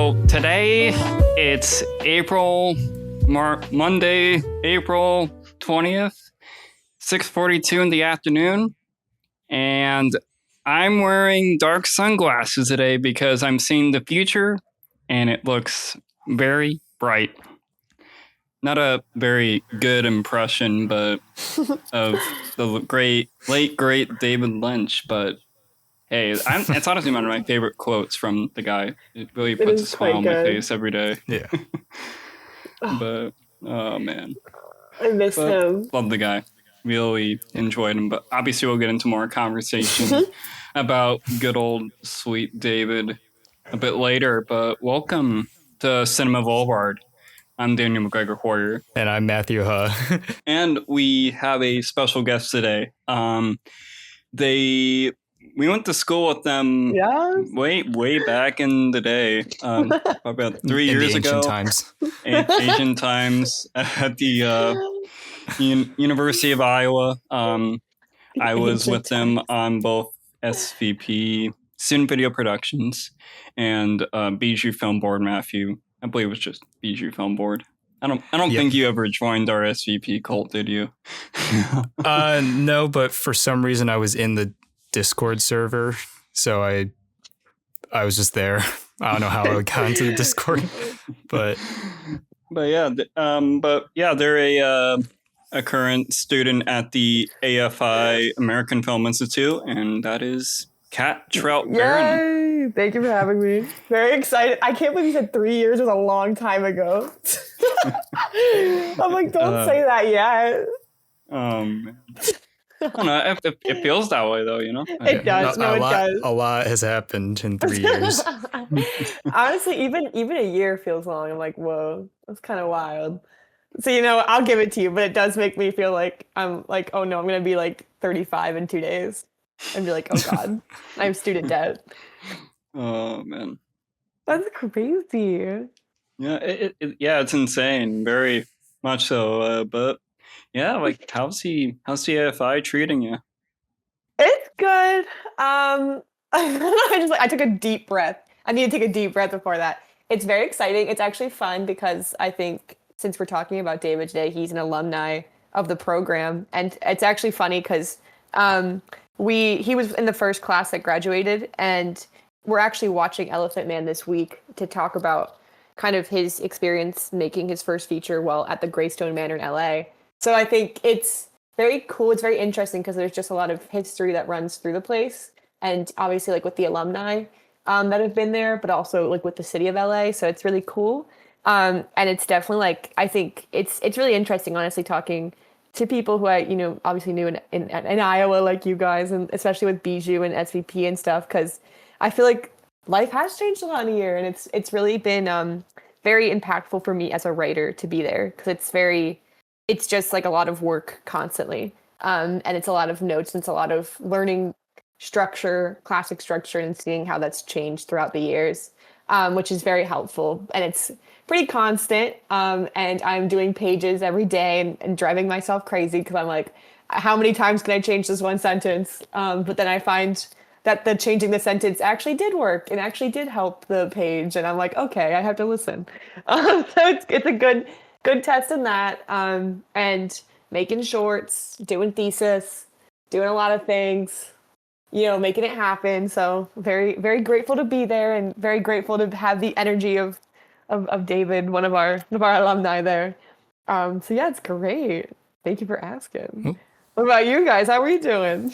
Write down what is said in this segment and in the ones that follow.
So today it's Monday, April 20th, 6:42 in the afternoon, and I'm wearing dark sunglasses today because I'm seeing the future and it looks very bright. Not a very good impression, but of the late great David Lynch, but hey, it's honestly one of my favorite quotes from the guy. It really puts a smile on my face every day. Yeah. But, oh man. I miss him. Love the guy. Really enjoyed him. But obviously we'll get into more conversation about good old sweet David a bit later. But welcome to Cinema Boulevard. I'm Daniel McGregor-Hoyer. And I'm Matthew Huh. And we have a special guest today. We went to school with them way back in the day, about 3 years ago. Ancient times at the University of Iowa. I was with them on both SVP, Student Video Productions, and Bijou Film Board. Matthew, I believe it was just Bijou Film Board. I don't think you ever joined our SVP cult, did you? No, but for some reason I was in the Discord server, so I was just there. I don't know how I got into the Discord, but yeah, they're a current student at the AFI American Film Institute, and that is Trout. Yay! Thank you for having me. Very excited. I can't believe you said 3 years was a long time ago. I'm like, don't say that yet. Man. I don't know. It feels that way, though, you know? It does. It does. A lot has happened in 3 years. Honestly, even a year feels long. I'm like, whoa, that's kind of wild. So, I'll give it to you, but it does make me feel like I'm like, oh no, I'm going to be like 35 in 2 days and be like, oh God, I have student debt. Oh, man. That's crazy. Yeah, it's insane. Very much so. But yeah, like how's the AFI treating you? It's good. I took a deep breath. I need to take a deep breath before that. It's very exciting. It's actually fun because I think since we're talking about David today, he's an alumni of the program, and it's actually funny because he was in the first class that graduated, and we're actually watching Elephant Man this week to talk about kind of his experience making his first feature while at the Greystone Manor in LA. So I think it's very cool. It's very interesting because there's just a lot of history that runs through the place. And obviously like with the alumni that have been there, but also like with the city of LA. So it's really cool. And it's definitely like, I think it's really interesting, honestly, talking to people who I, obviously knew in Iowa, like you guys, and especially with Bijou and SVP and stuff, because I feel like life has changed a lot in a year, and it's really been very impactful for me as a writer to be there, because it's just like a lot of work constantly, and it's a lot of notes, and it's a lot of learning structure, classic structure, and seeing how that's changed throughout the years, which is very helpful, and it's pretty constant, and I'm doing pages every day and driving myself crazy because I'm like, how many times can I change this one sentence? But then I find that the changing the sentence actually did work and actually did help the page, and I'm like, okay, I have to listen. So it's a good test in that, and making shorts, doing thesis, doing a lot of things, making it happen. So very, very grateful to be there, and very grateful to have the energy of David, one of our alumni there. So yeah, it's great. Thank you for asking. What about you guys? How are you doing?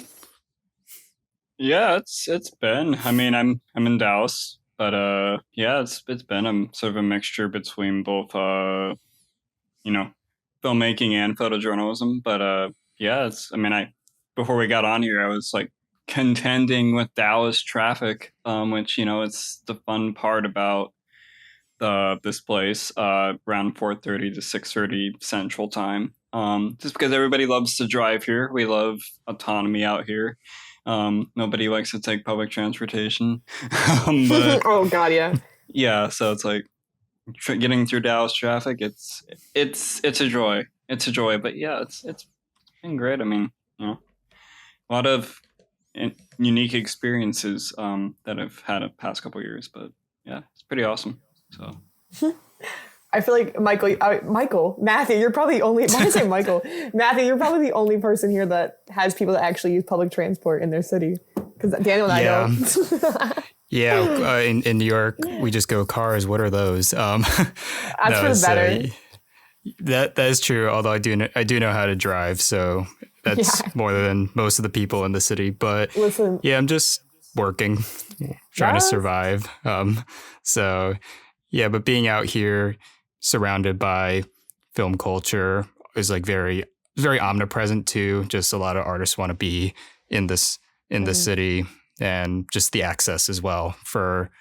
Yeah, it's been. I mean, I'm in Dallas, but yeah, it's been a sort of a mixture between both filmmaking and photojournalism. But yeah, before we got on here, I was like contending with Dallas traffic, which it's the fun part about this place, around 4:30 to 6:30 Central Time. Just because everybody loves to drive here, we love autonomy out here. Nobody likes to take public transportation. But, oh God, yeah. Yeah, so it's like getting through Dallas traffic. It's a joy. It's a joy. But yeah, it's been great. I mean, a lot of unique experiences that I've had the past couple of years. But yeah, it's pretty awesome. So I feel like Matthew, you're probably the only. Why did I say Michael? Matthew, you're probably the only person here that has people that actually use public transport in their city. Because Daniel and I don't. Yeah, in New York, we just go cars. What are those? That's for the better. That is true. Although I do know how to drive, so that's more than most of the people in the city. But listen, I'm just working, trying to survive. So yeah, but being out here, surrounded by film culture, is like very omnipresent too. Just a lot of artists want to be in this city, and just the access as well for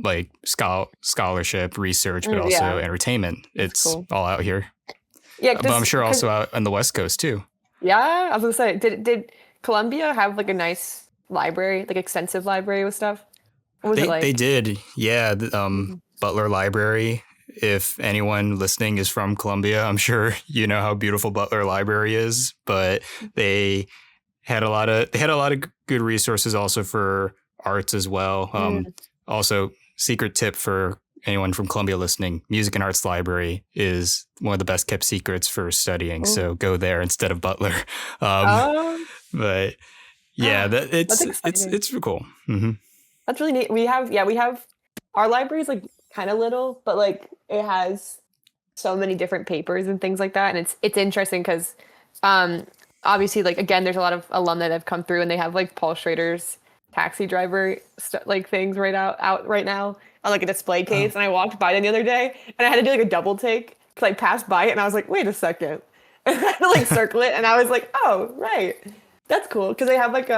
like scholarship, research, but also entertainment. It's cool. All out here. Yeah, but I'm sure also out on the West Coast too. Yeah, I was gonna say, did Columbia have like a nice library, like extensive library with stuff? What was it like? They did, yeah. Butler Library. If anyone listening is from Columbia, I'm sure you know how beautiful Butler Library is. But they had a lot of good resources also for arts as well. Also, secret tip for anyone from Columbia listening: Music and Arts Library is one of the best kept secrets for studying. So go there instead of Butler. But yeah, it's cool. Mm-hmm. That's really neat. We have our library is like kind of little, but like it has so many different papers and things like that, and it's interesting because obviously, like, again, there's a lot of alumni that have come through, and they have like Paul Schrader's taxi driver like things out right now on like a display case. And I walked by them the other day, and I had to do like a double take because I passed by it, and I was like, wait a second, and I had to like circle it, and I was like, oh right, that's cool, because they have like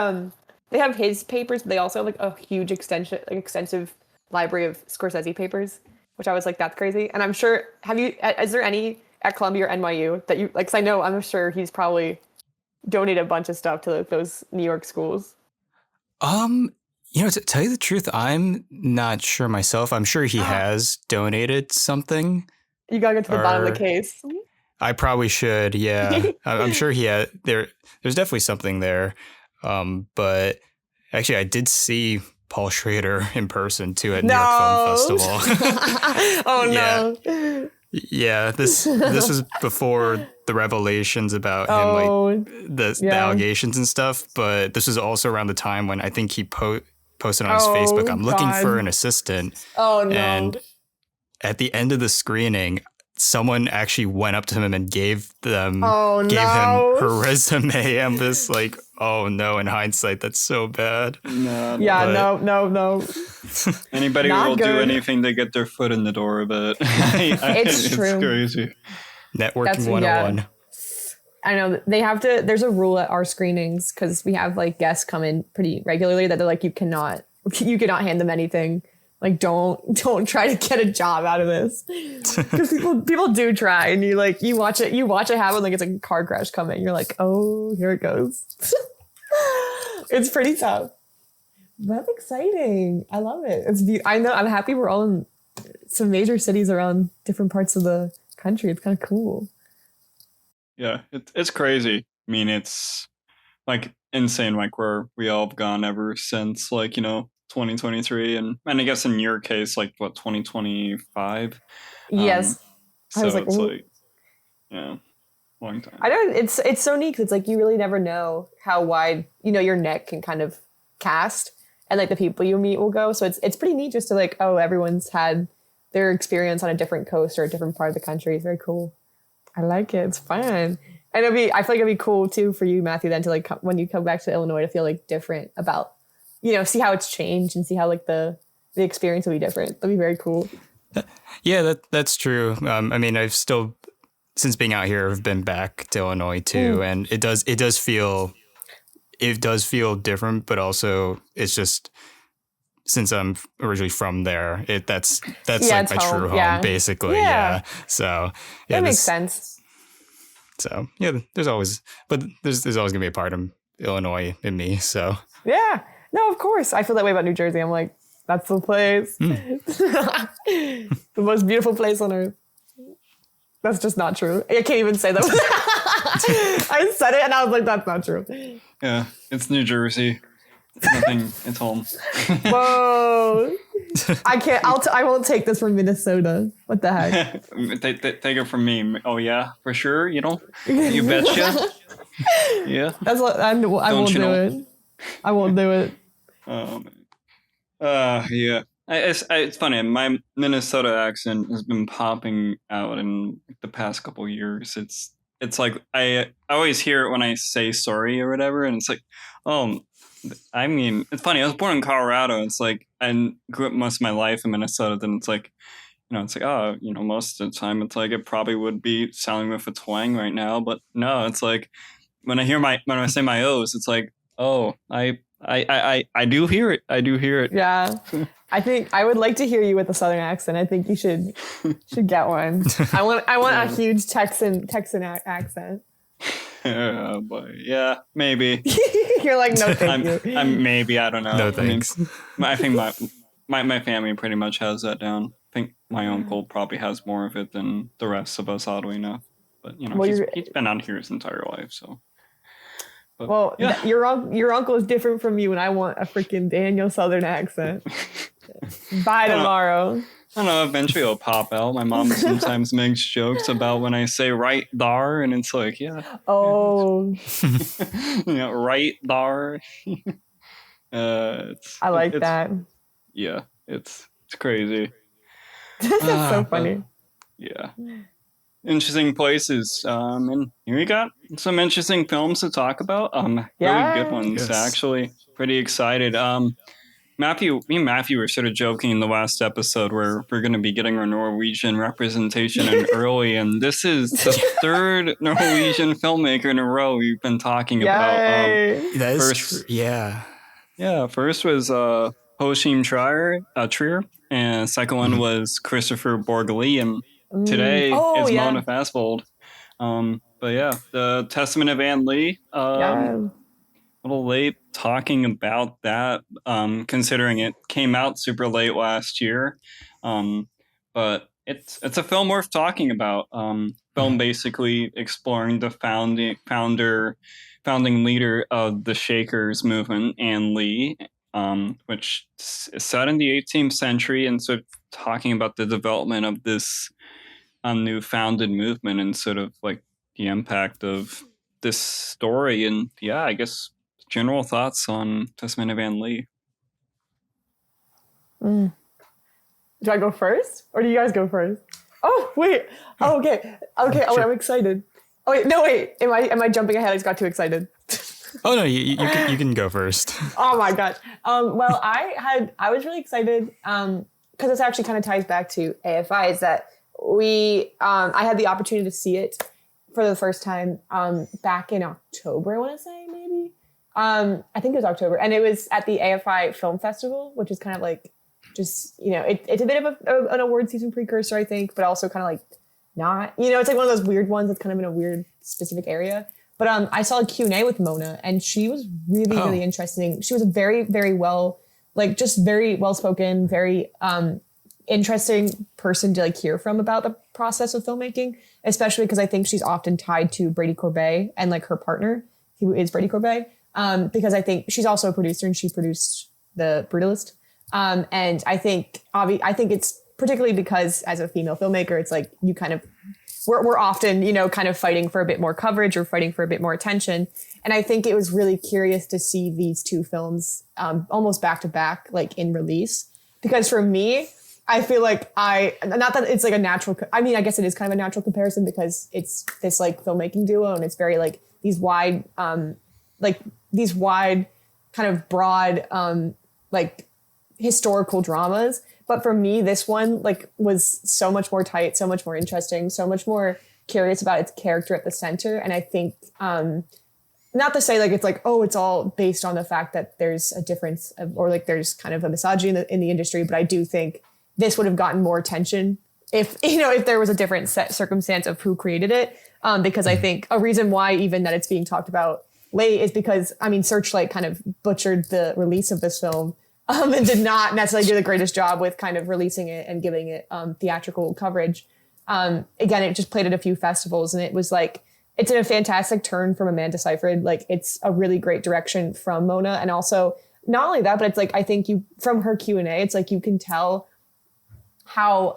they have his papers, but they also have like a huge extensive library of Scorsese papers, which I was like, that's crazy. And I'm sure, is there any at Columbia or NYU that you like? Because I'm sure he's probably donated a bunch of stuff to those New York schools. To tell you the truth, I'm not sure myself. I'm sure he has donated something. You gotta get to the bottom of the case. I probably should. Yeah, I'm sure he had. There's definitely something there. But actually, I did see Paul Schrader in person too at New York Film Festival. Oh no! Yeah, this was before the revelations about him, like the allegations and stuff. But this was also around the time when I think he posted on his Facebook, "I'm looking for an assistant." Oh no! And at the end of the screening, someone actually went up to him and gave him her resume. I'm just like, oh no, in hindsight, that's so bad. No. Yeah, no. Anybody who will do anything to get their foot in the door, but it's true. It's crazy. Networking 101. Yeah. I know there's a rule at our screenings, because we have like guests come in pretty regularly that they're like, you cannot hand them anything. Like, don't try to get a job out of this, because people do try, and you watch it happen, like it's like a car crash coming. You're like, oh, here it goes. It's pretty tough. That's exciting. I love it. I know. I'm happy we're all in some major cities around different parts of the country. It's kind of cool. Yeah, it's crazy. I mean, it's like insane. Like where we all have gone ever since, 2023, and I guess in your case, like what, 2025? Yes. So I was like, long time. I know, it's so neat, because it's like you really never know how wide your net can kind of cast, and like the people you meet will go. So it's pretty neat just to like, oh, everyone's had their experience on a different coast or a different part of the country. It's very cool. I like it. It's fun. And I feel like it'd be cool too for you, Matthew, then to like when you come back to Illinois to feel like different about, see how it's changed and see how like the experience will be different. That'd be very cool. Yeah, that's true. I mean, I've still, since being out here, I've been back to Illinois too, and it does feel different, but also it's just, since I'm originally from there, that's like my true home, basically. Yeah. So that makes sense. So yeah, there's always gonna be a part of Illinois in me. So yeah. No, of course. I feel that way about New Jersey. I'm like, that's the place. The most beautiful place on earth. That's just not true. I can't even say that. I said it and I was like, that's not true. Yeah, it's New Jersey. Nothing. It's home. Whoa. I can't. I won't take this from Minnesota. What the heck? Take it from me. Oh yeah, for sure. You know, you betcha. Yeah. That's what I won't do it. I won't do it. Yeah. It's funny. My Minnesota accent has been popping out in the past couple of years. It's like I always hear it when I say sorry or whatever, and it's like, oh, I mean, it's funny. I was born in Colorado. It's like I grew up most of my life in Minnesota. Then it's like, it's like, oh, most of the time it's like it probably would be sounding with a twang right now, but no, it's like when I say my O's, it's like, oh, I do hear it. I do hear it. Yeah. I think I would like to hear you with a Southern accent. I think you should get one. I want a huge Texan accent. But yeah, maybe. You're like, no, thank you. Maybe, I don't know. No thanks. I think my family pretty much has that down. I think my uncle probably has more of it than the rest of us, oddly enough. But he's been out here his entire life, so. But, well, yeah. your uncle is different from you, and I want a freaking Daniel Southern accent. By tomorrow. I don't know, eventually it'll pop out. My mom sometimes makes jokes about when I say right dar, and it's like, yeah. Oh. Right dar. I like that. Yeah, it's crazy. That's so funny. Yeah. Interesting places. And here we got some interesting films to talk about. Really good ones, actually. Pretty excited. Me and Matthew were sort of joking in the last episode where we're going to be getting our Norwegian representation in early, and this is the third Norwegian filmmaker in a row we've been talking about. That is yeah. Yeah, first was Joachim Trier, and second one was Christopher Borgli, and today is Mona Fastbold. But yeah, the Testament of Anne Lee. A little late talking about that, considering it came out super late last year. But it's a film worth talking about. Film basically exploring the founding leader of the Shakers movement, Anne Lee, which is set in the 18th century, and sort of talking about the development of this new founded movement and sort of like the impact of this story. And yeah, I guess general thoughts on Testament of Anne Lee. Do I go first, or do you guys go first? Oh wait. Oh, okay. Okay. Oh, I'm excited. Oh wait. No wait. Am I jumping ahead? I just got too excited. Oh no, you can go first. Oh my gosh. Well, I was really excited because this actually kind of ties back to AFI. Is that I had the opportunity to see it for the first time back in October. I want to say maybe. I think it was October, and it was at the AFI Film Festival, which is kind of like just it's a bit of an award season precursor, I think, but also kind of like not. It's like one of those weird ones that's kind of in a weird specific area. But I saw a Q&A with Mona, and she was really, really interesting. She was a very, very very well-spoken, very interesting person to hear from about the process of filmmaking, especially because I think she's often tied to Brady Corbet and her partner, who is Brady Corbet, because I think she's also a producer and she produced The Brutalist. And I think it's particularly because as a female filmmaker, it's like you kind of we're often, kind of fighting for a bit more coverage or fighting for a bit more attention. And I think it was really curious to see these two films almost back to back, in release. Because for me, I feel like not that it's a natural, I guess it is kind of a natural comparison because it's this filmmaking duo and it's very these wide kind of broad, historical dramas. But for me, this one was so much more tight, so much more interesting, so much more curious about its character at the center. And I think, not to say it's all based on the fact that there's a difference or there's kind of a misogyny in the industry, but I do think this would have gotten more attention if there was a different circumstance of who created it. Because I think a reason why even that it's being talked about late is because, Searchlight kind of butchered the release of this film. And did not necessarily do the greatest job with kind of releasing it and giving it theatrical coverage. Again, it just played at a few festivals, and it was it's a fantastic turn from Amanda Seyfried. It's a really great direction from Mona, and also not only that, but it's like, I think from her Q&A, it's like you can tell how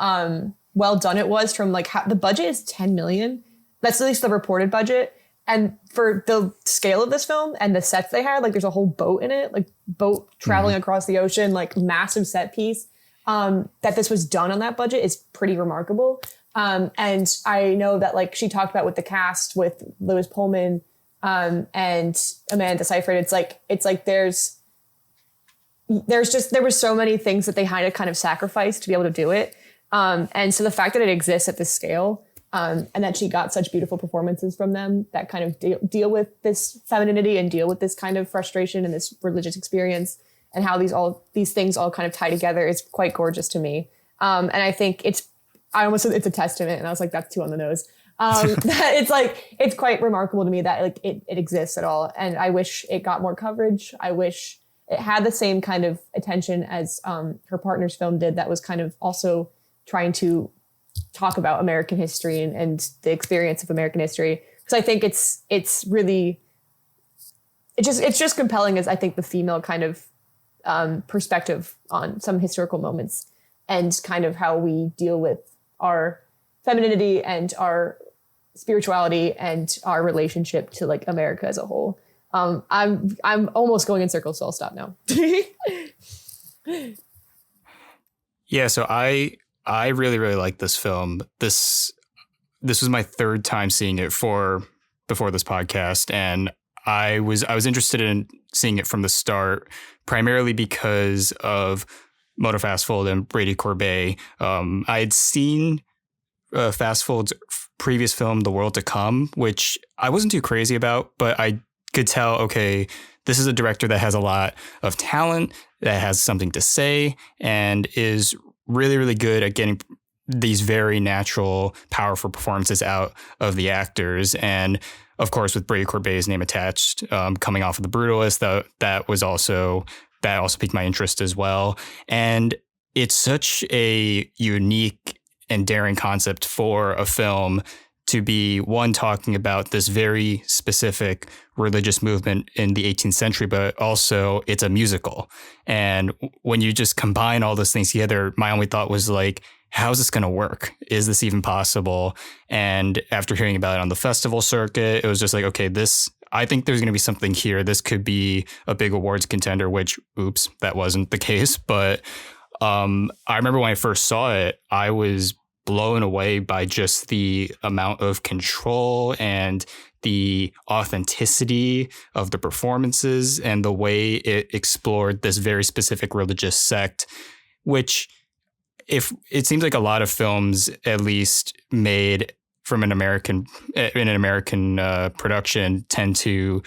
well done it was from like how the budget is 10 million. That's at least the reported budget. And for the scale of this film and the sets they had, like there's a whole boat in it, like boat traveling across the ocean, like massive set piece. That this was done on that budget is pretty remarkable. And I know that like she talked about with the cast with Lewis Pullman and Amanda Seyfried, it's like there were so many things that they had to kind of sacrifice to be able to do it. And so the fact that it exists at this scale, and that she got such beautiful performances from them that kind of deal with this femininity and deal with this kind of frustration and this religious experience and how these things all kind of tie together is quite gorgeous to me. And I think it's a testament, and I was like, that's too on the nose. That it's quite remarkable to me that like it exists at all. And I wish it got more coverage. I wish it had the same kind of attention as her partner's film did, that was kind of also trying to talk about American history and the experience of American history. Because I think it's just compelling as I think the female kind of perspective on some historical moments and kind of how we deal with our femininity and our spirituality and our relationship to like America as a whole. I'm almost going in circles, so I'll stop now. Yeah, so I really, really like this film. This was my third time seeing it before this podcast, and I was interested in seeing it from the start, primarily because of Mona Fastfold and Brady Corbet. I had seen Fastfold's previous film, The World to Come, which I wasn't too crazy about, but I could tell, okay, this is a director that has a lot of talent, that has something to say, and is really, really good at getting these very natural, powerful performances out of the actors. And of course, with Brady Corbet's name attached, coming off of The Brutalist, that also piqued my interest as well. And it's such a unique and daring concept for a film to be, one, talking about this very specific religious movement in the 18th century, but also it's a musical. And when you just combine all those things together, my only thought was like, how is this going to work? Is this even possible? And after hearing about it on the festival circuit, it was just like, okay, I think there's going to be something here. This could be a big awards contender, which, oops, that wasn't the case. But I remember when I first saw it, I was blown away by just the amount of control and the authenticity of the performances and the way it explored this very specific religious sect, which, if it seems like a lot of films, at least made from an American production, tend to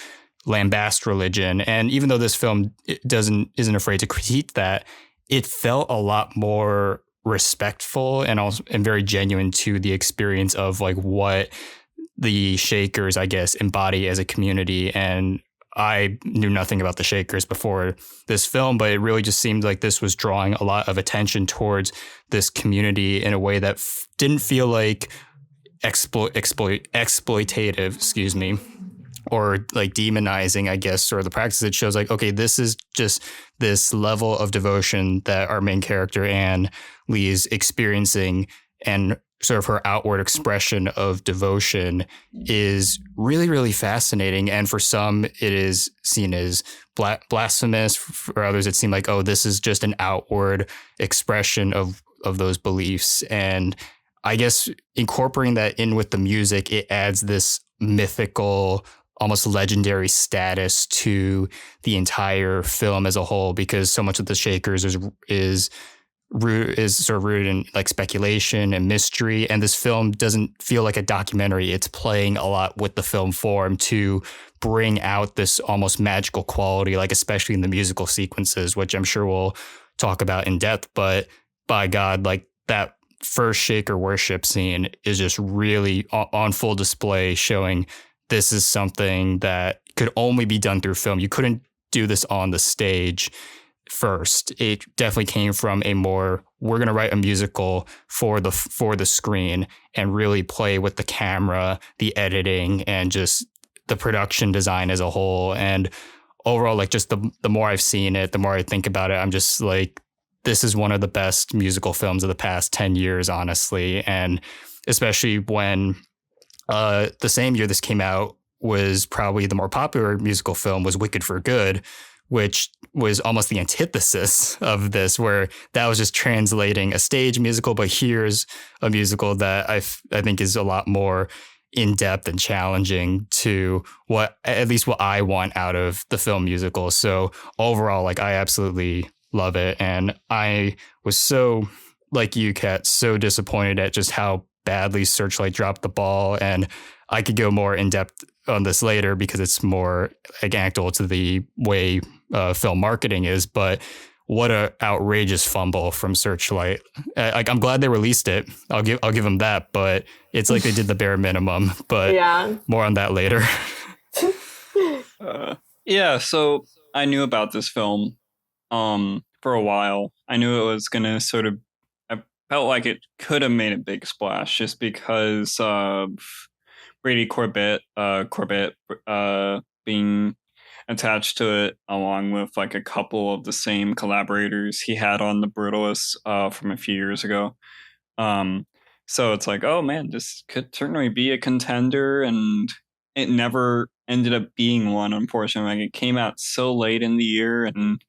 lambast religion. And even though this film isn't afraid to critique that, it felt a lot more respectful and very genuine to the experience of like what the Shakers, I guess, embody as a community. And I knew nothing about the Shakers before this film, but it really just seemed like this was drawing a lot of attention towards this community in a way that didn't feel like exploitative, or like demonizing, I guess, or the practice. It shows like, okay, this is just this level of devotion that our main character, Anne Lee, is experiencing, and sort of her outward expression of devotion is really, really fascinating. And for some, it is seen as blasphemous. For others, it seemed like, oh, this is just an outward expression of those beliefs. And I guess incorporating that in with the music, it adds this mythical, almost legendary status to the entire film as a whole, because so much of the Shakers is sort of rooted in like speculation and mystery. And this film doesn't feel like a documentary. It's playing a lot with the film form to bring out this almost magical quality, like especially in the musical sequences, which I'm sure we'll talk about in depth. But by God, like that first Shaker worship scene is just really on full display, showing this is something that could only be done through film. You couldn't do this on the stage first. It definitely came from we're going to write a musical for the screen and really play with the camera, the editing, and just the production design as a whole. And overall, like just the more I've seen it, the more I think about it, I'm just like, this is one of the best musical films of the past 10 years, honestly. And especially when the same year this came out was probably the more popular musical film was Wicked for Good, which was almost the antithesis of this, where that was just translating a stage musical, but here's a musical that I think is a lot more in depth and challenging to what at least what I want out of the film musical. So overall, like I absolutely love it, and I was so like you, Kat, so disappointed at just how badly Searchlight dropped the ball, and I could go more in depth on this later because it's more like anecdotal to the way film marketing is, but what a outrageous fumble from Searchlight. I'm glad they released it. I'll give them that, but it's like they did the bare minimum. But Yeah. more on that later. Yeah, so I knew about this film for a while. I knew it was gonna sort of, I felt like it could have made a big splash just because of Brady Corbett being attached to it, along with like a couple of the same collaborators he had on The Brutalist from a few years ago. Um, so it's like, oh man, this could certainly be a contender, and it never ended up being one, unfortunately. Like, it came out so late in the year, and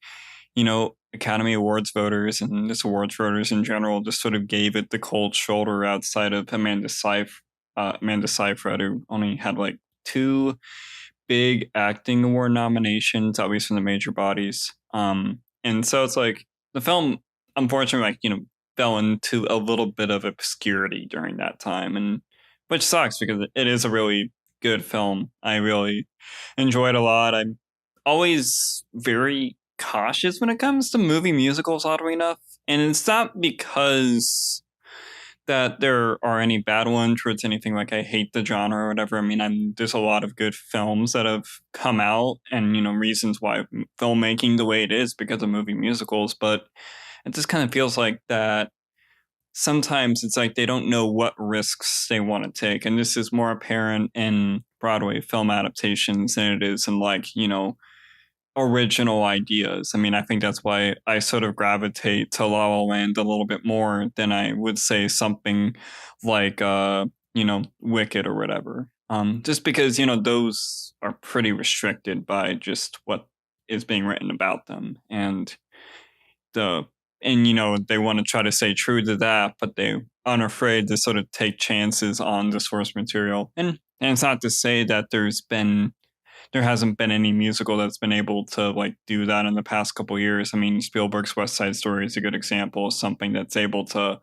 Academy Awards voters and just awards voters in general just sort of gave it the cold shoulder outside of Amanda Seyfried, who only had like two big acting award nominations, at least from the major bodies. And so it's like the film, unfortunately, fell into a little bit of obscurity during that time, and which sucks because it is a really good film. I really enjoy it a lot. I'm always very cautious when it comes to movie musicals, oddly enough, and it's not because that there are any bad ones or it's anything like I hate the genre or whatever. I mean, there's a lot of good films that have come out, and reasons why filmmaking the way it is because of movie musicals, but it just kind of feels like that sometimes it's like they don't know what risks they want to take, and this is more apparent in Broadway film adaptations than it is in original ideas. I mean, I think that's why I sort of gravitate to La La Land a little bit more than I would say something like Wicked or whatever. Just because, those are pretty restricted by just what is being written about them. And they want to try to stay true to that, but they're unafraid to sort of take chances on the source material. And it's not to say that there hasn't been any musical that's been able to like do that in the past couple years. I mean, Spielberg's West Side Story is a good example of something that's able to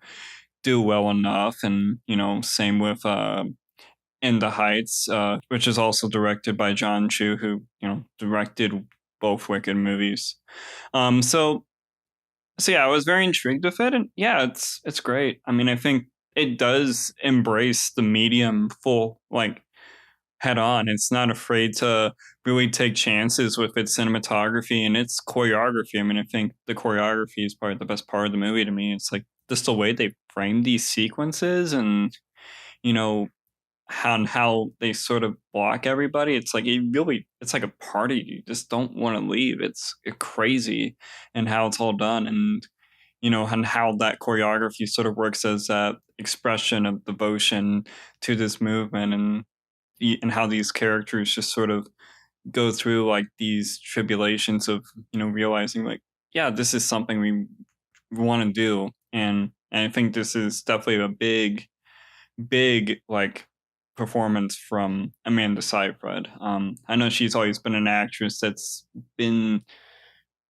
do well enough. And, same with In the Heights, which is also directed by John Chu, who, directed both Wicked movies. So yeah, I was very intrigued with it, and yeah, it's great. I mean, I think it does embrace the medium full head on. It's not afraid to really take chances with its cinematography and its choreography. I mean, I think the choreography is probably the best part of the movie to me. It's like just the way they frame these sequences, and how they sort of block everybody. It's like it's like a party. You just don't want to leave. It's crazy, and how it's all done, and and how that choreography sort of works as that expression of devotion to this movement, and how these characters just sort of go through like these tribulations of realizing like, yeah, this is something we want to do. And I think this is definitely a big like performance from Amanda Seyfried. I know she's always been an actress that's been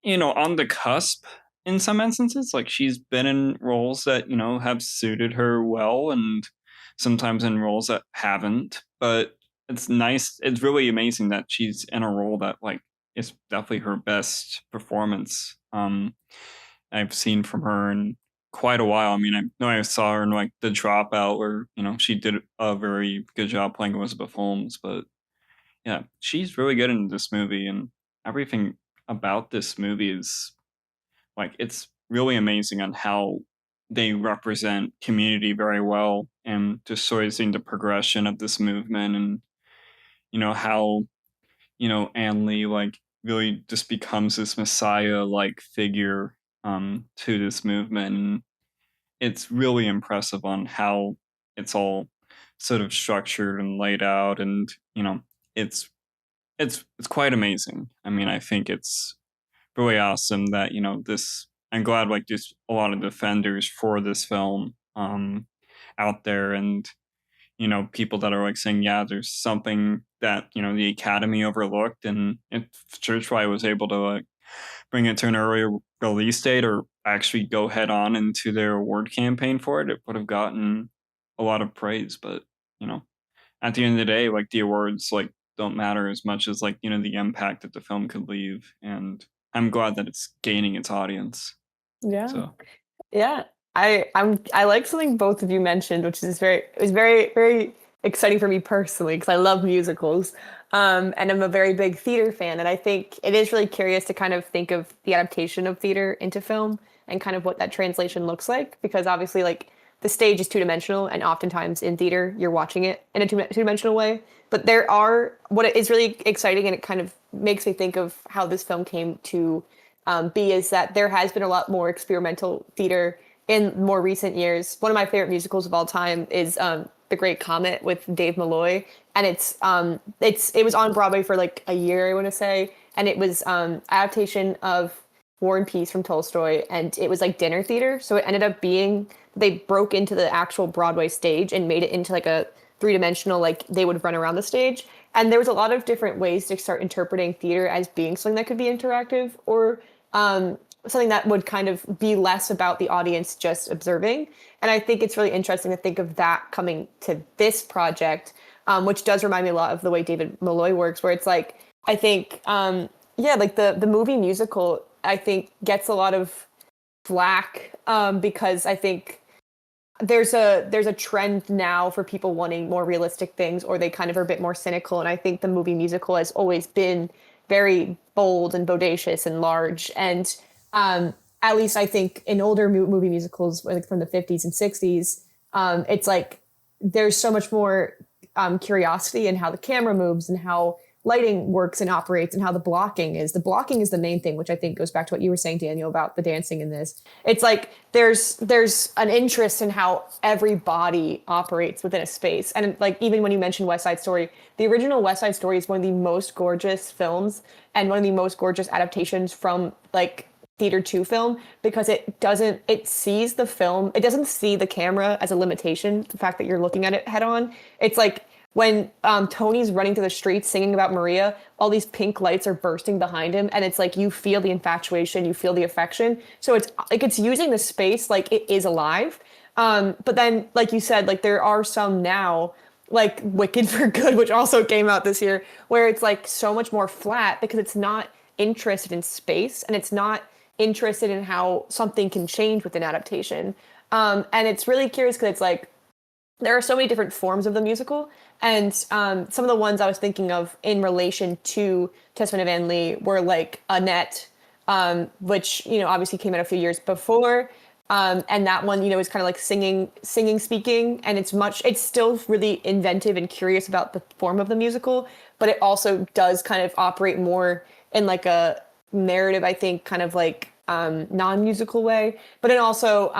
on the cusp in some instances. Like, she's been in roles that have suited her well, and sometimes in roles that haven't. But it's nice. It's really amazing that she's in a role that like is definitely her best performance I've seen from her in quite a while. I mean, I know I saw her in like The Dropout, where she did a very good job playing Elizabeth Holmes. But yeah, she's really good in this movie, and everything about this movie is like, it's really amazing on how they represent community very well, and just sort of seeing the progression of this movement, and how Anne Lee like really just becomes this messiah-like figure to this movement. And it's really impressive on how it's all sort of structured and laid out, and it's it's quite amazing. I mean, I think it's really awesome that this. I'm glad like there's a lot of defenders for this film out there, and people that are like saying, yeah, there's something that the Academy overlooked, and if Churchway was able to like bring it to an earlier release date or actually go head on into their award campaign for it, it would have gotten a lot of praise. But at the end of the day, like the awards like don't matter as much as like the impact that the film could leave, and I'm glad that it's gaining its audience. Yeah. So Yeah. I like something both of you mentioned, which is it was very, very exciting for me personally because I love musicals. And I'm a very big theater fan. And I think it is really curious to kind of think of the adaptation of theater into film and kind of what that translation looks like. Because obviously, like, the stage is two-dimensional, and oftentimes in theater, you're watching it in a two-dimensional way. But what is really exciting, and it kind of makes me think of how this film came to be, is that there has been a lot more experimental theater in more recent years. One of my favorite musicals of all time is The Great Comet with Dave Malloy, and it was on Broadway for like a year, I want to say, and it was adaptation of War and Peace from Tolstoy, and it was like dinner theater. So it ended up being they broke into the actual Broadway stage and made it into like a three-dimensional, like they would run around the stage. And there was a lot of different ways to start interpreting theater as being something that could be interactive, or something that would kind of be less about the audience just observing. And I think it's really interesting to think of that coming to this project, which does remind me a lot of the way David Malloy works, where it's like, I think, like the movie musical, I think gets a lot of flack because I think there's a trend now for people wanting more realistic things, or they kind of are a bit more cynical. And I think the movie musical has always been very bold and bodacious and large. And at least I think in older movie musicals, like from the 50s and 60s, it's like there's so much more curiosity in how the camera moves and how lighting works and operates and how the blocking is. The blocking is the main thing, which I think goes back to what you were saying, Daniel, about the dancing in this. It's like there's an interest in how every body operates within a space. And like even when you mentioned West Side Story, the original West Side Story is one of the most gorgeous films and one of the most gorgeous adaptations from like theater to film, because it sees the film, it doesn't see the camera as a limitation, the fact that you're looking at it head on. It's like when Tony's running through the streets singing about Maria, all these pink lights are bursting behind him, and it's like you feel the infatuation, you feel the affection. So it's like it's using the space like it is alive. But then, like you said, like there are some now, like Wicked for Good, which also came out this year, where it's like so much more flat because it's not interested in space and it's not interested in how something can change with an adaptation. And it's really curious because it's like there are so many different forms of the musical. And some of the ones I was thinking of in relation to Testament of Anne Lee were like Annette, which, obviously came out a few years before. And that one, is kind of like singing, speaking. And it's still really inventive and curious about the form of the musical, but it also does kind of operate more in like a narrative, I think, kind of like non-musical way. But then also,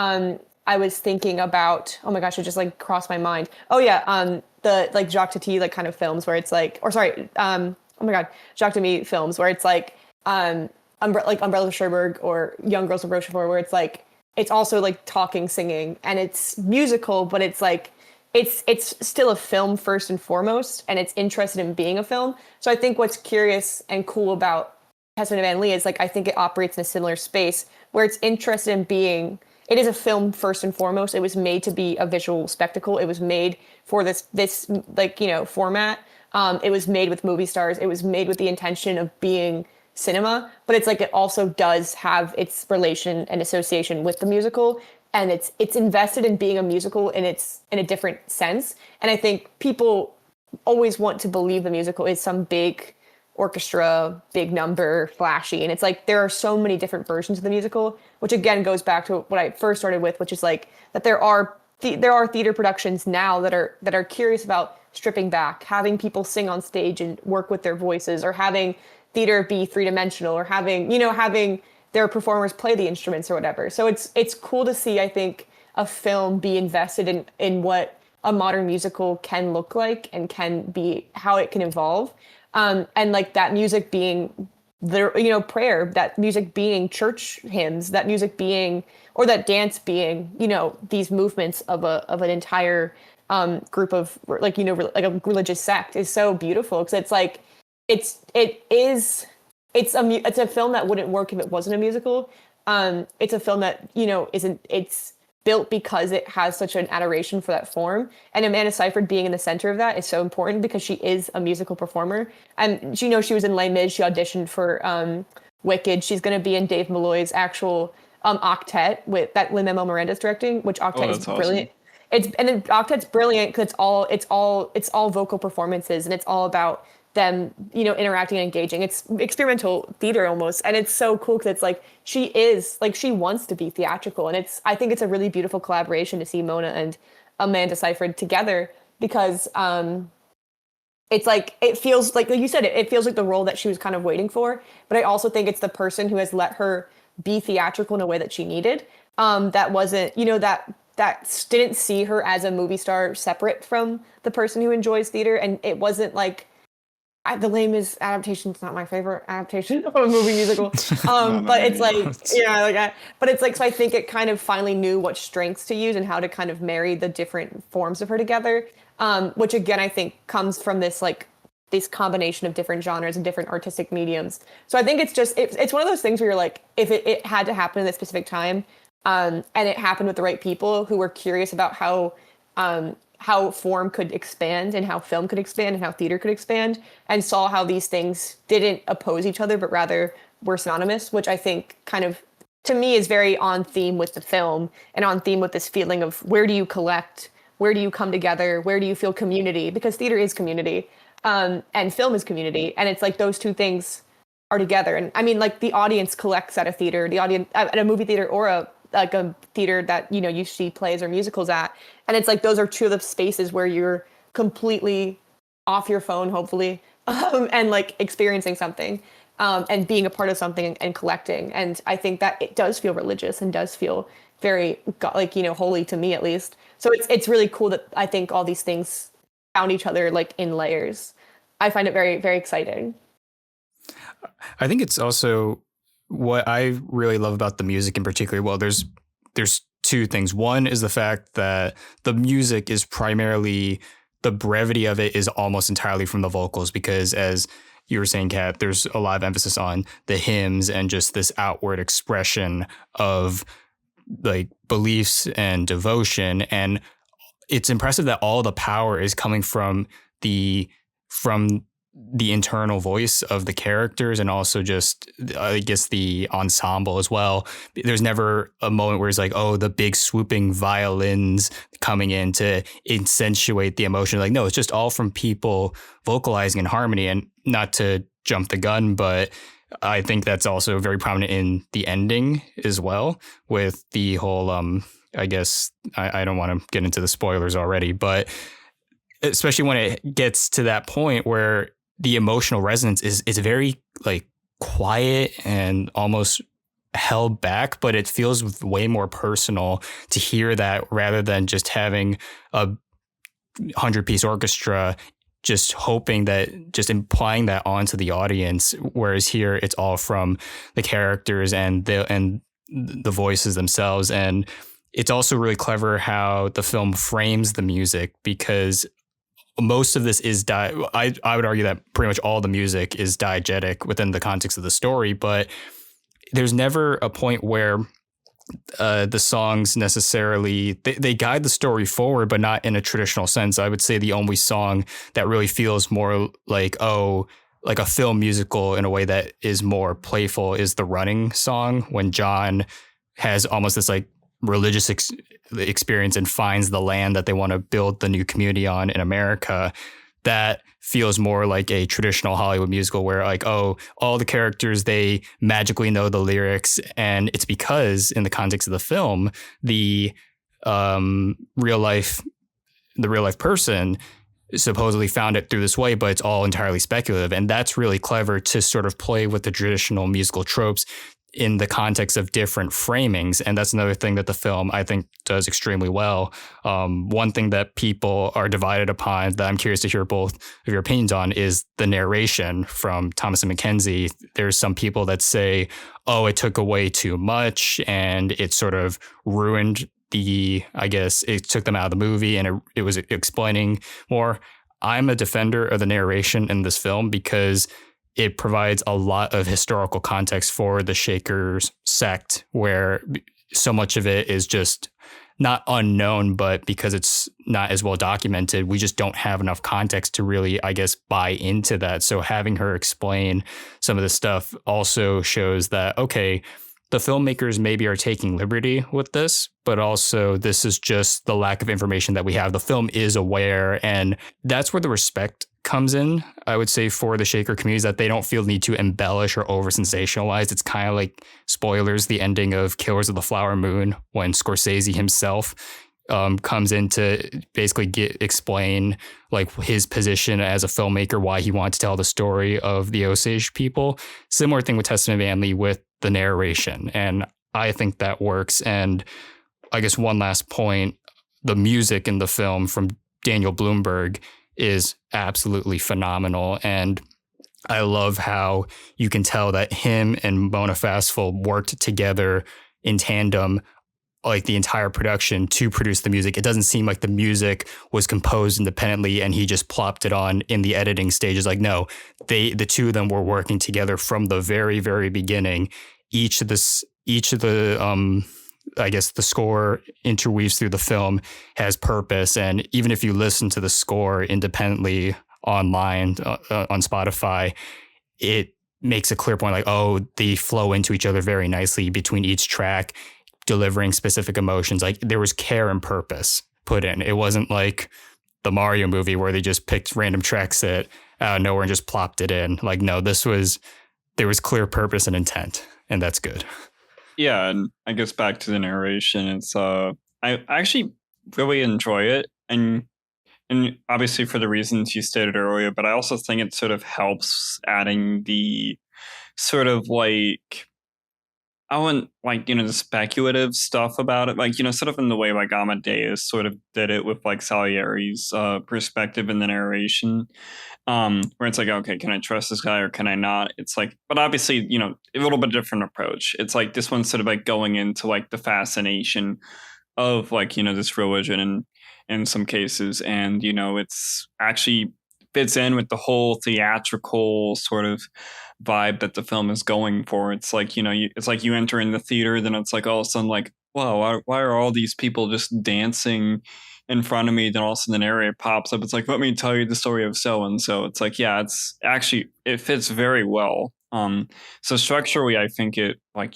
I was thinking about, oh my gosh, it just like crossed my mind. Oh yeah, the like Jacques Tati like kind of films where it's like, or sorry, oh my god, Jacques Demy films where it's like Umbrella of Cherbourg or Young Girls of Rochefort, where it's like it's also like talking, singing, and it's musical, but it's like it's still a film first and foremost, and it's interested in being a film. So I think what's curious and cool about Testament of Anne Lee is like I think it operates in a similar space where it's interested in being. It is a film first and foremost. It was made to be a visual spectacle. It was made for this like, format. It was made with movie stars. It was made with the intention of being cinema, but it's like it also does have its relation and association with the musical, and it's invested in being a musical in a different sense. And I think people always want to believe the musical is some big orchestra, big number, flashy. And it's like there are so many different versions of the musical, which again goes back to what I first started with, which is like that there are theater productions now that are curious about stripping back, having people sing on stage and work with their voices, or having theater be three-dimensional, or having their performers play the instruments or whatever. So it's cool to see, I think, a film be invested in what a modern musical can look like and can be, how it can evolve. And like that music being prayer, that music being church hymns, that music being, or that dance being, these movements of an entire group of like a religious sect is so beautiful, because it's like it's a film that wouldn't work if it wasn't a musical. It's a film that it's built because it has such an adoration for that form, and Amanda Seyfried being in the center of that is so important because she is a musical performer. And she was in Les Mis. She auditioned for Wicked. She's going to be in Dave Malloy's actual Octet with that Lin-Manuel Miranda's directing, which Octet is brilliant. Awesome. Octet's brilliant because it's all vocal performances, and it's all about them, interacting and engaging. It's experimental theater almost, and it's so cool because it's like she wants to be theatrical, and I think it's a really beautiful collaboration to see Mona and Amanda Seyfried together, because it's like, it feels like you said, it feels like the role that she was kind of waiting for, but I also think it's the person who has let her be theatrical in a way that she needed, that wasn't, that didn't see her as a movie star separate from the person who enjoys theater. And it wasn't like, the Les Mis adaptation is not my favorite adaptation of a movie musical. But it's like, but it's like, so I think it kind of finally knew what strengths to use and how to kind of marry the different forms of her together. Which again, I think comes from this combination of different genres and different artistic mediums. So I think it's one of those things where you're like, if it had to happen at a specific time, and it happened with the right people who were curious about how form could expand and how film could expand and how theater could expand, and saw how these things didn't oppose each other, but rather were synonymous, which I think kind of, to me, is very on theme with the film and on theme with this feeling of where do you collect, where do you come together, where do you feel community, because theater is community, and film is community. And it's like those two things are together. And I mean, like the audience collects at a theater, the audience at a movie theater, or a theater that, you see plays or musicals at. And it's like, those are two of the spaces where you're completely off your phone, hopefully, and like experiencing something, and being a part of something and collecting. And I think that it does feel religious and does feel very holy to me, at least. So it's really cool that I think all these things found each other like in layers. I find it very, very exciting. I think it's also what I really love about the music in particular. Well, there's two things. One is the fact that the music is primarily, the brevity of it is almost entirely from the vocals, because as you were saying, Kat, there's a lot of emphasis on the hymns and just this outward expression of like beliefs and devotion. And it's impressive that all the power is coming from the internal voice of the characters, and also just, I guess, the ensemble as well. There's never a moment where it's like, oh, the big swooping violins coming in to accentuate the emotion. Like, no, it's just all from people vocalizing in harmony. And not to jump the gun, but I think that's also very prominent in the ending as well, with the whole, I guess, I don't want to get into the spoilers already, but especially when it gets to that point where the emotional resonance is very like quiet and almost held back, but it feels way more personal to hear that, rather than just having a 100-piece orchestra just hoping that, just implying that onto the audience. Whereas here it's all from the characters and the voices themselves. And it's also really clever how the film frames the music, because most of this is I would argue that pretty much all the music is diegetic within the context of the story, but there's never a point where the songs necessarily, they guide the story forward, but not in a traditional sense. I would say the only song that really feels more like a film musical in a way that is more playful is the running song, when John has almost this like religious experience and finds the land that they want to build the new community on in America. That feels more like a traditional Hollywood musical, where like, oh, all the characters, they magically know the lyrics. And it's because in the context of the film, the real life person supposedly found it through this way, but it's all entirely speculative. And that's really clever to sort of play with the traditional musical tropes in the context of different framings. And that's another thing that the film, I think, does extremely well. One thing that people are divided upon that I'm curious to hear both of your opinions on is the narration from Thomas and Mackenzie. There's some people that say, oh, it took away too much and it sort of ruined I guess it took them out of the movie and it was explaining more. I'm a defender of the narration in this film because it provides a lot of historical context for the Shakers sect, where so much of it is just not unknown, but because it's not as well documented, we just don't have enough context to really, I guess, buy into that. So having her explain some of this stuff also shows that, okay, the filmmakers maybe are taking liberty with this, but also this is just the lack of information that we have. The film is aware, and that's where the respect comes in, I would say, for the Shaker communities, that they don't feel the need to embellish or over sensationalize. It's kind of like, spoilers, the ending of Killers of the Flower Moon, when Scorsese himself comes in to basically explain like his position as a filmmaker, why he wanted to tell the story of the Osage people. Similar thing with Testament Manley with the narration. And I think that works. And I guess one last point, the music in the film from Daniel Bloomberg is absolutely phenomenal. And I love how you can tell that him and Mona Fastful worked together in tandem, like the entire production, to produce the music. It doesn't seem like the music was composed independently and he just plopped it on in the editing stages. Like, no, the two of them were working together from the very, very beginning. Each of the I guess the score interweaves through the film, has purpose. And even if you listen to the score independently online on Spotify, it makes a clear point, like, oh, they flow into each other very nicely between each track, delivering specific emotions. Like, there was care and purpose put in. It wasn't like the Mario movie where they just picked random tracks out of nowhere and just plopped it in. Like, no, there was clear purpose and intent, and that's good. Yeah, and I guess back to the narration, it's I actually really enjoy it, and obviously for the reasons you stated earlier, but I also think it sort of helps adding the sort of like, I want, like, the speculative stuff about it, like, sort of in the way like Amadeus sort of did it with like Salieri's perspective in the narration, where it's like, okay, can I trust this guy or can I not? It's like, but obviously, a little bit different approach. It's like this one's sort of like going into like the fascination of like, this religion in some cases, and it's actually fits in with the whole theatrical sort of vibe that the film is going for. It's like, it's like you enter in the theater, then it's like all of a sudden like, wow, why are all these people just dancing in front of me? Then all of a sudden the narrator pops up. It's like, let me tell you the story of so and so. It's like, yeah, it's actually, it fits very well. So structurally, I think it like,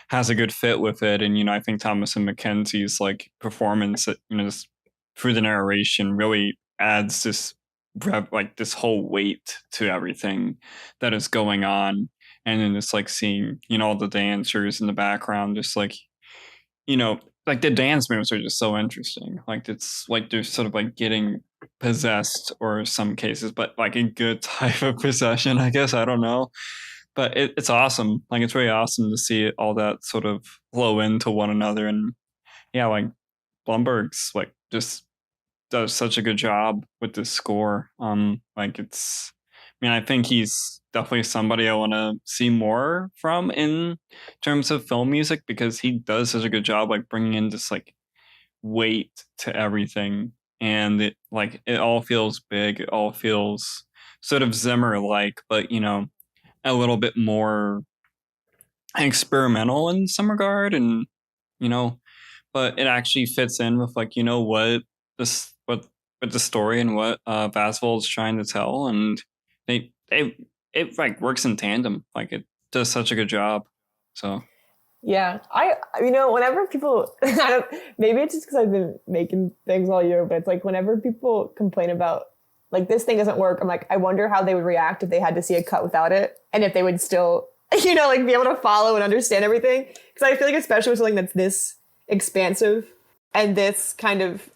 has a good fit with it. And, I think Thomas and Mackenzie's like performance, this, through the narration really adds this whole weight to everything that is going on. And then it's like seeing, all the dancers in the background, just like, like the dance moves are just so interesting. Like, it's like they're sort of like getting possessed, or some cases, but like a good type of possession, I guess. I don't know. But it's awesome. Like, it's really awesome to see all that sort of flow into one another. And yeah, like Blumberg's like just does such a good job with this score. Like, it's, I mean, I think he's definitely somebody I want to see more from in terms of film music, because he does such a good job like bringing in this like weight to everything, and it all feels big. It all feels sort of Zimmer like, but a little bit more experimental in some regard, and but it actually fits in with like what this what with the story and what Vasvold is trying to tell, and it like works in tandem. Like, it does such a good job. So yeah, whenever people, maybe it's just because I've been making things all year, but it's like whenever people complain about like this thing doesn't work, I'm like, I wonder how they would react if they had to see a cut without it, and if they would still like be able to follow and understand everything. Because I feel like, especially with something that's this expansive and this kind of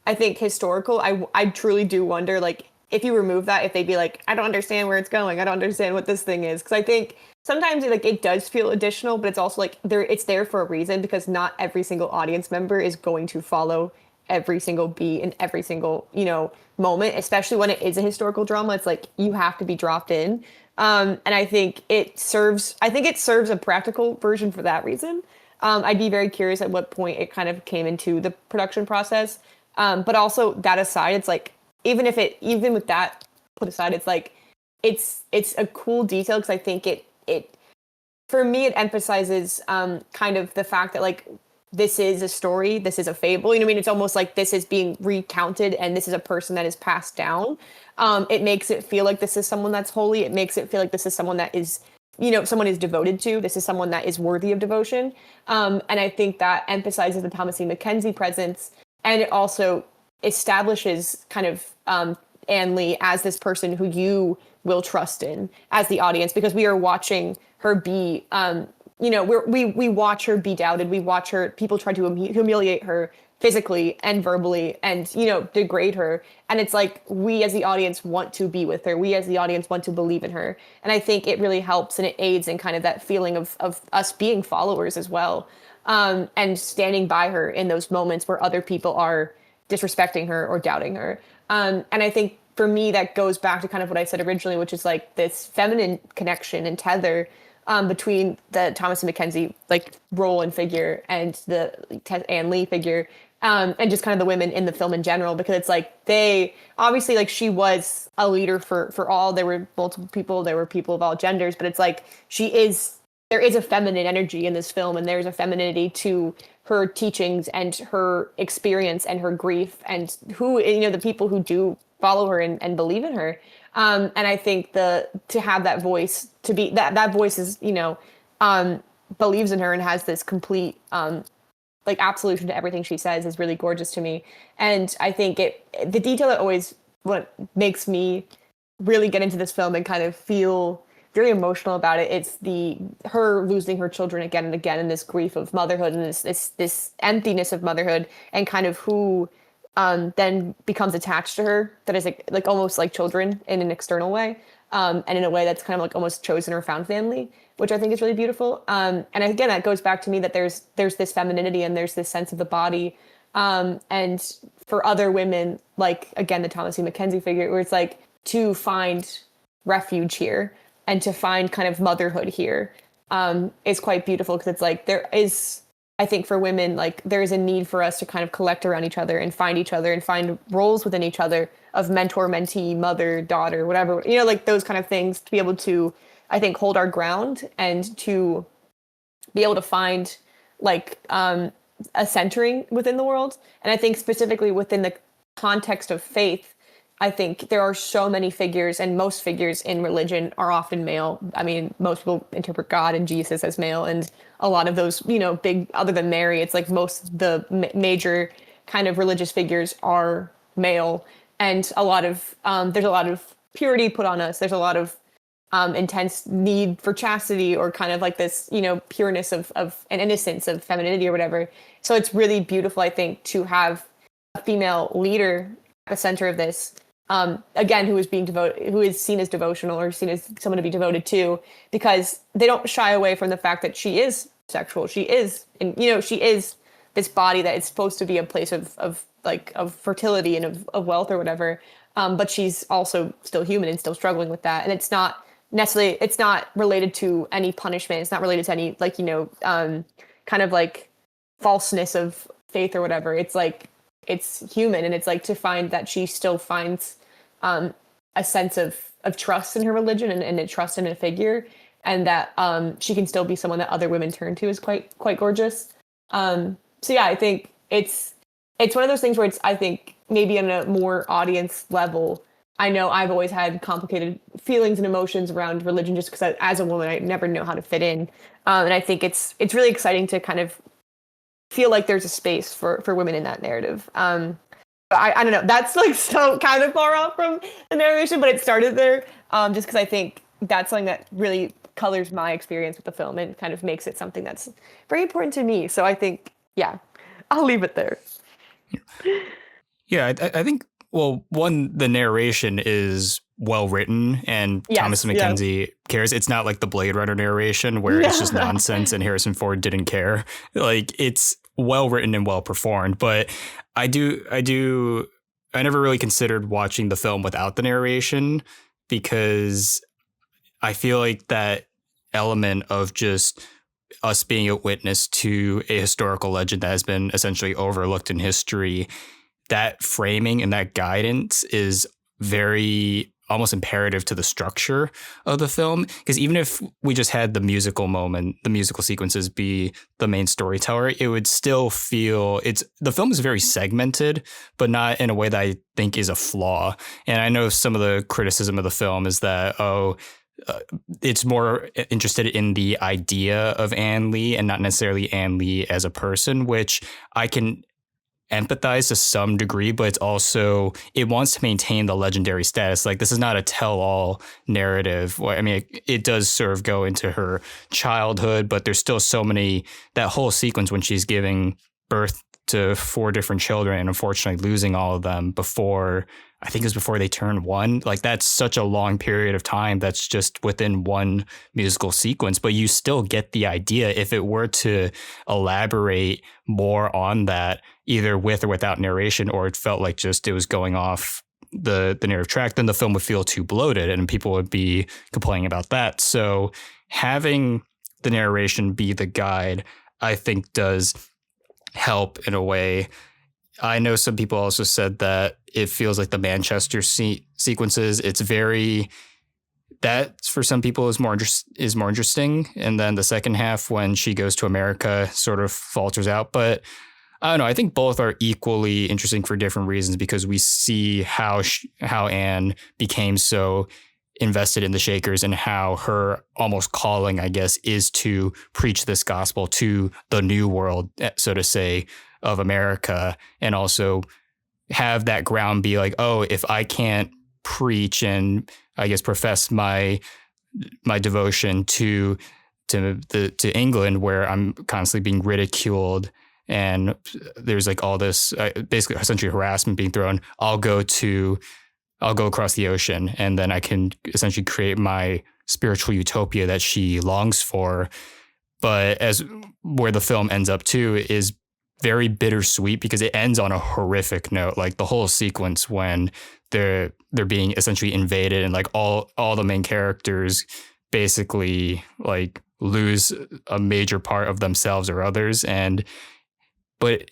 I think historical, I truly do wonder, like, if you remove that, if they'd be like, I don't understand where it's going. I don't understand what this thing is. Because I think sometimes like it does feel additional, but it's also like it's there for a reason, because not every single audience member is going to follow every single beat and every single, moment, especially when it is a historical drama. It's like you have to be dropped in. And I think it serves a practical version for that reason. I'd be very curious at what point it kind of came into the production process. But also that aside, it's like, even with that put aside, it's like, it's a cool detail, because I think it for me, it emphasizes kind of the fact that like, this is a story, this is a fable, you know what I mean? It's almost like this is being recounted and this is a person that is passed down. It makes it feel like this is someone that's holy. It makes it feel like this is someone that is, someone is devoted to. This is someone that is worthy of devotion. And I think that emphasizes the Thomasin McKenzie presence. And it also establishes kind of Anne Lee as this person who you will trust in as the audience, because we are watching her be, we watch her be doubted. We watch people try to humiliate her physically and verbally and, degrade her. And it's like, we as the audience want to be with her. We as the audience want to believe in her. And I think it really helps, and it aids in kind of that feeling of us being followers as well. And standing by her in those moments where other people are disrespecting her or doubting her. And I think for me, that goes back to kind of what I said originally, which is like this feminine connection and tether between the Thomasin McKenzie like role and figure and the Anne Lee figure, and just kind of the women in the film in general, because it's like they obviously, like, she was a leader for all. There were multiple people, there were people of all genders, but it's like there is a feminine energy in this film, and there's a femininity to her teachings and her experience and her grief and who, the people who do follow her and believe in her. And I think to have that voice, to be that voice is, believes in her and has this complete, like, absolution to everything she says is really gorgeous to me. And I think the detail that always what makes me really get into this film and kind of feel very emotional about it, it's her losing her children again and again, and this grief of motherhood and this emptiness of motherhood, and kind of who then becomes attached to her, that is like almost like children in an external way, and in a way that's kind of like almost chosen or found family, which I think is really beautiful. And again, that goes back to me that there's this femininity and there's this sense of the body, and for other women, like, again, the Thomasin McKenzie figure, where it's like to find refuge here and to find kind of motherhood here, is quite beautiful, because it's like there is, I think, for women, like, there is a need for us to kind of collect around each other and find roles within each other of mentor, mentee, mother, daughter, whatever, like those kind of things, to be able to, I think, hold our ground and to be able to find like a centering within the world. And I think specifically within the context of faith, I think there are so many figures, and most figures in religion are often male. I mean, most people interpret God and Jesus as male, and a lot of those, big, other than Mary, it's like most the major kind of religious figures are male, and there's a lot of purity put on us. There's a lot of intense need for chastity, or kind of like this, pureness of an innocence of femininity or whatever. So it's really beautiful, I think, to have a female leader at the center of this. Again, who is seen as devotional, or seen as someone to be devoted to, because they don't shy away from the fact that she is sexual. She is, and she is this body that is supposed to be a place of fertility and of wealth or whatever. But she's also still human and still struggling with that. And it's not related to any punishment. It's not related to any kind of like falseness of faith or whatever. It's like, it's human, and it's like to find that she still finds a sense of trust in her religion and a trust in a figure, and that she can still be someone that other women turn to is quite gorgeous. So yeah, I think it's one of those things where it's, I think, maybe on a more audience level, I know I've always had complicated feelings and emotions around religion, just because as a woman, I never know how to fit in, and I think it's really exciting to kind of feel like there's a space for women in that narrative. But I don't know, that's like so kind of far off from the narration, but it started there, just because I think that's something that really colors my experience with the film and kind of makes it something that's very important to me. So I think, yeah, I'll leave it there. Yeah, I think, well, one, the narration is well written and Thomas Yes, yes. McKenzie cares. It's not like the Blade Runner narration where it's just nonsense and Harrison Ford didn't care. Like, it's well written and well performed. But I never really considered watching the film without the narration because I feel like that element of just us being a witness to a historical legend that has been essentially overlooked in history, that framing and that guidance is very almost imperative to the structure of the film. Because even if we just had the musical moment, the musical sequences be the main storyteller, it would still feel the film is very segmented, but not in a way that I think is a flaw. And I know some of the criticism of the film is that, it's more interested in the idea of Ann Lee and not necessarily Ann Lee as a person, which I can empathize to some degree, but it wants to maintain the legendary status. Like, this is not a tell-all narrative. I mean, it does sort of go into her childhood, but there's still that whole sequence when she's giving birth to 4 different children and unfortunately losing all of them before they turn 1. Like, that's such a long period of time that's just within one musical sequence, but you still get the idea. If it were to elaborate more on that, either with or without narration, or it felt like just it was going off the narrative track, then the film would feel too bloated and people would be complaining about that. So having the narration be the guide, I think, does help in a way. I know some people also said that it feels like the Manchester sequences, that for some people is more interesting. And then the second half, when she goes to America, sort of falters out. But I don't know. I think both are equally interesting for different reasons, because we see how Anne became so invested in the Shakers and how her almost calling, I guess, is to preach this gospel to the new world, so to say, of America, and also have that ground be like, oh, if I can't preach and I guess profess my devotion to England, where I'm constantly being ridiculed and there's like all this basically essentially harassment being thrown, I'll go across the ocean and then I can essentially create my spiritual utopia that she longs for. But as where the film ends up too is very bittersweet, because it ends on a horrific note. Like, the whole sequence when they're being essentially invaded and like all the main characters basically like lose a major part of themselves or others. But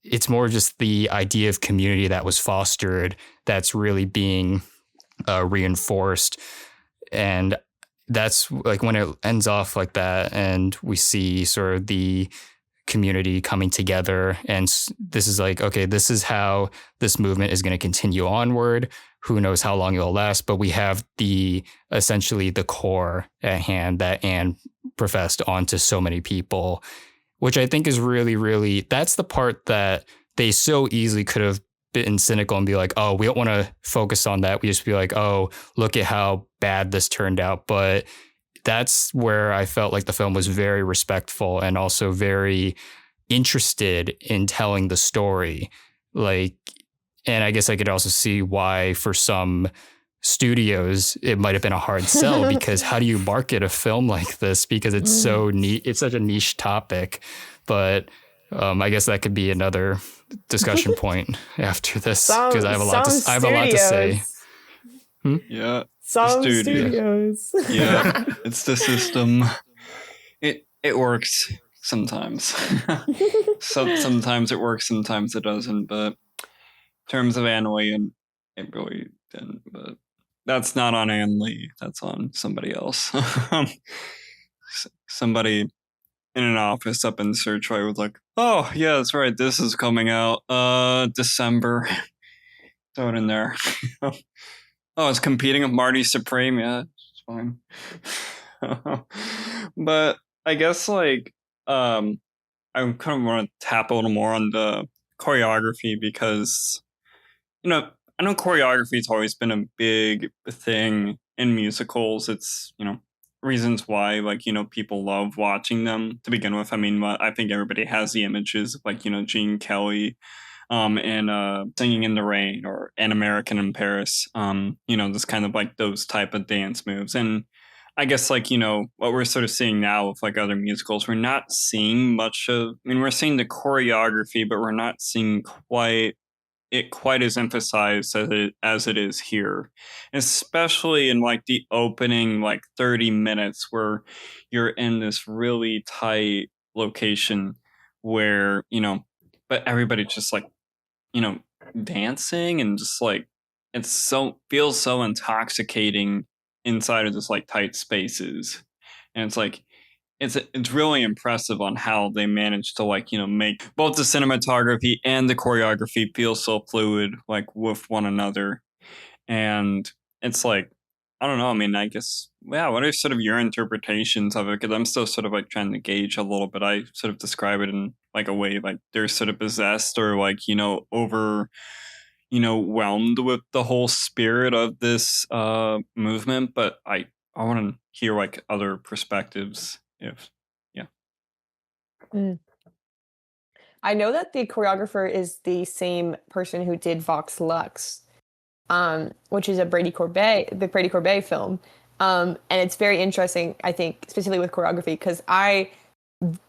it's more just the idea of community that was fostered that's really being reinforced. And that's like when it ends off like that and we see sort of the community coming together, and this is like, okay, this is how this movement is going to continue onward. Who knows how long it'll last, but we have essentially the core at hand that Anne professed onto so many people, which I think is really, really, that's the part that they so easily could have been cynical and be like, oh, we don't want to focus on that. We just be like, oh, look at how bad this turned out. But that's where I felt like the film was very respectful and also very interested in telling the story. Like, and I guess I could also see why for some studios it might have been a hard sell, because how do you market a film like this? Because it's so neat. It's such a niche topic. But I guess that could be another discussion point after this, because I have a lot to say. Yeah. Some studios. Yeah, it's the system. It works sometimes. Sometimes it works, sometimes it doesn't. But in terms of Ann Lee, it really didn't. But that's not on Ann Lee. That's on somebody else. Somebody in an office up in Searchlight was like, "Oh yeah, that's right. This is coming out December." Throw it in there. Oh, it's competing with Marty Supreme. Yeah, it's fine. But I guess like I kind of want to tap a little more on the choreography, because I know choreography has always been a big thing in musicals. It's reasons why people love watching them to begin with. I mean, I think everybody has the images of Gene Kelly and Singing in the Rain or An American in Paris. Just kind of like those type of dance moves. And I guess like, what we're sort of seeing now with like other musicals, we're not seeing much of, we're seeing the choreography, but we're not seeing quite as emphasized as it is here, especially in like the opening like 30 minutes where you're in this really tight location where but everybody just like dancing, and just like feels so intoxicating inside of this like tight spaces. And it's like it's really impressive on how they managed to like make both the cinematography and the choreography feel so fluid like with one another. And it's like, I don't know, I mean, I guess, yeah, what are sort of your interpretations of it? Because I'm still sort of like trying to gauge a little bit. I sort of describe it in like a way like they're sort of possessed or like over whelmed with the whole spirit of this movement. But I want to hear like other perspectives. If yeah. Mm. I know that the choreographer is the same person who did Vox Lux, which is the Brady Corbet film. And it's very interesting, I think, specifically with choreography, because I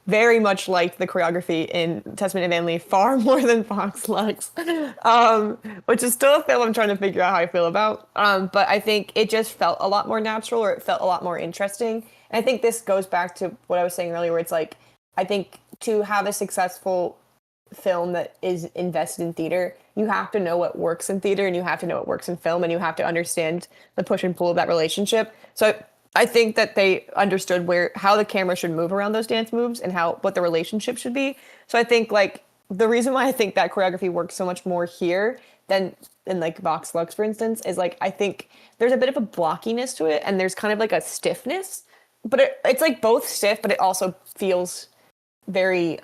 very much liked the choreography in Testament of Anne far more than Vox Lux, which is still a film I'm trying to figure out how I feel about. But I think it just felt a lot more natural, or it felt a lot more interesting. And I think this goes back to what I was saying earlier, where it's like, I think to have a successful film that is invested in theater, you have to know what works in theater, and you have to know what works in film, and you have to understand the push and pull of that relationship. So I think that they understood how the camera should move around those dance moves and what the relationship should be. So I think like the reason why I think that choreography works so much more here than in like Vox Lux, for instance, is like I think there's a bit of a blockiness to it, and there's kind of like a stiffness, but it's like both stiff, but it also feels very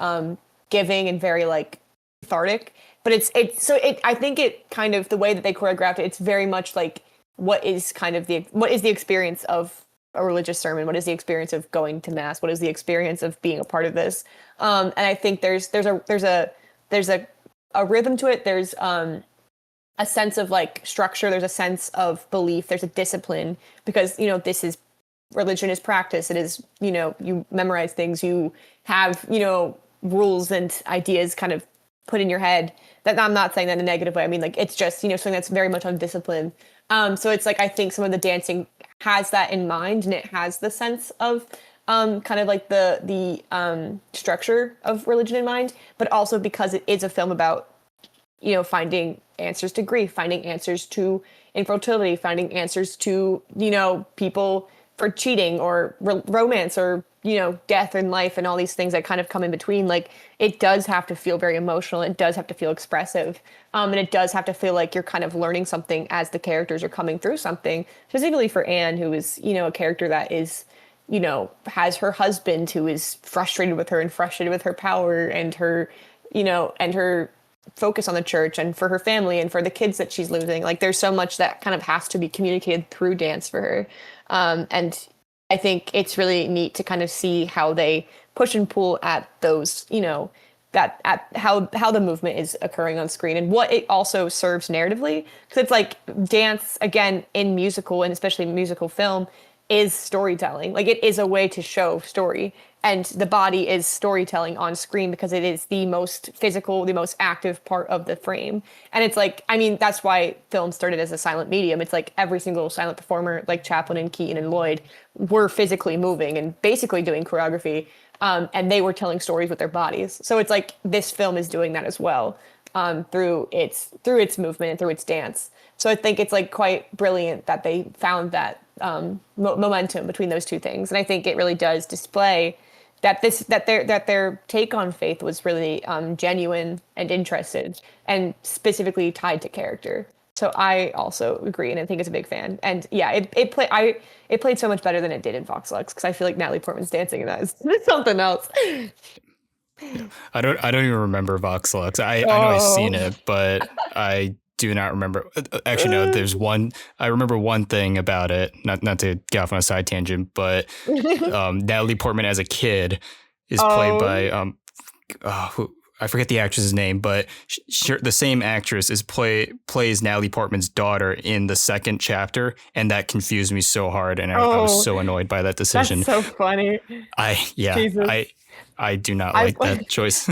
giving and very like cathartic. But I think it kind of, the way that they choreographed it, it's very much like what is the experience of a religious sermon? What is the experience of going to mass? What is the experience of being a part of this? And I think there's a rhythm to it. There's a sense of like structure. There's a sense of belief. There's a discipline, because this is religion is practice. It is you memorize things. You have rules and ideas kind of put in your head. That I'm not saying that in a negative way. I mean, like, it's just something that's very much on discipline. So it's like I think some of the dancing has that in mind, and it has the sense of kind of like the structure of religion in mind, but also because it is a film about finding answers to grief, finding answers to infertility, finding answers to people for cheating or romance or death and life and all these things that kind of come in between. Like, it does have to feel very emotional. It does have to feel expressive. And it does have to feel like you're kind of learning something as the characters are coming through something, specifically for Anne, who is, a character that is, has her husband who is frustrated with her and frustrated with her power and her, and her focus on the church, and for her family and for the kids that she's losing. Like, there's so much that kind of has to be communicated through dance for her. And I think it's really neat to kind of see how they push and pull at those, at how the movement is occurring on screen, and what it also serves narratively. Because it's like dance, again, in musical, and especially musical film, is storytelling. Like, it is a way to show story. And the body is storytelling on screen because it is the most physical, the most active part of the frame. And it's like, I mean, that's why film started as a silent medium. It's like every single silent performer, like Chaplin and Keaton and Lloyd, were physically moving and basically doing choreography. And they were telling stories with their bodies. So it's like this film is doing that as well, through its movement and through its dance. So I think it's like quite brilliant that they found that momentum between those two things. And I think it really does display that their take on faith was really genuine and interested, and specifically tied to character. So I also agree, and I think it's a big fan. And yeah, it played so much better than it did in Vox Lux, because I feel like Natalie Portman's dancing in that is something else. Yeah. I don't even remember Vox Lux. I know I've seen it, but I do not remember. Actually, no. There's one. I remember one thing about it. Not to get off on a side tangent, but Natalie Portman as a kid is played by I forget the actress's name, but the same actress plays Natalie Portman's daughter in the second chapter, and that confused me so hard, and I was so annoyed by that decision. That's so funny. Jesus. I do not like that choice.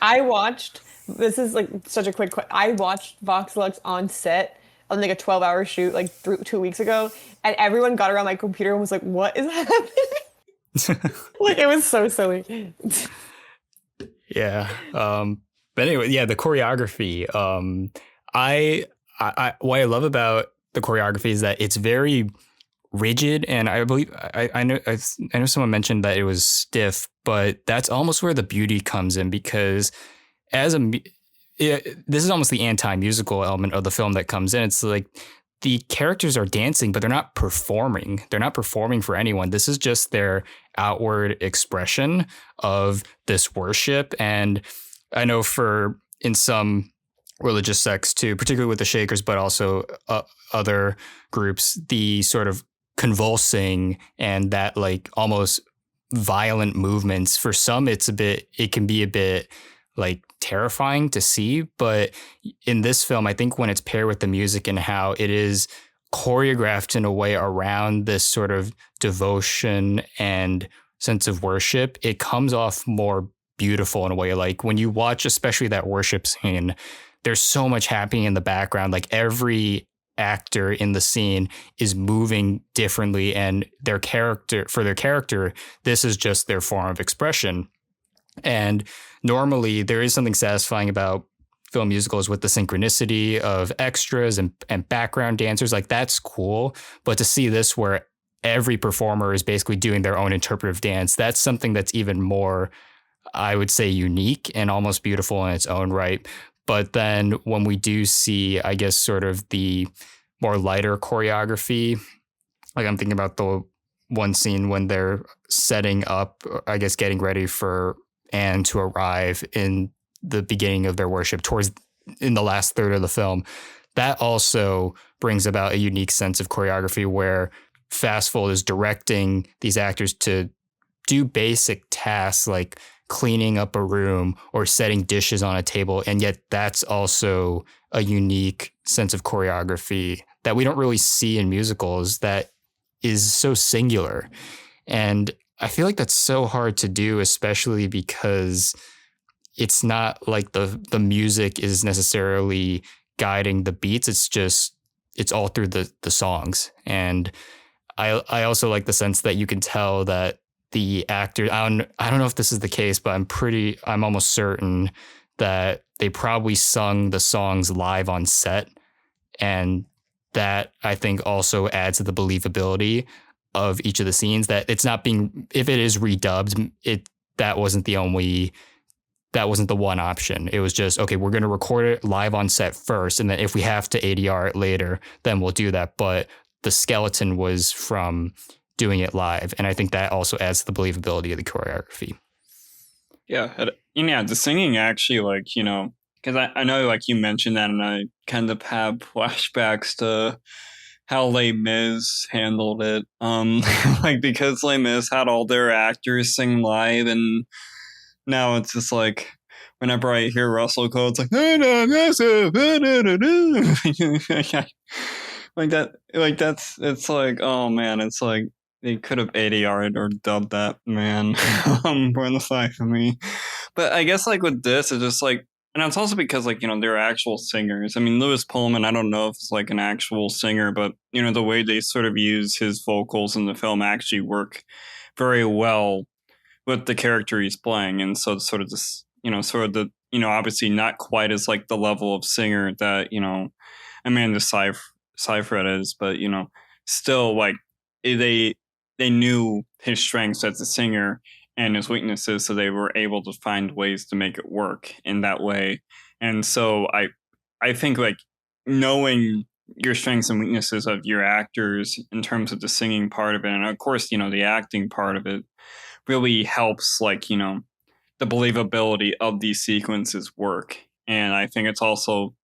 I watched. This is like such a quick. I watched Vox Lux on set on like a 12-hour shoot like 2 weeks ago, and everyone got around my computer and was like, "What is happening?" Like it was so silly. Yeah. But anyway, yeah, the choreography. I what I love about the choreography is that it's very rigid, and I believe I know someone mentioned that it was stiff, but that's almost where the beauty comes in, because this is almost the anti-musical element of the film that comes in. It's like the characters are dancing, but they're not performing. They're not performing for anyone. This is just their outward expression of this worship. And I know in some religious sects too, particularly with the Shakers, but also other groups, the sort of convulsing and that like almost violent movements, for some it can be a bit like terrifying to see. But in this film, I think when it's paired with the music and how it is choreographed in a way around this sort of devotion and sense of worship, it comes off more beautiful in a way. Like when you watch, especially that worship scene, there's so much happening in the background. Like every actor in the scene is moving differently, and their character, this is just their form of expression. And normally there is something satisfying about film musicals with the synchronicity of extras and background dancers. Like that's cool. But to see this where every performer is basically doing their own interpretive dance, that's something that's even more, I would say, unique and almost beautiful in its own right. But then when we do see, I guess, sort of the more lighter choreography, like I'm thinking about the one scene when they're setting up, I guess, getting ready for Anne to arrive in the beginning of their worship in the last third of the film, that also brings about a unique sense of choreography where Fastfold is directing these actors to do basic tasks like cleaning up a room or setting dishes on a table. And yet that's also a unique sense of choreography that we don't really see in musicals, that is so singular. And I feel like that's so hard to do, especially because it's not like the music is necessarily guiding the beats. It's all through the songs. And I also like the sense that you can tell that the actor, I don't know if this is the case, but I'm almost certain that they probably sung the songs live on set. And that, I think, also adds to the believability of each of the scenes, that it's not being, if it is redubbed, that wasn't the one option. It was just, okay, we're going to record it live on set first, and then if we have to ADR it later, then we'll do that. But the skeleton was from doing it live, and I think that also adds to the believability of the choreography. Yeah, the singing actually, like, because I know, like, you mentioned that, and I kind of have flashbacks to how Les Mis handled it. Like, because Les Mis had all their actors sing live, and now it's just like, whenever I hear Russell Crowe, it's like, it's like, oh man, it's like they could have ADR'd or dubbed that, man. For the life of me. But I guess, like, with this, it's just like, and it's also because, like, they're actual singers. I mean, Lewis Pullman, I don't know if it's like an actual singer, but, the way they sort of use his vocals in the film actually work very well with the character he's playing. And so it's sort of this, obviously not quite as like the level of singer that, Amanda Seyfried is, but, still, like, they knew his strengths as a singer and his weaknesses, so they were able to find ways to make it work in that way. And so I think, like, knowing your strengths and weaknesses of your actors in terms of the singing part of it, and of course, the acting part of it, really helps, like, the believability of these sequences work. And I think it's also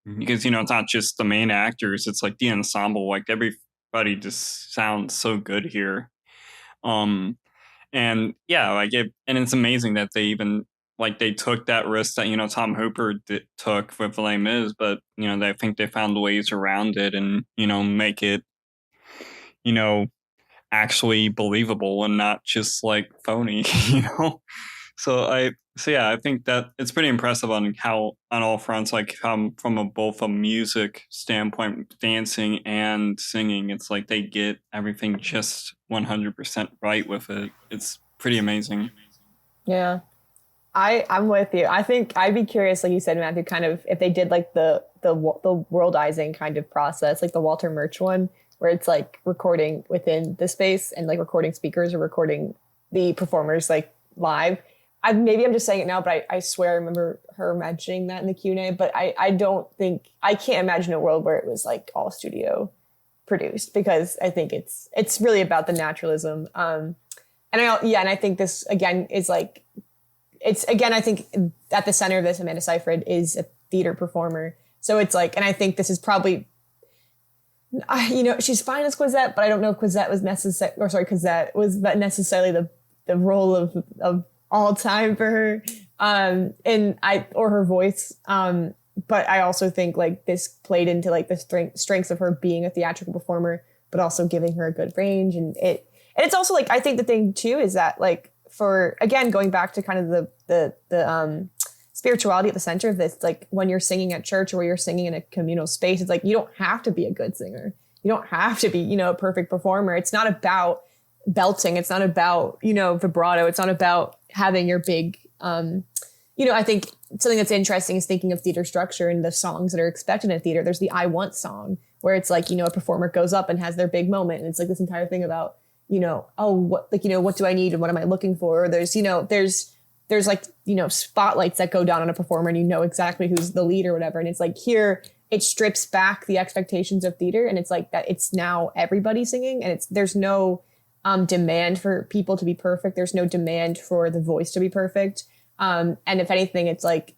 because, it's not just the main actors, it's like the ensemble, like everybody just sounds so good here. And yeah, like and it's amazing that they even like they took that risk that Tom Hooper took with Les Mis, but I think they found ways around it and make it actually believable and not just like phony. So yeah, I think that it's pretty impressive on how on all fronts, like from both a music standpoint, dancing and singing, it's like they get everything just 100% right with it. It's pretty amazing. Yeah. I'm with you. I think I'd be curious, like you said, Matthew, kind of if they did like the worldizing kind of process, like the Walter Murch one, where it's like recording within the space and like recording speakers or recording the performers like live. Maybe I'm just saying it now, but I swear I remember her mentioning that in the Q&A. But I don't think I can't imagine a world where it was like all studio produced, because I think it's really about the naturalism. And I think this again is like. It's again, I think at the center of this, Amanda Seyfried is a theater performer. So it's like, and I think this is probably, she's fine as Cosette, but I don't know if Cosette was Cosette was necessarily the role of all time for her, or her voice. But I also think like this played into like the strengths of her being a theatrical performer, but also giving her a good range, and it's also like I think the thing too is that like. For again, going back to kind of the spirituality at the center of this, like when you're singing at church or where you're singing in a communal space, it's like you don't have to be a good singer. You don't have to be, a perfect performer. It's not about belting. It's not about, vibrato. It's not about having your big, I think something that's interesting is thinking of theater structure and the songs that are expected in theater. There's the I Want song where it's like, a performer goes up and has their big moment. And it's like this entire thing about, what do I need and what am I looking for? Or there's like, spotlights that go down on a performer and exactly who's the lead or whatever. And it's like here, it strips back the expectations of theater. And it's like that it's now everybody singing, and there's no demand for people to be perfect. There's no demand for the voice to be perfect. And if anything, it's like,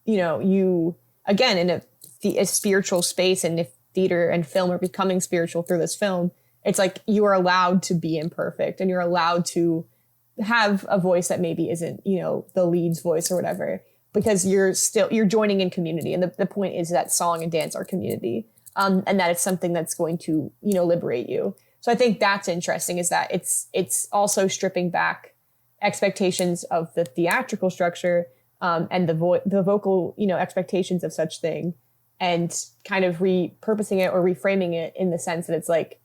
you, again, in a spiritual space, and if theater and film are becoming spiritual through this film, it's like you are allowed to be imperfect, and you're allowed to have a voice that maybe isn't, the lead's voice or whatever, because you're joining in community. And the point is that song and dance are community, and that it's something that's going to, liberate you. So I think that's interesting, is that it's also stripping back expectations of the theatrical structure, and the vocal, expectations of such thing, and kind of repurposing it or reframing it in the sense that it's like,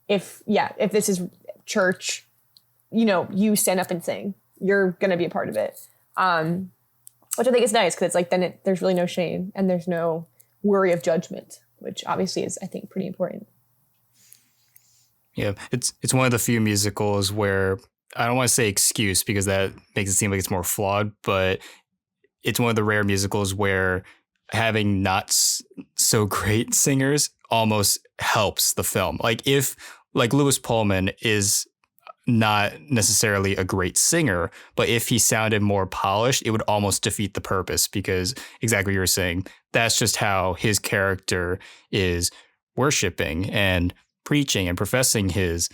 if this is church, you stand up and sing, you're going to be a part of it. Which I think is nice, because it's like, then there's really no shame and there's no worry of judgment, which obviously is, I think, pretty important. Yeah, it's one of the few musicals where I don't want to say excuse, because that makes it seem like it's more flawed, but it's one of the rare musicals where having not so great singers almost helps the film. Like if Lewis Pullman is not necessarily a great singer, but if he sounded more polished, it would almost defeat the purpose, because exactly what you were saying, that's just how his character is worshiping and preaching and professing his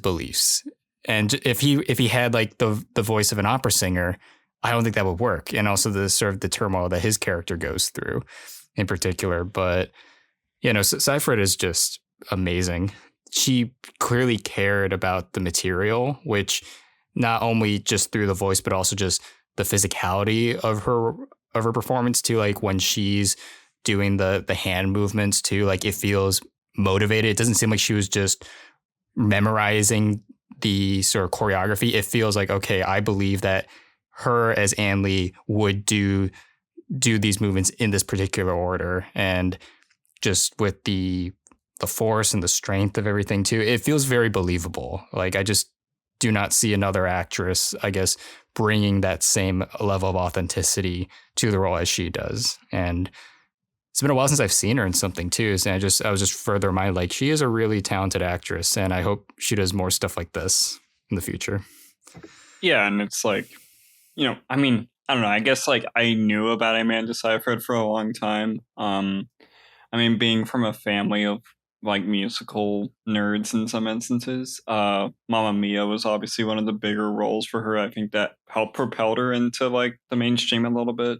beliefs. And if he had like the voice of an opera singer, I don't think that would work. And also the sort of the turmoil that his character goes through in particular. But Seyfried is just amazing. She clearly cared about the material, which not only just through the voice, but also just the physicality of her performance too. Like when she's doing the hand movements too, like it feels motivated. It doesn't seem like she was just memorizing the sort of choreography. It feels like, okay, I believe that her as Anne Lee would do these movements in this particular order, and just with the force and the strength of everything too, it feels very believable. Like I just do not see another actress, I guess, bringing that same level of authenticity to the role as she does. And it's been a while since I've seen her in something too. And I was just further reminded, like, she is a really talented actress, and I hope she does more stuff like this in the future. Yeah, and it's like, I mean, I don't know. I guess like I knew about Amanda Seyfried for a long time. I mean, being from a family of like musical nerds in some instances. Mamma Mia was obviously one of the bigger roles for her. I think that helped propel her into like the mainstream a little bit.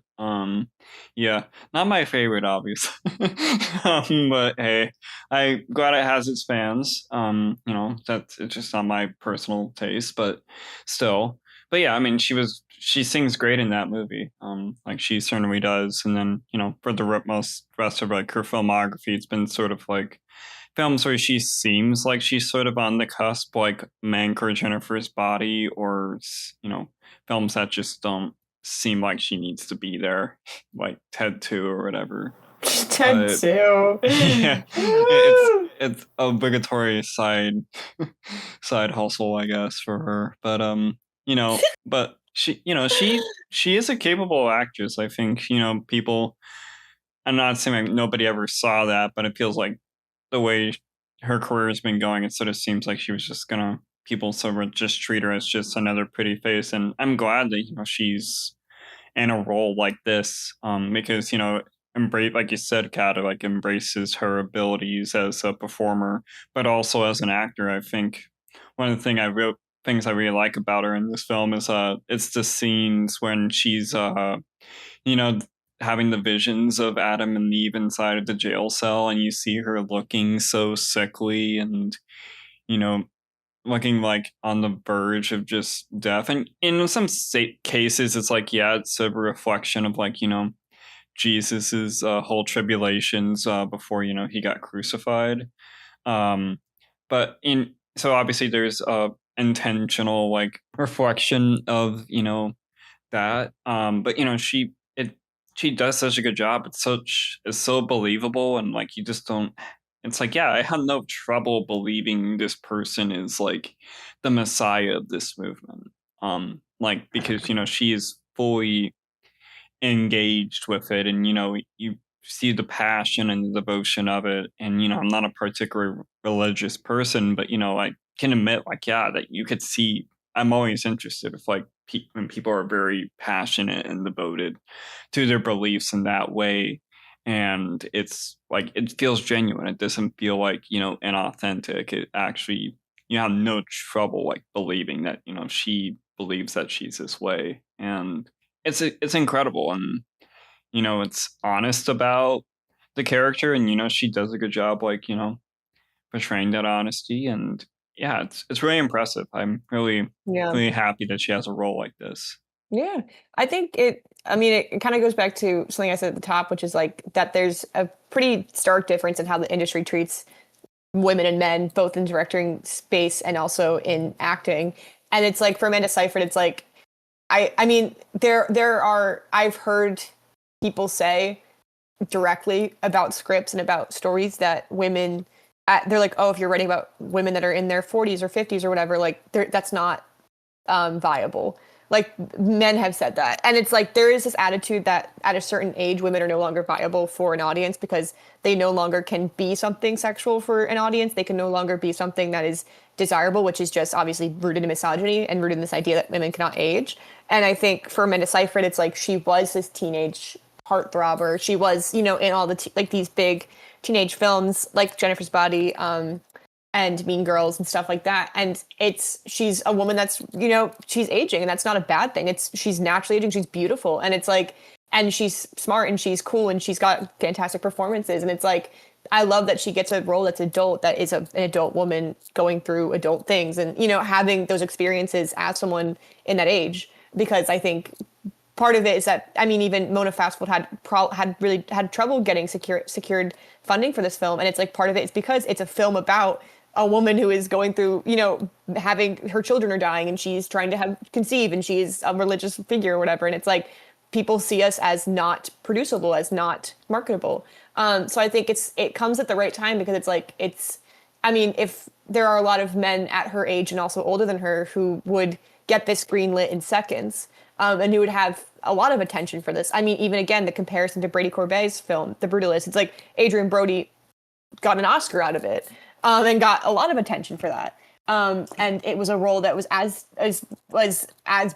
Yeah, not my favorite, obviously, but hey, I'm glad it has its fans. That's it's just not my personal taste, but still. But yeah, I mean, she sings great in that movie. Like she certainly does. And then for the most rest of like her filmography, it's been sort of like films where she seems like she's sort of on the cusp, like Mank or Jennifer's Body, or films that just don't seem like she needs to be there, like Ted 2 or whatever. Ted 2. Yeah, it's obligatory side hustle, I guess, for her. But but she is a capable actress. I think people. I'm not saying like nobody ever saw that, but it feels like the way her career has been going, it sort of seems like she was just gonna people sort of just treat her as just another pretty face. And I'm glad that she's in a role like this, because embrace, like you said, Kat, like embraces her abilities as a performer, but also as an actor. I think one of the things I really like about her in this film is it's the scenes when she's you know having the visions of Adam and Eve inside of the jail cell, and you see her looking so sickly and you know looking like on the verge of just death. And in some cases it's like, yeah, it's a reflection of like Jesus's whole tribulations before he got crucified. But in so obviously there's a intentional like reflection of that. But she does such a good job. It's so believable, and like you just don't. It's like, yeah, I have no trouble believing this person is like the messiah of this movement. Like because she is fully engaged with it, and you see the passion and the devotion of it. And I'm not a particular religious person, but I can admit, like, yeah, that you could see. I'm always interested if like when people are very passionate and devoted to their beliefs in that way, and it's like it feels genuine. It doesn't feel like inauthentic. It actually you have no trouble like believing that she believes that she's this way, and it's incredible. And it's honest about the character, and she does a good job like portraying that honesty. And yeah, it's really impressive. I'm really really happy that she has a role like this. Yeah, I think it kind of goes back to something I said at the top, which is like that there's a pretty stark difference in how the industry treats women and men, both in directing space and also in acting. And it's like for Amanda Seyfried, it's like I mean there are I've heard people say directly about scripts and about stories that women they're like, oh, if you're writing about women that are in their 40s or 50s or whatever, like that's not viable. Like men have said that. And it's like there is this attitude that at a certain age women are no longer viable for an audience because they no longer can be something sexual for an audience. They can no longer be something that is desirable, which is just obviously rooted in misogyny and rooted in this idea that women cannot age. And I think for Amanda Seyfried, it's like she was this teenage heartthrobber. She was, in all the like these big teenage films like Jennifer's Body, and Mean Girls and stuff like that. And she's a woman that's, she's aging, and that's not a bad thing. She's naturally aging. She's beautiful. And it's like, and she's smart and she's cool and she's got fantastic performances. And it's like, I love that she gets a role that's adult, that is an adult woman going through adult things and, having those experiences as someone in that age. Because I think part of it is that, I mean, even Mona Fastwood had really had trouble getting secured funding for this film. And it's like part of it is because it's a film about a woman who is going through, having her children are dying and she's trying to conceive and she's a religious figure or whatever. And it's like people see us as not producible, as not marketable. So I think it comes at the right time because it's like if there are a lot of men at her age and also older than her who would get this greenlit in seconds, and who would have a lot of attention for this. I mean, even again, the comparison to Brady Corbet's film, The Brutalist, it's like Adrian Brody got an Oscar out of it. And got a lot of attention for that. And it was a role that was as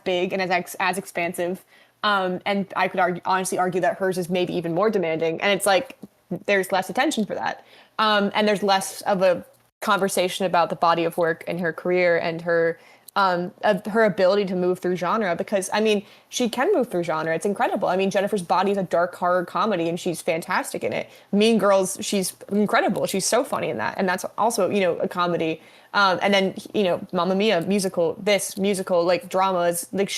big and as expansive. And I could honestly argue that hers is maybe even more demanding. And it's like there's less attention for that. And there's less of a conversation about the body of work and her career and her ability to move through genre, because I mean, she can move through genre. It's incredible. I mean, Jennifer's Body is a dark horror comedy and she's fantastic in it. Mean Girls, she's incredible. She's so funny in that. And that's also, you know, a comedy. And then, you know, Mamma Mia, musical, like dramas, like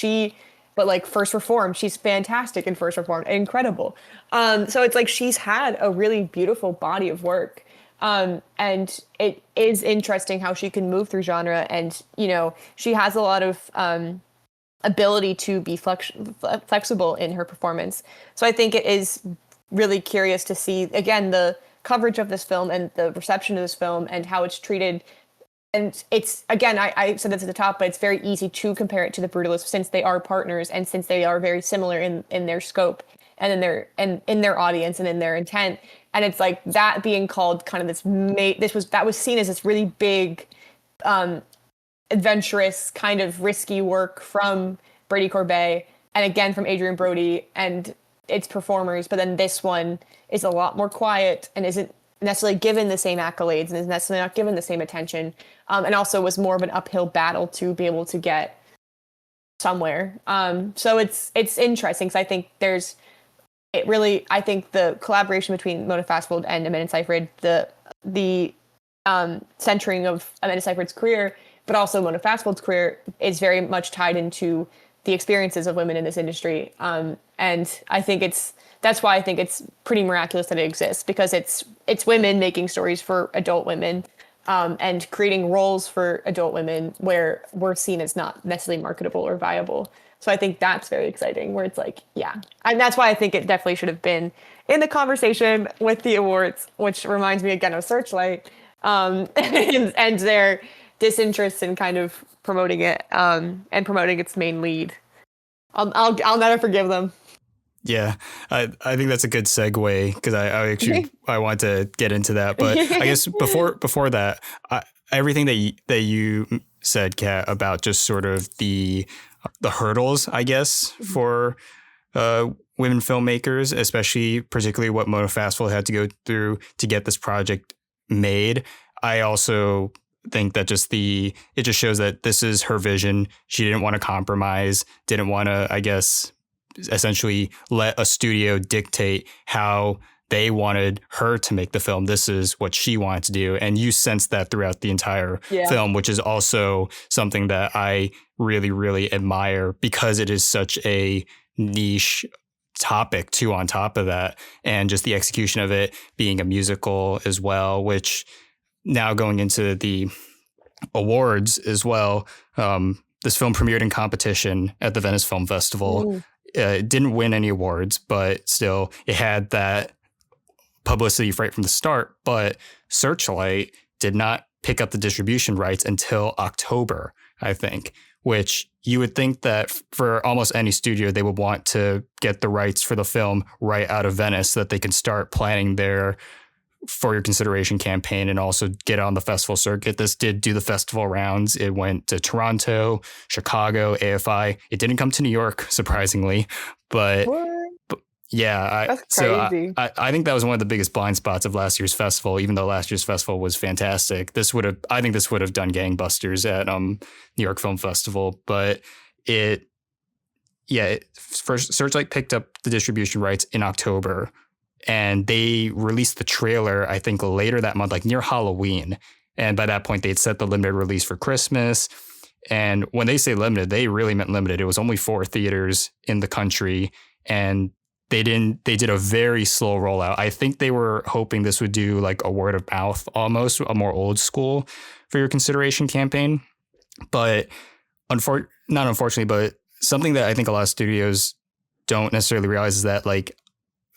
but like First Reformed, she's fantastic in First Reformed, incredible. So it's like she's had a really beautiful body of work. And it is interesting how she can move through genre, and, you know, she has a lot of ability to be flexible in her performance. So I think it is really curious to see, again, the coverage of this film and the reception of this film and how it's treated. And it's, again, I said this at the top, but it's very easy to compare it to The Brutalist since they are partners and since they are very similar in their scope and in their audience and in their intent. And it's like that being called kind of that was seen as this really big, adventurous, kind of risky work from Brady Corbet and again from Adrian Brody and its performers. But then this one is a lot more quiet and isn't necessarily given the same accolades and is necessarily not given the same attention. And also was more of an uphill battle to be able to get somewhere. So it's interesting because I think I think the collaboration between Mona Fastwold and Amanda Seyfried, the centering of Amanda Seyfried's career, but also Mona Fastwold's career, is very much tied into the experiences of women in this industry. And I think that's why I think it's pretty miraculous that it exists, because it's women making stories for adult women, and creating roles for adult women where we're seen as not necessarily marketable or viable. So I think that's very exciting, where it's like, yeah. And that's why I think it definitely should have been in the conversation with the awards, which reminds me again of Searchlight, and their disinterest in kind of promoting it, and promoting its main lead. I'll never forgive them. Yeah, I think that's a good segue, because I want to get into that. But I guess before that, everything that you said, Kat, about just sort of the hurdles, I guess, for women filmmakers, particularly what Mona Fastwold had to go through to get this project made. I also think that it just shows that this is her vision. She didn't want to compromise, didn't want to, I guess, essentially let a studio dictate how they wanted her to make the film. This is what she wanted to do. And you sense that throughout the entire film, which is also something that I really, really admire, because it is such a niche topic too, on top of that. And just the execution of it being a musical as well, which now going into the awards as well. This film premiered in competition at the Venice Film Festival. It didn't win any awards, but still it had that publicity right from the start. But Searchlight did not pick up the distribution rights until October, I think, which you would think that for almost any studio, they would want to get the rights for the film right out of Venice so that they can start planning their For Your Consideration campaign and also get on the festival circuit. This did do the festival rounds. It went to Toronto, Chicago, AFI. It didn't come to New York, surprisingly, but yeah. That's crazy. So I think that was one of the biggest blind spots of last year's festival, even though last year's festival was fantastic. I think this would have done gangbusters at New York Film Festival, but first Searchlight picked up the distribution rights in October. And they released the trailer, I think, later that month, like near Halloween. And by that point, they'd set the limited release for Christmas. And when they say limited, they really meant limited. It was only 4 theaters in the country. And they did a very slow rollout. I think they were hoping this would do like a word of mouth, almost a more old school For Your Consideration campaign. But not unfortunately, but something that I think a lot of studios don't necessarily realize is that like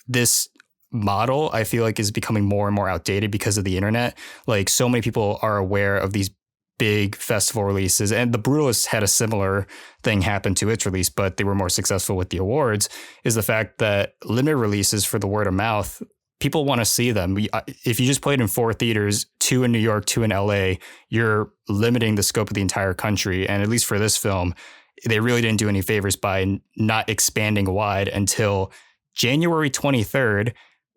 this model, I feel like, is becoming more and more outdated because of the internet. Like, so many people are aware of these big festival releases, and The Brutalist had a similar thing happen to its release, but they were more successful with the awards, is the fact that limited releases for the word of mouth, people want to see them. If you just played in 4 theaters, 2 in New York, 2 in LA, you're limiting the scope of the entire country. And at least for this film, they really didn't do any favors by not expanding wide until January 23rd.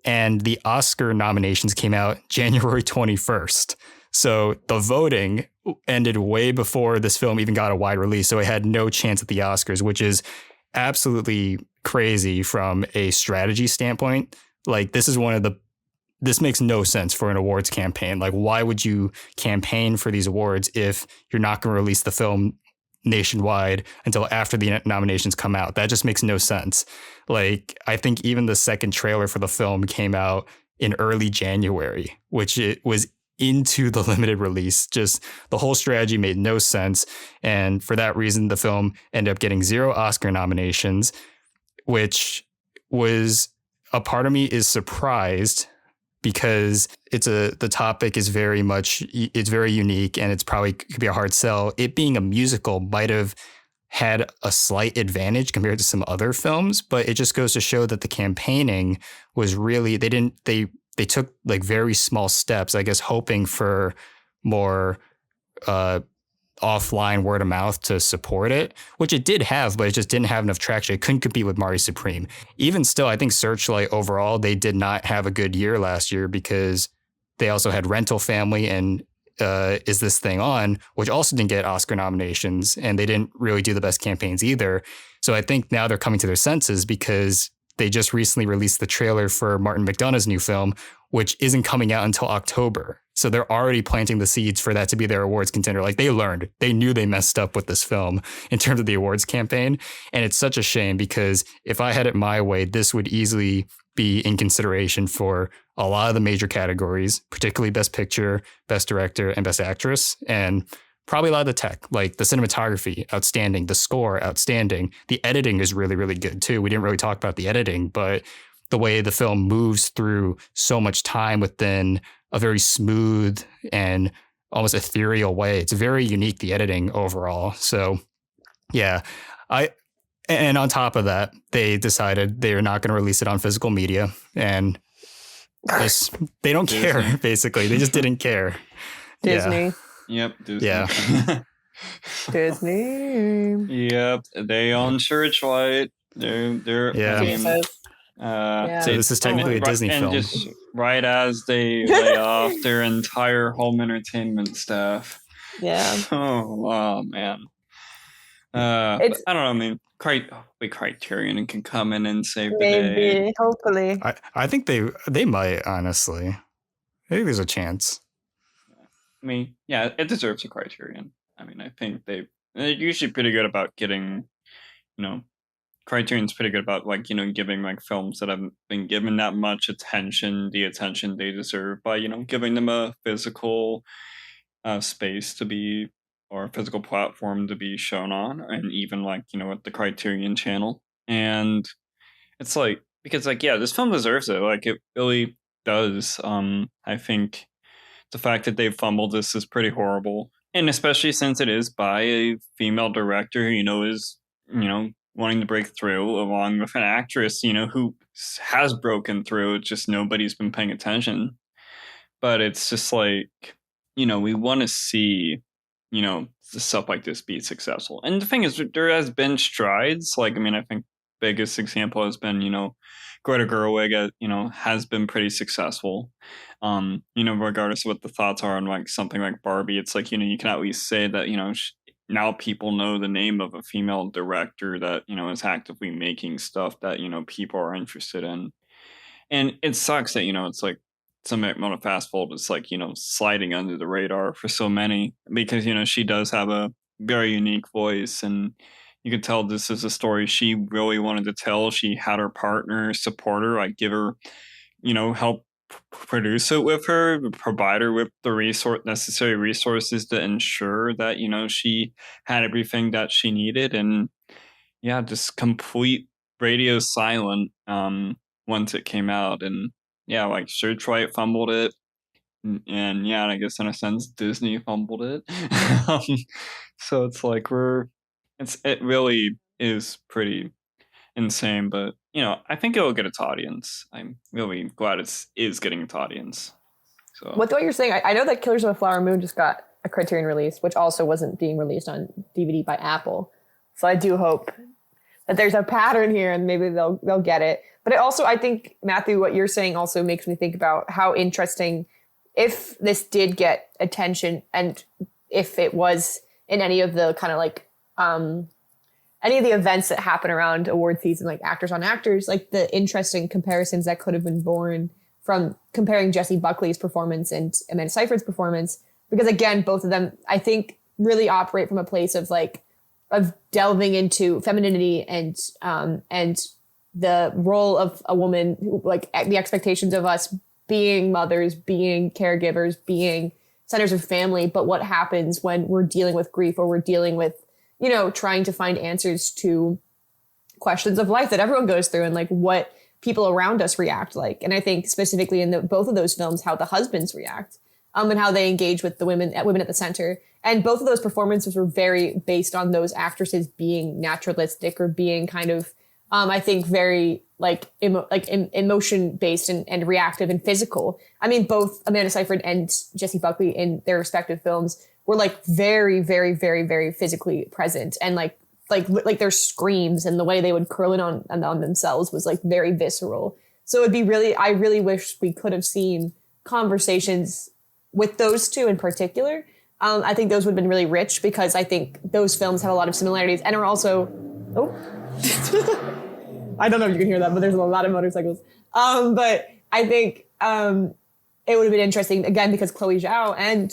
and the Oscar nominations came out January 21st. So the voting ended way before this film even got a wide release. So it had no chance at the Oscars, which is absolutely crazy from a strategy standpoint. Like, this makes no sense for an awards campaign. Like, why would you campaign for these awards if you're not going to release the film nationwide until after the nominations come out? That just makes no sense. Like, I think even the second trailer for the film came out in early January, which it was into the limited release. Just the whole strategy made no sense. And for that reason, the film ended up getting 0 Oscar nominations, which was, a part of me is surprised because the topic is it's very unique, and it's probably could be a hard sell. It being a musical might have had a slight advantage compared to some other films, but it just goes to show that the campaigning was really, they took like very small steps, I guess, hoping for more offline word of mouth to support it, which it did have, but it just didn't have enough traction. It couldn't compete with Marty Supreme. Even still, I think Searchlight overall, they did not have a good year last year because they also had Rental Family and Is This Thing On, which also didn't get Oscar nominations, and they didn't really do the best campaigns either. So I think now they're coming to their senses because they just recently released the trailer for Martin McDonagh's new film, which isn't coming out until October. So they're already planting the seeds for that to be their awards contender. Like, they knew they messed up with this film in terms of the awards campaign. And it's such a shame because if I had it my way, this would easily be in consideration for a lot of the major categories, particularly Best Picture, Best Director, and Best Actress. And probably a lot of the tech, like the cinematography, outstanding, the score, outstanding. The editing is really, really good too. We didn't really talk about the editing, but the way the film moves through so much time within a very smooth and almost ethereal way. It's very unique, the editing overall. So yeah, and on top of that, they decided they are not going to release it on physical media, and they don't care, basically. They just didn't care. Disney. Yep. Disney. Yeah. Disney. Yep. They own Searchlight. They're Yeah. Jesus. So this is technically a Disney and film. just right as they lay off their entire home entertainment staff. Yeah. Oh man. I don't know. I mean, Criterion can come in and save the day. Maybe, hopefully. I think they might, honestly. I think there's a chance. I mean, yeah, it deserves a Criterion. I mean, I think they're usually pretty good about getting, Criterion's pretty good about giving like films that haven't been given that much attention the attention they deserve by giving them a physical space to be, or a physical platform to be shown on, and even at the Criterion channel. And it's because this film deserves it. Like, it really does. I think the fact that they've fumbled this is pretty horrible, and especially since it is by a female director who is wanting to break through, along with an actress who has broken through. It's just nobody's been paying attention. But it's just we want to see stuff like this be successful. And the thing is, there has been strides. I think biggest example has been Greta Gerwig has been pretty successful. Regardless of what the thoughts are on something like Barbie, it's you can at least say that now people know the name of a female director that is actively making stuff that people are interested in. And it sucks that it's some amount of fast forward is sliding under the radar for so many, because she does have a very unique voice, and you could tell this is a story she really wanted to tell. She had her partner support her, give her help produce it with her, provide her with the necessary resources to ensure that she had everything that she needed. And just complete radio silent once it came out. And Searchlight fumbled it, and I guess in a sense Disney fumbled it. So it's it really is pretty insane, but I think it'll get its audience. I'm really glad it is getting its audience. So With what you're saying, I know that Killers of the Flower Moon just got a Criterion release, which also wasn't being released on DVD by Apple. So I do hope that there's a pattern here and maybe they'll get it. But it also, I think, Matthew, what you're saying also makes me think about how interesting, if this did get attention and if it was in any of the kind of like any of the events that happen around award season, like actors on actors, like the interesting comparisons that could have been born from comparing Jessie Buckley's performance and Amanda Seyfried's performance. Because again, both of them, I think, really operate from a place of delving into femininity and the role of a woman, like the expectations of us being mothers, being caregivers, being centers of family. But what happens when we're dealing with grief or we're dealing with, trying to find answers to questions of life that everyone goes through and like what people around us react like. And I think specifically in both of those films, how the husbands react and how they engage with the women at the center. And both of those performances were very based on those actresses being naturalistic or being kind of, I think, very emotion based and reactive and physical. I mean, both Amanda Seyfried and Jessie Buckley in their respective films were like very, very, very, very physically present, and like their screams and the way they would curl in on themselves was like very visceral. So I really wish we could have seen conversations with those two in particular. I think those would have been really rich because I think those films have a lot of similarities and are also, I don't know if you can hear that, but there's a lot of motorcycles. But I think it would have been interesting, again, because Chloe Zhao and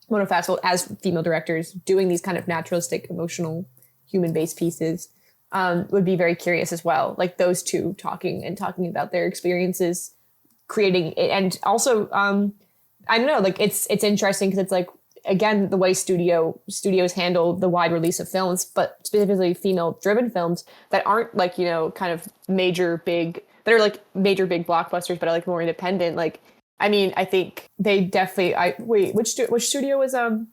Mona Fastell as female directors doing these kind of naturalistic, emotional, human-based pieces would be very curious as well. Like those two talking about their experiences, creating it. And also, I don't know, like it's interesting because it's like, again, the way studios handle the wide release of films, but specifically female-driven films that aren't like, kind of major big blockbusters, but are like more independent. Like, I mean, I think they definitely. Which studio was Hamnet?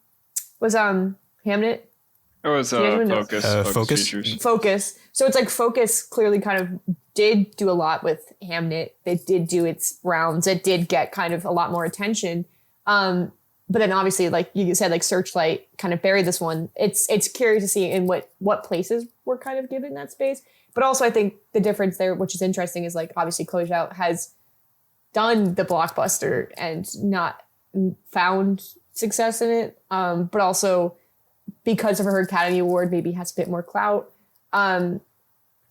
It was Focus. Features. Focus. So it's like Focus clearly kind of did do a lot with Hamnet. It did do its rounds. It did get kind of a lot more attention. But then obviously, like you said, like Searchlight kind of buried this one. It's curious to see in what places were kind of given that space. But also I think the difference there, which is interesting, is like obviously Chloe Zhao has done the blockbuster and not found success in it. But also because of her Academy Award, maybe has a bit more clout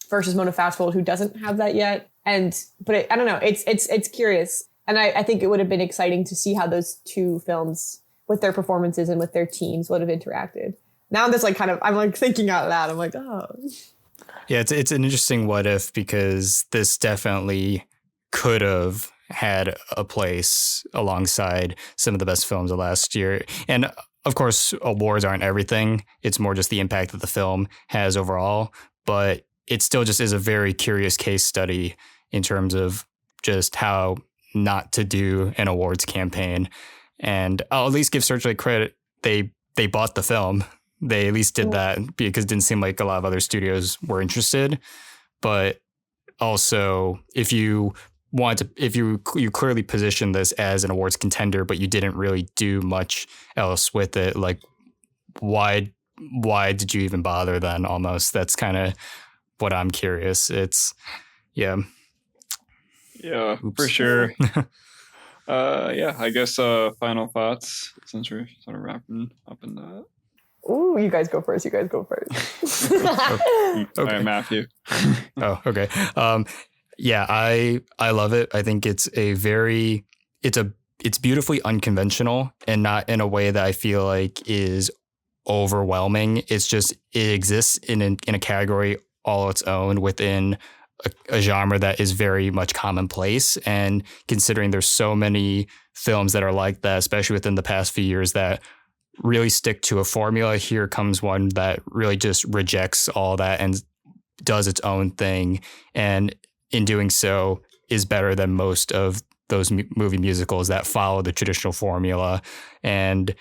versus Mona Fastell, who doesn't have that yet. I don't know. It's curious. And I think it would have been exciting to see how those two films with their performances and with their teams would have interacted. Now I'm just like I'm like thinking out loud. I'm like, oh. Yeah, it's an interesting what if, because this definitely could have had a place alongside some of the best films of last year. And of course, awards aren't everything. It's more just the impact that the film has overall. But it still just is a very curious case study in terms of just how not to do an awards campaign. And I'll at least give Searchlight credit. They bought the film. They at least did that because it didn't seem like a lot of other studios were interested. But also, if you clearly position this as an awards contender, but you didn't really do much else with it, like why did you even bother then? Almost, that's kind of what I'm curious. It's Oops. For sure. I guess final thoughts since we're sort of wrapping up in that. Ooh, you guys go first. Okay. All right, Matthew. Oh, okay. Yeah, I love it. I think it's beautifully unconventional, and not in a way that I feel like is overwhelming. It's just, it exists in a category all its own within a genre that is very much commonplace. And considering there's so many films that are like that, especially within the past few years, that really stick to a formula, here comes one that really just rejects all that and does its own thing. And in doing so is better than most of those movie musicals that follow the traditional formula. And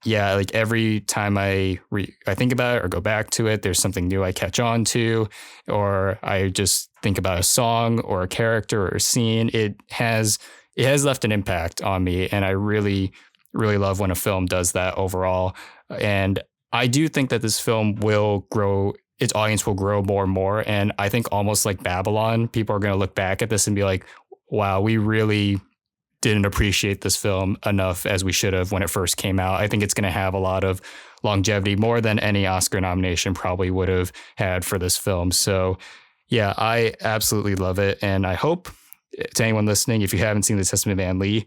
yeah, like every time I think about it or go back to it, there's something new I catch on to, or I just think about a song or a character or a scene. It has left an impact on me, and I really, really love when a film does that overall. And I do think that this film will grow its audience will grow more and more. And I think almost like Babylon, people are going to look back at this and be like, wow, we really didn't appreciate this film enough as we should have when it first came out. I think it's going to have a lot of longevity, more than any Oscar nomination probably would have had for this film. So yeah, I absolutely love it. And I hope, to anyone listening, if you haven't seen The Testament of Anne Lee,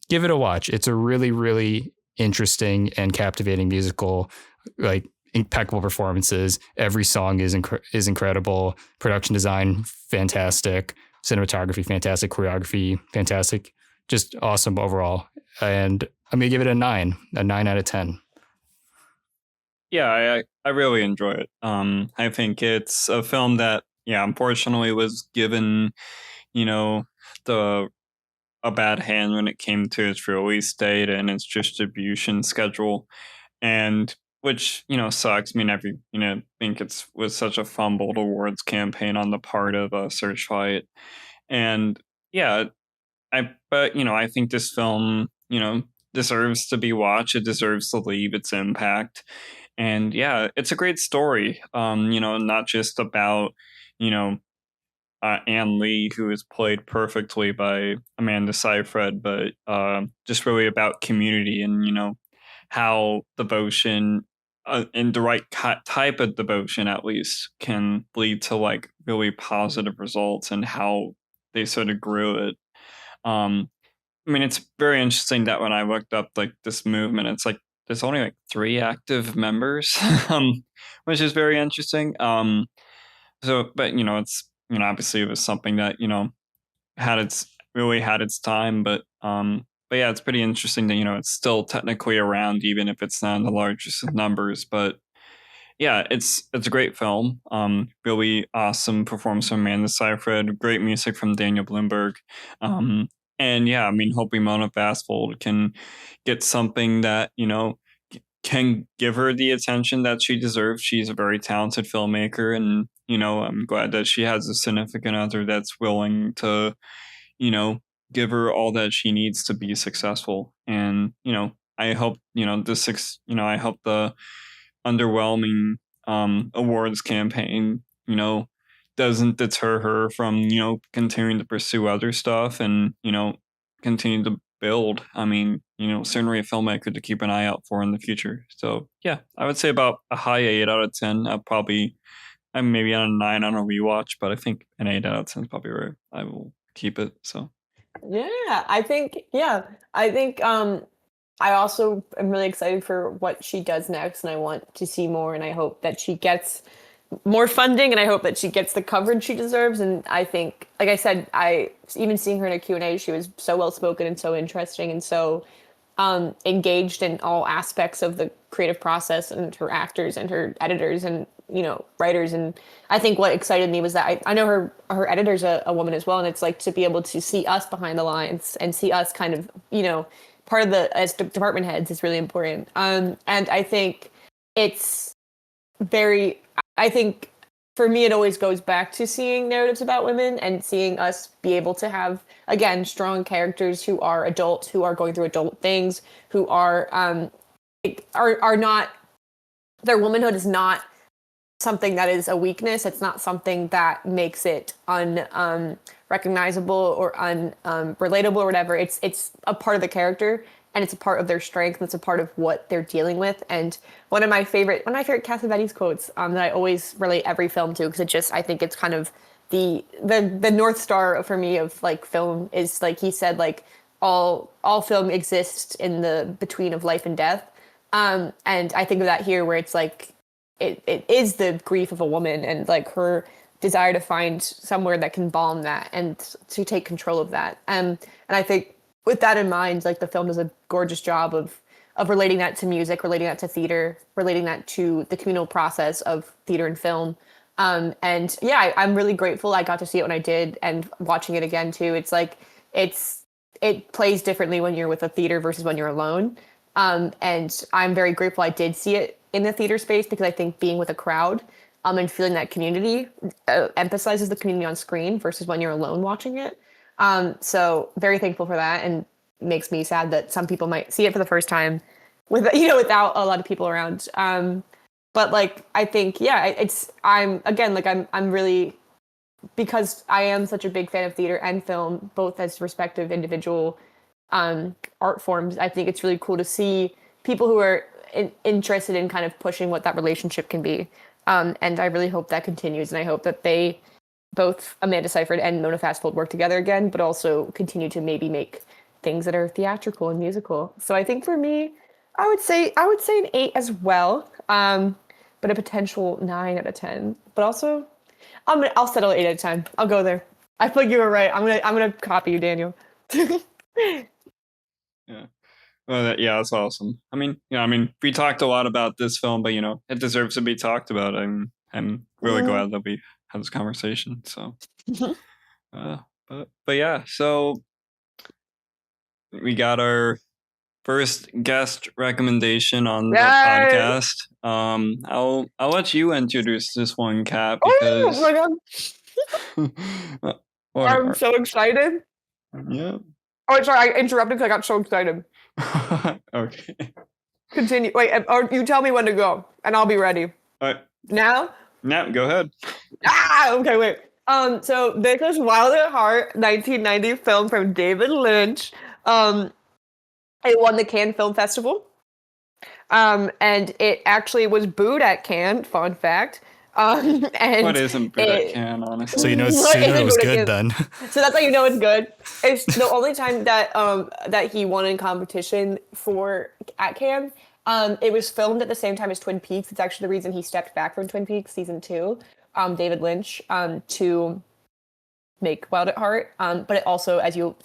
give it a watch. It's a really, really interesting and captivating musical, like impeccable performances. Every song is incredible. Production design, fantastic. Cinematography, fantastic. Choreography, fantastic. Just awesome overall. And I'm going to give it a 9 out of 10. Yeah, I really enjoy it. I think it's a film that, unfortunately was given, a bad hand when it came to its release date and its distribution schedule, and which sucks. I mean, I think it was such a fumbled awards campaign on the part of Searchlight, and I think this film deserves to be watched. It deserves to leave its impact, and it's a great story. Not just about Anne Lee, who is played perfectly by Amanda Seyfried, but just really about community and how devotion and the right type of devotion, at least, can lead to like really positive results, and how they sort of grew it. I mean, it's very interesting that when I looked up like this movement, it's like there's only like 3 active members, which is very interesting. So, but it's obviously it was something that had its time, but yeah, it's pretty interesting that it's still technically around, even if it's not in the largest of numbers. But yeah, it's a great film. Really awesome performance from Amanda Seyfried, great music from Daniel Bloomberg. And I mean, hoping Mona Fastfold can get something that can give her the attention that she deserves. She's a very talented filmmaker, and I'm glad that she has a significant other that's willing to give her all that she needs to be successful. And I hope I hope the underwhelming awards campaign doesn't deter her from continuing to pursue other stuff and continue to build. I mean, certainly a filmmaker to keep an eye out for in the future. So yeah, I would say about a high 8 out of 10. I'm maybe on a 9 on a rewatch, but I think an 8 out of 10 is probably where I will keep it. So I think I also am really excited for what she does next, and I want to see more, and I hope that she gets more funding, and I hope that she gets the coverage she deserves. And I think, like I said, even seeing her in a Q&A, she was so well spoken and so interesting and so engaged in all aspects of the creative process, and her actors and her editors and writers. And I think what excited me was that I know her editor's a woman as well, and it's like to be able to see us behind the lines and see us kind of part of as department heads is really important. And I think I think for me, it always goes back to seeing narratives about women and seeing us be able to have, again, strong characters who are adults, who are going through adult things, who are not, their womanhood is not something that is a weakness. It's not something that makes it unrecognizable or unrelatable or whatever. It's a part of the character, and it's a part of their strength, and it's a part of what they're dealing with. And one of my favorite Cassavetes quotes that I always relate every film to, because I think it's kind of the North Star for me of like film, is like he said, like all film exists in the between of life and death. And I think of that here, where it's like it is the grief of a woman and like her desire to find somewhere that can balm that and to take control of that. And I think with that in mind, like the film does a gorgeous job of relating that to music, relating that to theater, relating that to the communal process of theater and film. And yeah, I'm really grateful I got to see it when I did, and watching it again too. It's like it plays differently when you're with a theater versus when you're alone. And I'm very grateful I did see it in the theater space, because I think being with a crowd and feeling that community emphasizes the community on screen versus when you're alone watching it. So very thankful for that, and makes me sad that some people might see it for the first time without a lot of people around. But like, I think, I'm really, because I am such a big fan of theater and film, both as respective individual art forms. I think it's really cool to see people who are interested in kind of pushing what that relationship can be. And I really hope that continues. And I hope that they, both Amanda Seyfried and Mona Fastfold, work together again, but also continue to maybe make things that are theatrical and musical. So I think for me, I would say an 8 as well, but a potential 9 out of 10. But also, I'll settle 8 out of 10. I'll go there. I feel like you were right. I'm gonna copy you, Daniel. Yeah. Well, that's awesome. I mean, we talked a lot about this film, but it deserves to be talked about. I'm really glad that we had this conversation. So, but yeah, so we got our first guest recommendation on the podcast. I'll let you introduce this one, Kat, because oh my god, I'm so excited. Yeah. Oh, sorry, I interrupted because I got so excited. Okay. Continue. Wait, or you tell me when to go, and I'll be ready. All right. Now? Yeah, go ahead. Okay, wait. So this is Wild at Heart, 1990 film from David Lynch. It won the Cannes Film Festival. And it actually was booed at Cannes, fun fact. And what isn't booed at Cannes, honestly? So it was good then. So that's how you know it's good. It's the only time that that he won in competition at Cannes. It was filmed at the same time as Twin Peaks. It's actually the reason he stepped back from Twin Peaks season 2, David Lynch, to make Wild at Heart. But it also, as you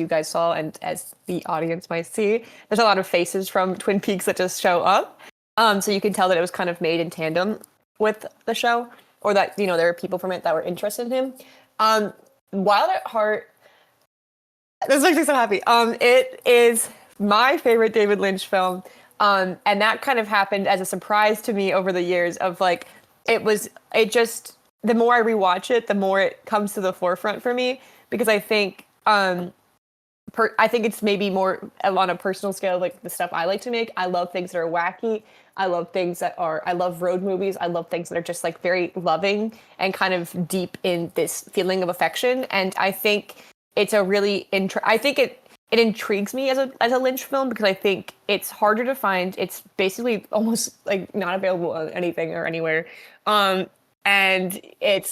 guys saw and as the audience might see, there's a lot of faces from Twin Peaks that just show up. So you can tell that it was kind of made in tandem with the show, or that, there were people from it that were interested in him. Wild at Heart, this makes me so happy. It is my favorite David Lynch film. And that kind of happened as a surprise to me over the years of like, the more I rewatch it, the more it comes to the forefront for me, because I think, I think it's maybe more on a personal scale, like the stuff I like to make. I love things that are wacky. I love road movies. I love things that are just like very loving and kind of deep in this feeling of affection. And I think it's a really, I think it intrigues me as a Lynch film, because I think it's harder to find. It's basically almost like not available on anything or anywhere. And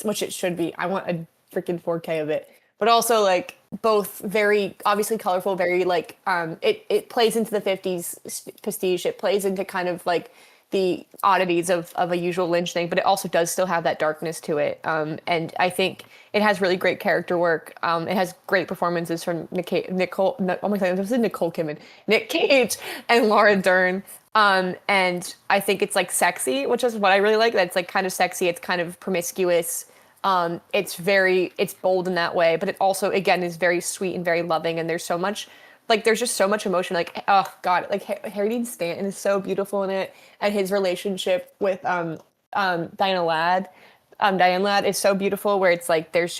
which it should be. I want a freaking 4K of it. But also like both very obviously colorful, very like it plays into the 50s prestige. It plays into kind of like the oddities of a usual Lynch thing, but it also does still have that darkness to it. And I think it has really great character work. It has great performances from Nicole Kidman, Nick Cage, and Laura Dern. And I think it's like sexy, which is what I really like. That's like kind of sexy. It's kind of promiscuous. It's bold in that way, but it also, again, is very sweet and very loving. And there's just so much emotion. Like, oh God, like Harry Dean Stanton is so beautiful in it. And his relationship with, Diane Ladd is so beautiful, where it's like, there's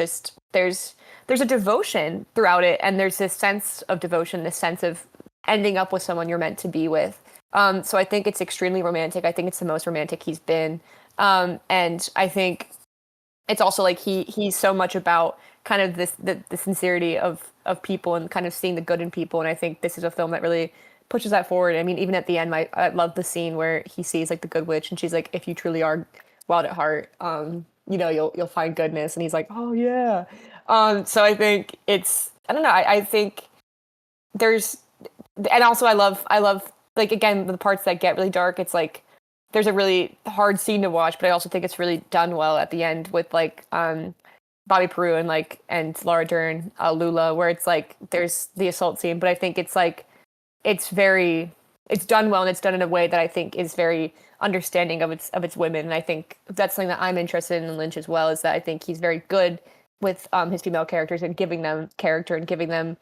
a devotion throughout it. And there's this sense of devotion, this sense of ending up with someone you're meant to be with. So I think it's extremely romantic. I think it's the most romantic he's been. And I think it's also like he's so much about kind of the sincerity of people and kind of seeing the good in people. And I think this is a film that really pushes that forward. I mean, even at the end, I love the scene where he sees like the good witch, and she's like, if you truly are wild at heart, you'll find goodness. And he's like, oh yeah. So I think I don't know. I think and also I love like, again, the parts that get really dark. It's like, there's a really hard scene to watch, but I also think it's really done well at the end with like Bobby Peru and Laura Dern, Lula, where it's like there's the assault scene, but I think it's like it's done well, and it's done in a way that I think is very understanding of its women. And I think that's something that I'm interested in Lynch as well, is that I think he's very good with his female characters and giving them character and giving them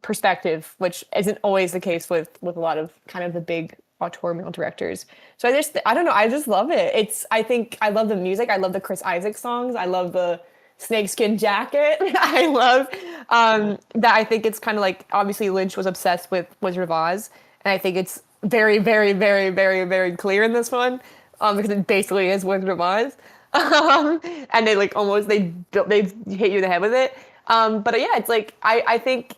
perspective, which isn't always the case with a lot of kind of the big auteur male directors. So I don't know, I just love it. I think I love the music. I love the Chris Isaak songs. I love the snakeskin jacket. I love that. I think it's kind of like, obviously Lynch was obsessed with Wizard of Oz, and I think it's very, very, very, very, very clear in this one. because it basically is Wizard of Oz. And they like almost they hit you in the head with it. But yeah, it's like I think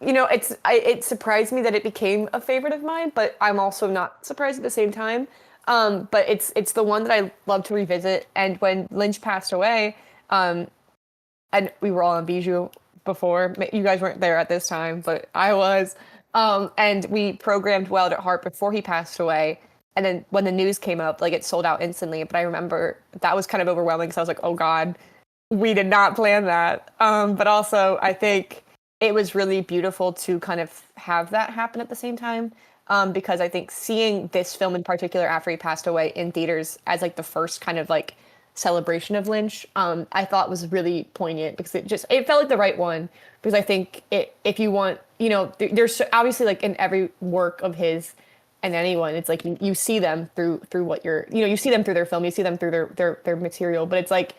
it surprised me that it became a favorite of mine, but I'm also not surprised at the same time. But it's the one that I love to revisit. And when Lynch passed away, and we were all on Bijou before. You guys weren't there at this time, but I was. And we programmed Wild at Heart before he passed away. And then when the news came up, like it sold out instantly. But I remember that was kind of overwhelming because I was like, oh God, we did not plan that. But also I think it was really beautiful to kind of have that happen at the same time. Because I think seeing this film in particular after he passed away in theaters as like the first kind of like celebration of Lynch, I thought was really poignant because it felt like the right one. Because I think if you want, there's obviously like in every work of his and anyone, it's like you see them through what you see them through their film, you see them through their material. But it's like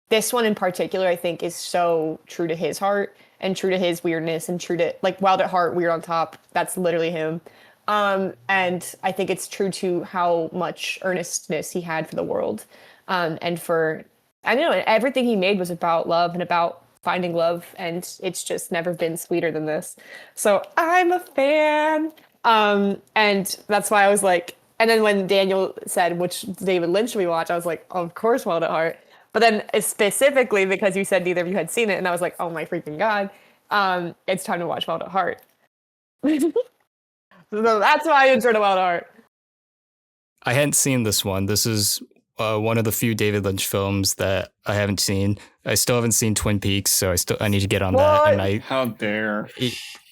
this one in particular, I think, is so true to his heart and true to his weirdness and true to like Wild at Heart, Weird on Top. That's literally him. And I think it's true to how much earnestness he had for the world. And for, I don't know, everything he made was about love and about finding love. And it's just never been sweeter than this. So I'm a fan. And that's why I was like, and then when Daniel said, which David Lynch should we watch? I was like, of course, Wild at Heart. But then specifically because you said neither of you had seen it. And I was like, oh my freaking God. It's time to watch Wild at Heart. So that's why I inserted Wild at Heart. I hadn't seen this one. This is one of the few David Lynch films that I haven't seen. I still haven't seen Twin Peaks, so I need to get on that. And how dare?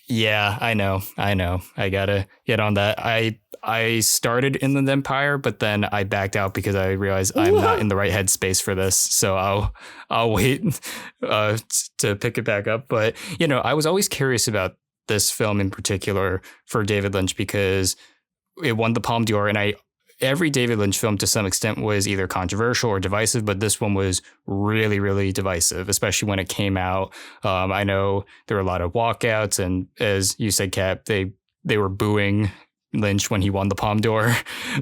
Yeah, I know. I gotta get on that. I started Inland Empire, but then I backed out because I realized I'm not in the right headspace for this. So I'll wait to pick it back up. But I was always curious about this film in particular for David Lynch because it won the Palme d'Or, and every David Lynch film to some extent was either controversial or divisive, but this one was really, really divisive, especially when it came out. I know there were a lot of walkouts, and as you said, Cap, they were booing Lynch when he won the Palme d'Or.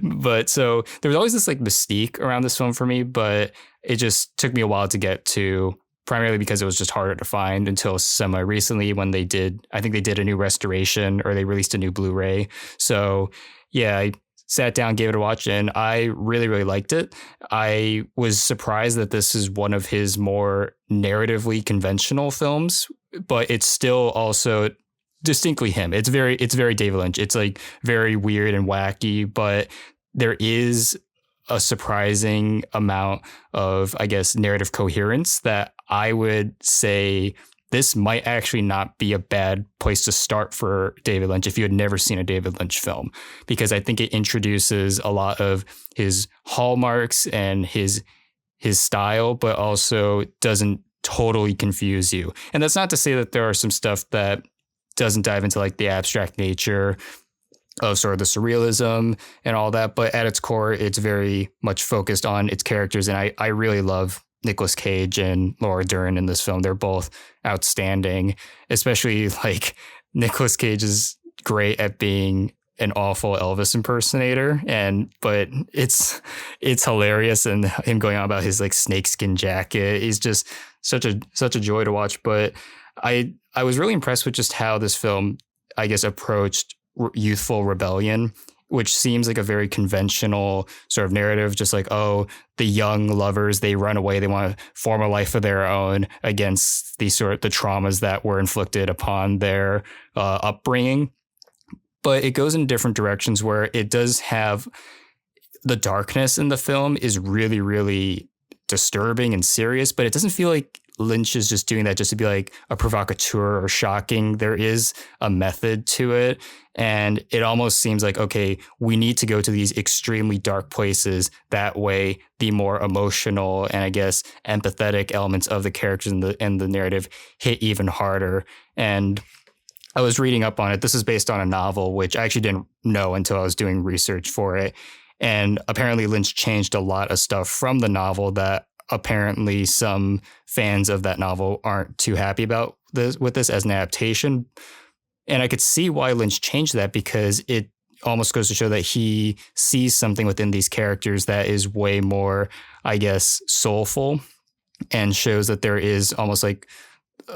But so there was always this like mystique around this film for me, but it just took me a while to get to, primarily because it was just harder to find until semi recently when I think they did a new restoration or they released a new Blu-ray. So yeah, I sat down, gave it a watch, and I really, really liked it. I was surprised that this is one of his more narratively conventional films, but it's still also distinctly him. It's very David Lynch. It's like very weird and wacky, but there is a surprising amount of, I guess, narrative coherence that I would say this might actually not be a bad place to start for David Lynch if you had never seen a David Lynch film, because I think it introduces a lot of his hallmarks and his style, but also doesn't totally confuse you. And that's not to say that there are some stuff that doesn't dive into like the abstract nature of sort of the surrealism and all that, but at its core, it's very much focused on its characters. And I really love Nicolas Cage and Laura Dern in this film. They're both outstanding, especially like Nicolas Cage is great at being an awful Elvis impersonator, but it's hilarious, and him going on about his like snakeskin jacket is just such a joy to watch. But I was really impressed with just how this film, I guess, approached youthful rebellion, which seems like a very conventional sort of narrative, just like, oh, the young lovers, they run away, they want to form a life of their own against the traumas that were inflicted upon their upbringing. But it goes in different directions where it does have the darkness in the film is really, really disturbing and serious, but it doesn't feel like Lynch is just doing that just to be like a provocateur or shocking. There is a method to it. And it almost seems like, okay, we need to go to these extremely dark places. That way, the more emotional and I guess empathetic elements of the characters and the narrative hit even harder. And I was reading up on it. This is based on a novel, which I actually didn't know until I was doing research for it. And apparently Lynch changed a lot of stuff from the novel that apparently some fans of that novel aren't too happy about with this as an adaptation. And I could see why Lynch changed that, because it almost goes to show that he sees something within these characters that is way more, I guess, soulful, and shows that there is almost like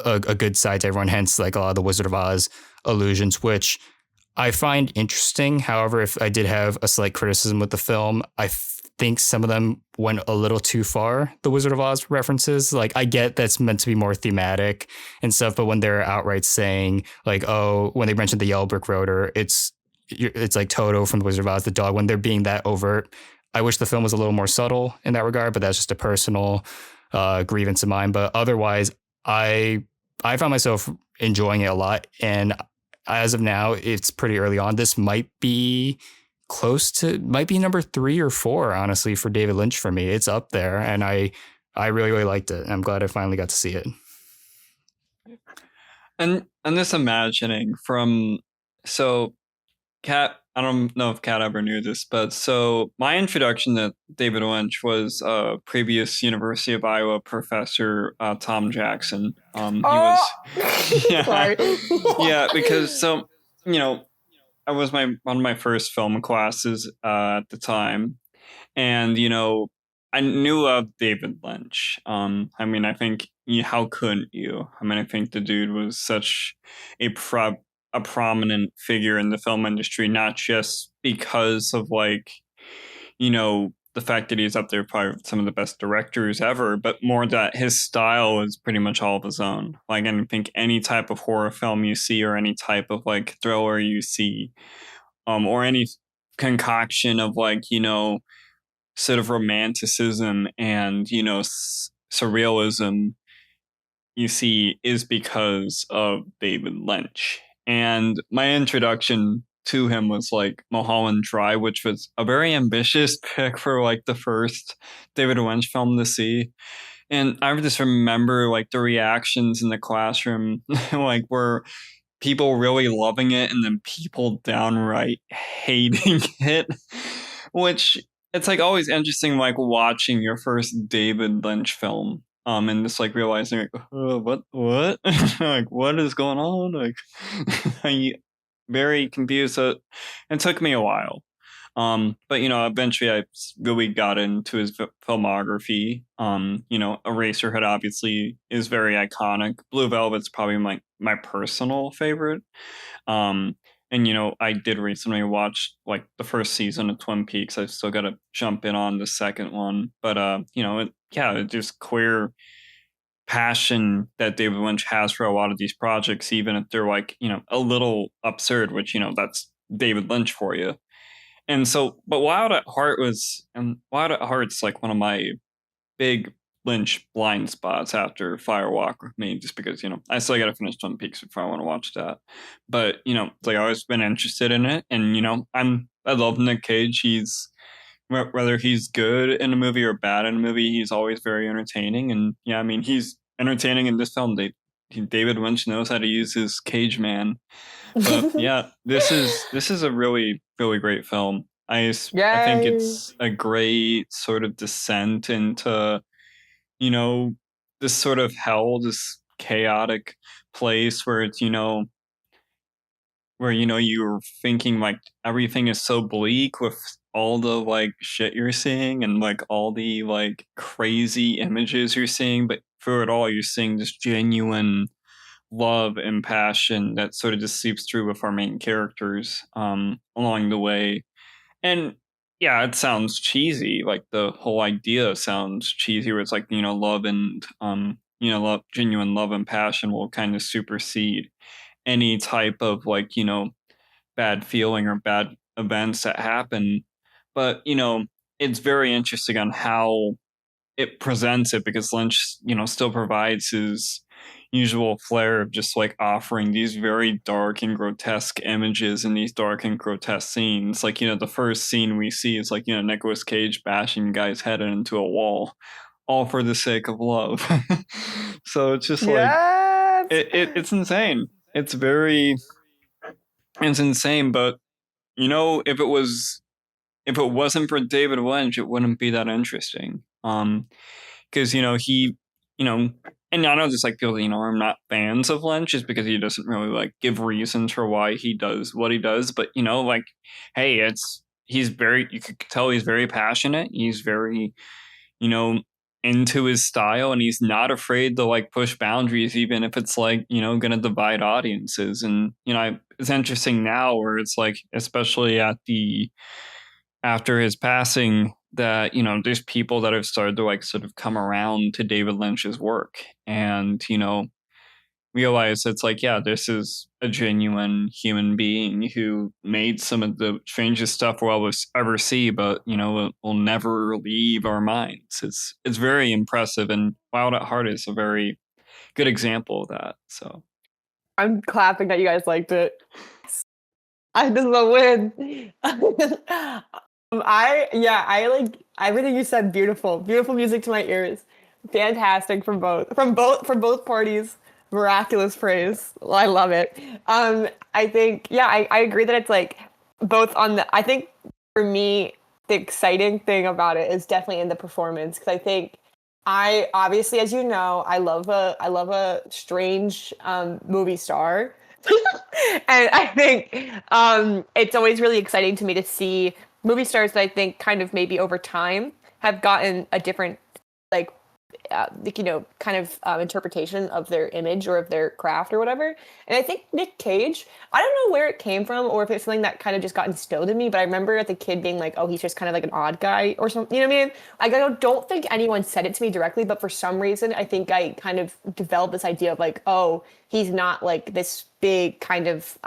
a good side to everyone, hence like a lot of the Wizard of Oz allusions, which I find interesting. However, if I did have a slight criticism with the film, I think some of them went a little too far, the Wizard of Oz references. Like, I get that's meant to be more thematic and stuff, but when they're outright saying like, oh, when they mentioned the Yellow Brick Road, or it's like Toto from the Wizard of Oz, the dog, when they're being that overt, I wish the film was a little more subtle in that regard, but that's just a personal grievance of mine. But otherwise, I found myself enjoying it a lot. And as of now, it's pretty early on. This might be number 3 or 4, honestly, for David Lynch for me. It's up there, and I really, really liked it. I'm glad I finally got to see it. And this imagining from, so Kat, I don't know if Kat ever knew this, but so my introduction to David Lynch was previous University of Iowa professor Tom Jackson. He was, Sorry. yeah, because so I was one of my first film classes at the time, and I knew of David Lynch. I mean, I think how couldn't you? I mean, I think the dude was such a prominent figure in the film industry, not just because of like, the fact that he's up there probably with some of the best directors ever, but more that his style is pretty much all of his own. Like, I think any type of horror film you see, or any type of like thriller you see, or any concoction of like, sort of romanticism and, surrealism you see is because of David Lynch. And my introduction to him was like Mulholland Drive, which was a very ambitious pick for like the first David Lynch film to see. And I just remember like the reactions in the classroom, like were people really loving it and then people downright hating it, which it's like always interesting, like watching your first David Lynch film. And just like realizing, like, what, like, what is going on? Like, I very confused. So it took me a while. But eventually I really got into his filmography. Eraserhead obviously is very iconic. Blue Velvet's probably my personal favorite. And I did recently watch like the first season of Twin Peaks. I still got to jump in on the second one, but it's just queer passion that David Lynch has for a lot of these projects, even if they're like a little absurd, which that's David Lynch for you. And so, but Wild at Heart's like one of my big Lynch blind spots after Fire Walk with Me, just because I still got to finish Twin Peaks before I want to watch that. But it's like I've always been interested in it, and I love Nick Cage. He's, whether he's good in a movie or bad in a movie, he's always very entertaining. And I mean, he's entertaining in this film. David Lynch knows how to use his Cage man. But yeah, this is a really, really great film. I think it's a great sort of descent into this sort of hell, this chaotic place where it's where you're thinking like everything is so bleak with all the like shit you're seeing and like all the like crazy images you're seeing, but through it all you're seeing this genuine love and passion that sort of just seeps through with our main characters along the way. And yeah, it sounds cheesy, like the whole idea sounds cheesy, where it's like love and genuine love and passion will kind of supersede any type of like bad feeling or bad events that happen. But it's very interesting on how it presents it, because Lynch still provides his usual flair of just like offering these very dark and grotesque images in these dark and grotesque scenes. Like the first scene we see is like Nicolas Cage bashing a guy's head into a wall, all for the sake of love. So it's just like it's insane. It's insane. But if it wasn't for David Lynch, it wouldn't be that interesting. Because he and I know just like people, are not fans of Lynch just because he doesn't really like give reasons for why he does what he does. But like, hey, you could tell he's very passionate. He's very, you know, into his style, and he's not afraid to like push boundaries, even if it's like, going to divide audiences. And, it's interesting now where it's like, especially after his passing, that there's people that have started to like sort of come around to David Lynch's work, and realize it's like, yeah, this is a genuine human being who made some of the strangest stuff we'll ever see, but it will never leave our minds. It's very impressive, and Wild at Heart is a very good example of that. So I'm clapping that you guys liked it. This is a win. I like everything you said. Beautiful music to my ears. Fantastic from both parties. Miraculous praise. I love it. I think, I agree that it's like both on I think for me, the exciting thing about it is definitely in the performance, because I think I obviously, as you know, I love a strange movie star. And I think it's always really exciting to me to see movie stars that I think kind of maybe over time have gotten a different kind of interpretation of their image or of their craft or whatever. And I think Nick Cage, I don't know where it came from or if it's something that kind of just got instilled in me, but I remember as a kid being like, oh, he's just kind of like an odd guy or something, you know what I mean? I don't think anyone said it to me directly, but for some reason, I think I kind of developed this idea of like, oh, he's not like this big kind of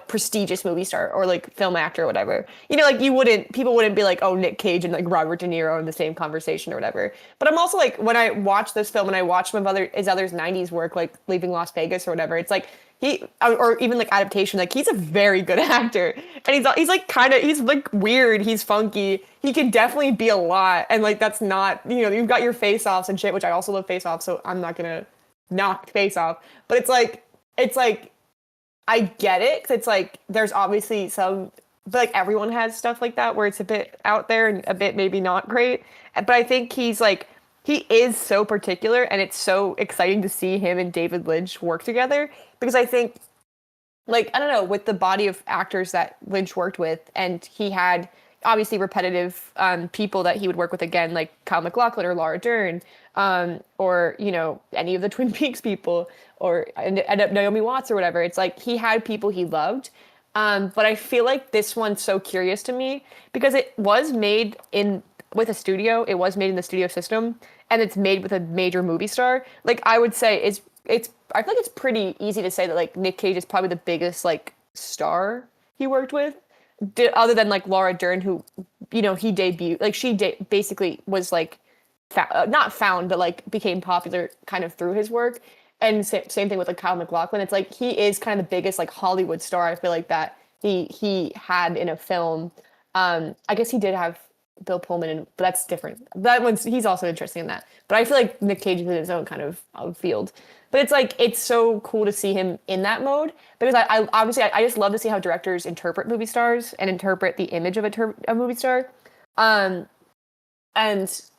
prestigious movie star or like film actor or whatever. Like people wouldn't be like, oh, Nick Cage and like Robert De Niro in the same conversation or whatever. But I'm also like, when I watch this film and I watch some of his other 90s work, like Leaving Las Vegas or whatever, it's like or even like Adaptation, like he's a very good actor. And he's like weird, he's funky. He can definitely be a lot. And like, that's not, you've got your Face Offs and shit, which I also love Face Off, so I'm not gonna knock Face Off. But it's like, I get it, because it's like there's obviously some, but like everyone has stuff like that where it's a bit out there and a bit maybe not great. But I think he is so particular, and it's so exciting to see him and David Lynch work together, because I think, like, I don't know, with the body of actors that Lynch worked with, and he had obviously repetitive people that he would work with again, like Kyle MacLachlan or Laura Dern, or any of the Twin Peaks people, or Naomi Watts or whatever. It's like he had people he loved, but I feel like this one's so curious to me because it was made with a studio. It was made in the studio system, and it's made with a major movie star. Like, I would say I feel like it's pretty easy to say that like Nick Cage is probably the biggest like star he worked with, other than like Laura Dern, who he debuted, like she basically was like not found, but like became popular kind of through his work. And same thing with like Kyle MacLachlan. It's like he is kind of the biggest like Hollywood star, I feel like, that he had in a film. I guess he did have Bill Pullman, but that's different. He's also interesting in that. But I feel like Nick Cage is in his own kind of field. But it's like, it's so cool to see him in that mode, because I obviously just love to see how directors interpret movie stars and interpret the image of a movie star. And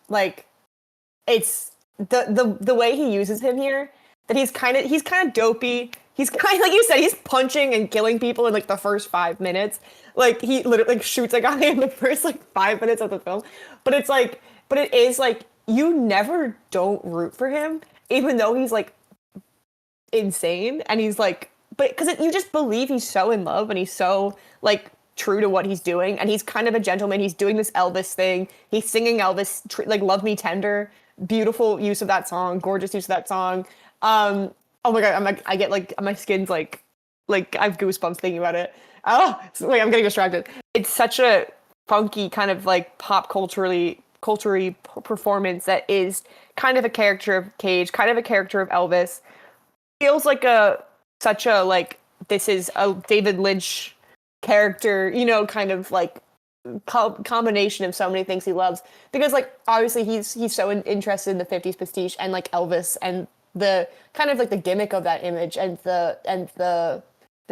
like, it's the way he uses him here, that he's kind of dopey. He's kind of, like you said, he's punching and killing people in like the first 5 minutes. Like, he literally like shoots a guy in the first like 5 minutes of the film. But it is like, you never don't root for him, even though he's like insane. And he's like, but because you just believe he's so in love and he's so like true to what he's doing. And he's kind of a gentleman. He's doing this Elvis thing. He's singing Elvis, like Love Me Tender. Beautiful use of that song. Gorgeous use of that song. Oh my god, I get like, my skin's like I have goosebumps thinking about it. Oh, wait, I'm getting distracted. It's such a funky kind of like pop culturally performance that is kind of a character of Cage, kind of a character of Elvis. Feels like such a like, this is a David Lynch character, kind of like combination of so many things he loves, because like obviously he's so interested in the 50s pastiche and like Elvis and the kind of like the gimmick of that image and the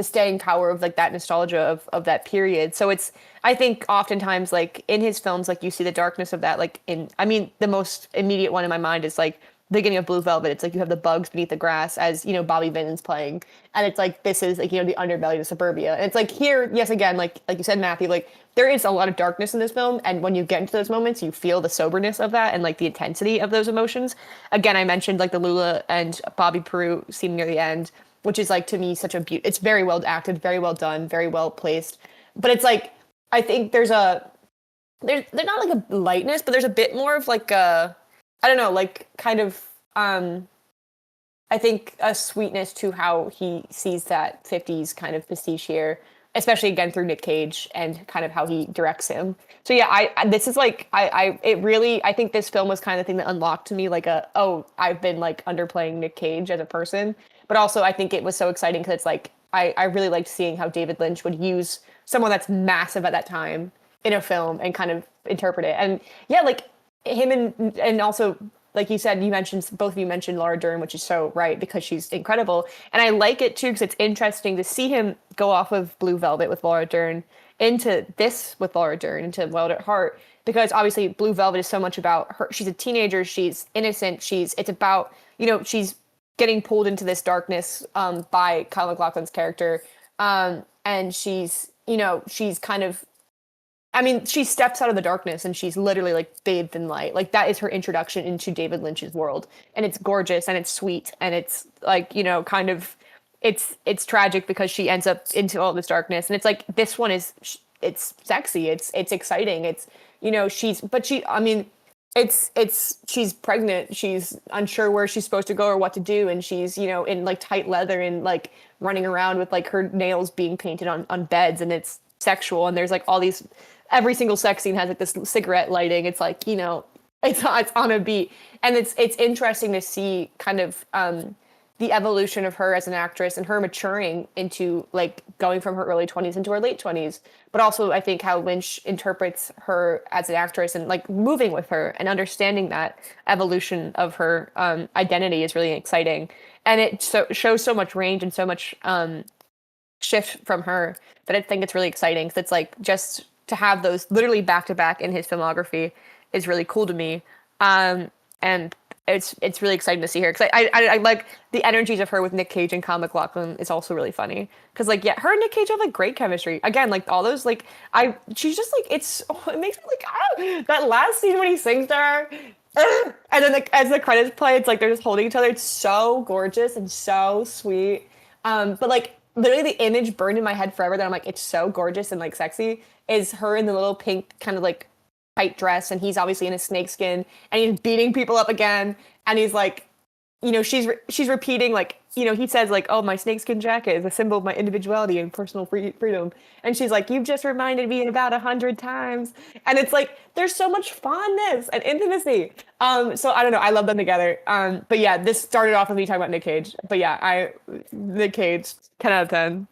staying power of like that nostalgia of that period. So it's, I think oftentimes like in his films, like you see the darkness of that, like the most immediate one in my mind is like beginning of Blue Velvet, it's like you have the bugs beneath the grass as, you know, Bobby Vinton's playing. And it's like, this is like, you know, the underbelly of suburbia. And it's like here, yes, again, like you said, Matthew, like there is a lot of darkness in this film. And when you get into those moments, you feel the soberness of that and like the intensity of those emotions. Again, I mentioned like the Lula and Bobby Peru scene near the end, which is like, to me, such a it's very well acted, very well done, very well placed. But it's like, I think there's not like a lightness, but there's a bit more of like a, I don't know, like kind of, I think a sweetness to how he sees that 50s kind of pastiche here, especially again through Nick Cage and kind of how he directs him. So yeah, this is like, I think this film was kind of the thing that unlocked to me like I've been like underplaying Nick Cage as a person, but also I think it was so exciting because it's like, I really liked seeing how David Lynch would use someone that's massive at that time in a film and kind of interpret it. And yeah, like him and also, like you said, both of you mentioned Laura Dern, which is so right because she's incredible. And I like it too because it's interesting to see him go off of Blue Velvet with Laura Dern into this with Laura Dern, into Wild at Heart, because obviously Blue Velvet is so much about her. She's a teenager. She's innocent. It's about, you know, she's getting pulled into this darkness by Kyle MacLachlan's character. And she's, you know, she's kind of, I mean, she steps out of the darkness and she's literally like bathed in light. Like that is her introduction into David Lynch's world. And it's gorgeous and it's sweet. And it's like, you know, kind of, it's tragic because she ends up into all this darkness. And it's like, this one is, it's sexy. It's exciting. It's, you know, she's pregnant. She's unsure where she's supposed to go or what to do. And she's, you know, in like tight leather and like running around with like her nails being painted on beds, and it's sexual. And there's like all these, every single sex scene has like this cigarette lighting. It's like, you know, it's on a beat. And it's interesting to see kind of the evolution of her as an actress and her maturing into like going from her early 20s into her late 20s. But also I think how Lynch interprets her as an actress and like moving with her and understanding that evolution of her identity is really exciting. And it shows so much range and so much shift from her that I think it's really exciting. Because it's like just to have those literally back to back in his filmography is really cool to me. And it's really exciting to see her because I like the energies of her with Nick Cage and Kyle MacLachlan is also really funny because like yeah, her and Nick Cage have like great chemistry. Again, like all those like she's just like it makes me like that last scene when he sings to her. And then as the credits play, it's like they're just holding each other. It's so gorgeous and so sweet. But like literally the image burned in my head forever that I'm like, it's so gorgeous and like sexy is her in the little pink kind of like tight dress, and he's obviously in a snakeskin and he's beating people up again, and he's like, you know, she's repeating like, you know, he says like, oh, my snakeskin jacket is a symbol of my individuality and personal freedom, and she's like, you've just reminded me about 100 times, and it's like there's so much fondness and intimacy. So I don't know, I love them together. But yeah, this started off with me talking about Nick Cage, but yeah, Nick Cage 10 out of 10.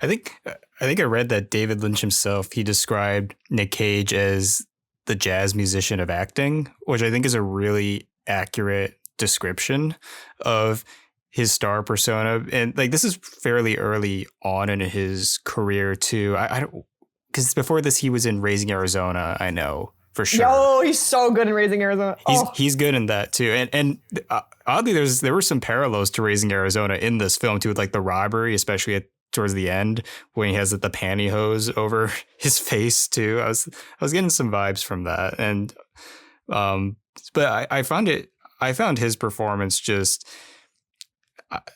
I think I read that David Lynch himself, he described Nick Cage as the jazz musician of acting, which I think is a really accurate description of his star persona. And like this is fairly early on in his career too. I don't, because before this he was in Raising Arizona, I know for sure. Oh, he's so good in Raising Arizona. He's good in that too. And oddly, there were some parallels to Raising Arizona in this film too, with like the robbery, especially towards the end when he has the pantyhose over his face too. I was getting some vibes from that. And but I found his performance just,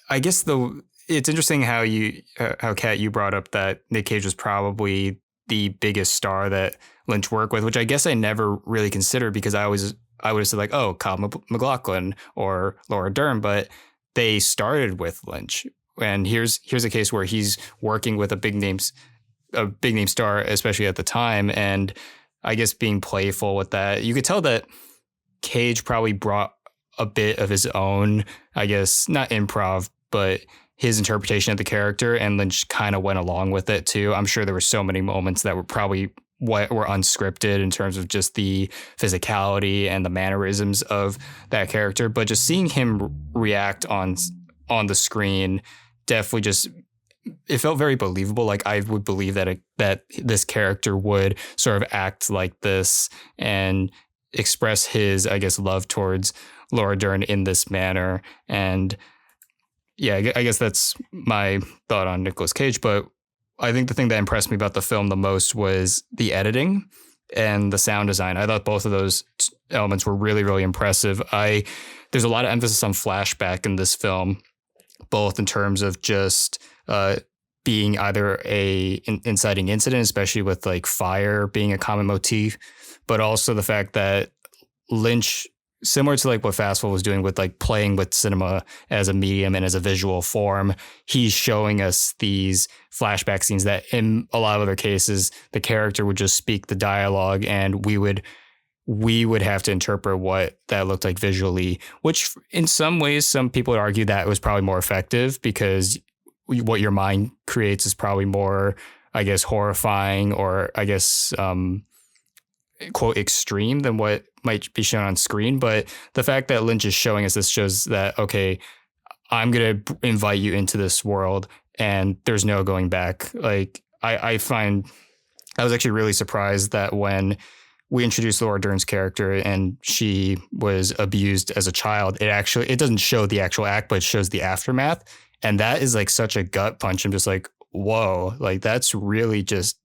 I guess it's interesting how Kat, you brought up that Nick Cage was probably the biggest star that Lynch worked with, which I guess I never really considered because I would have said like, oh, Kyle MacLachlan or Laura Dern, but they started with Lynch. And here's a case where he's working with a big name star, especially at the time. And I guess being playful with that, you could tell that Cage probably brought a bit of his own, I guess, not improv, but his interpretation of the character, and Lynch kind of went along with it too. I'm sure there were so many moments that were probably were unscripted in terms of just the physicality and the mannerisms of that character. But just seeing him react on the screen definitely just, it felt very believable. Like I would believe that this character would sort of act like this. And express his, I guess, love towards Laura Dern in this manner. And yeah, I guess that's my thought on Nicolas Cage. But I think the thing that impressed me about the film the most was the editing and the sound design. I thought both of those elements were really, really impressive. There's a lot of emphasis on flashback in this film, both in terms of just being either a inciting incident, especially with like fire being a common motif, but also the fact that Lynch, similar to like what Fastball was doing with like playing with cinema as a medium and as a visual form, he's showing us these flashback scenes that in a lot of other cases, the character would just speak the dialogue and we would have to interpret what that looked like visually, which in some ways, some people would argue that it was probably more effective because what your mind creates is probably more, I guess, horrifying or I guess, quote, extreme than what might be shown on screen. But the fact that Lynch is showing us this shows that, okay, I'm going to invite you into this world and there's no going back. Like I was actually really surprised that when we introduced Laura Dern's character and she was abused as a child, it doesn't show the actual act, but it shows the aftermath. And that is like such a gut punch. I'm just like, whoa, like that's really just,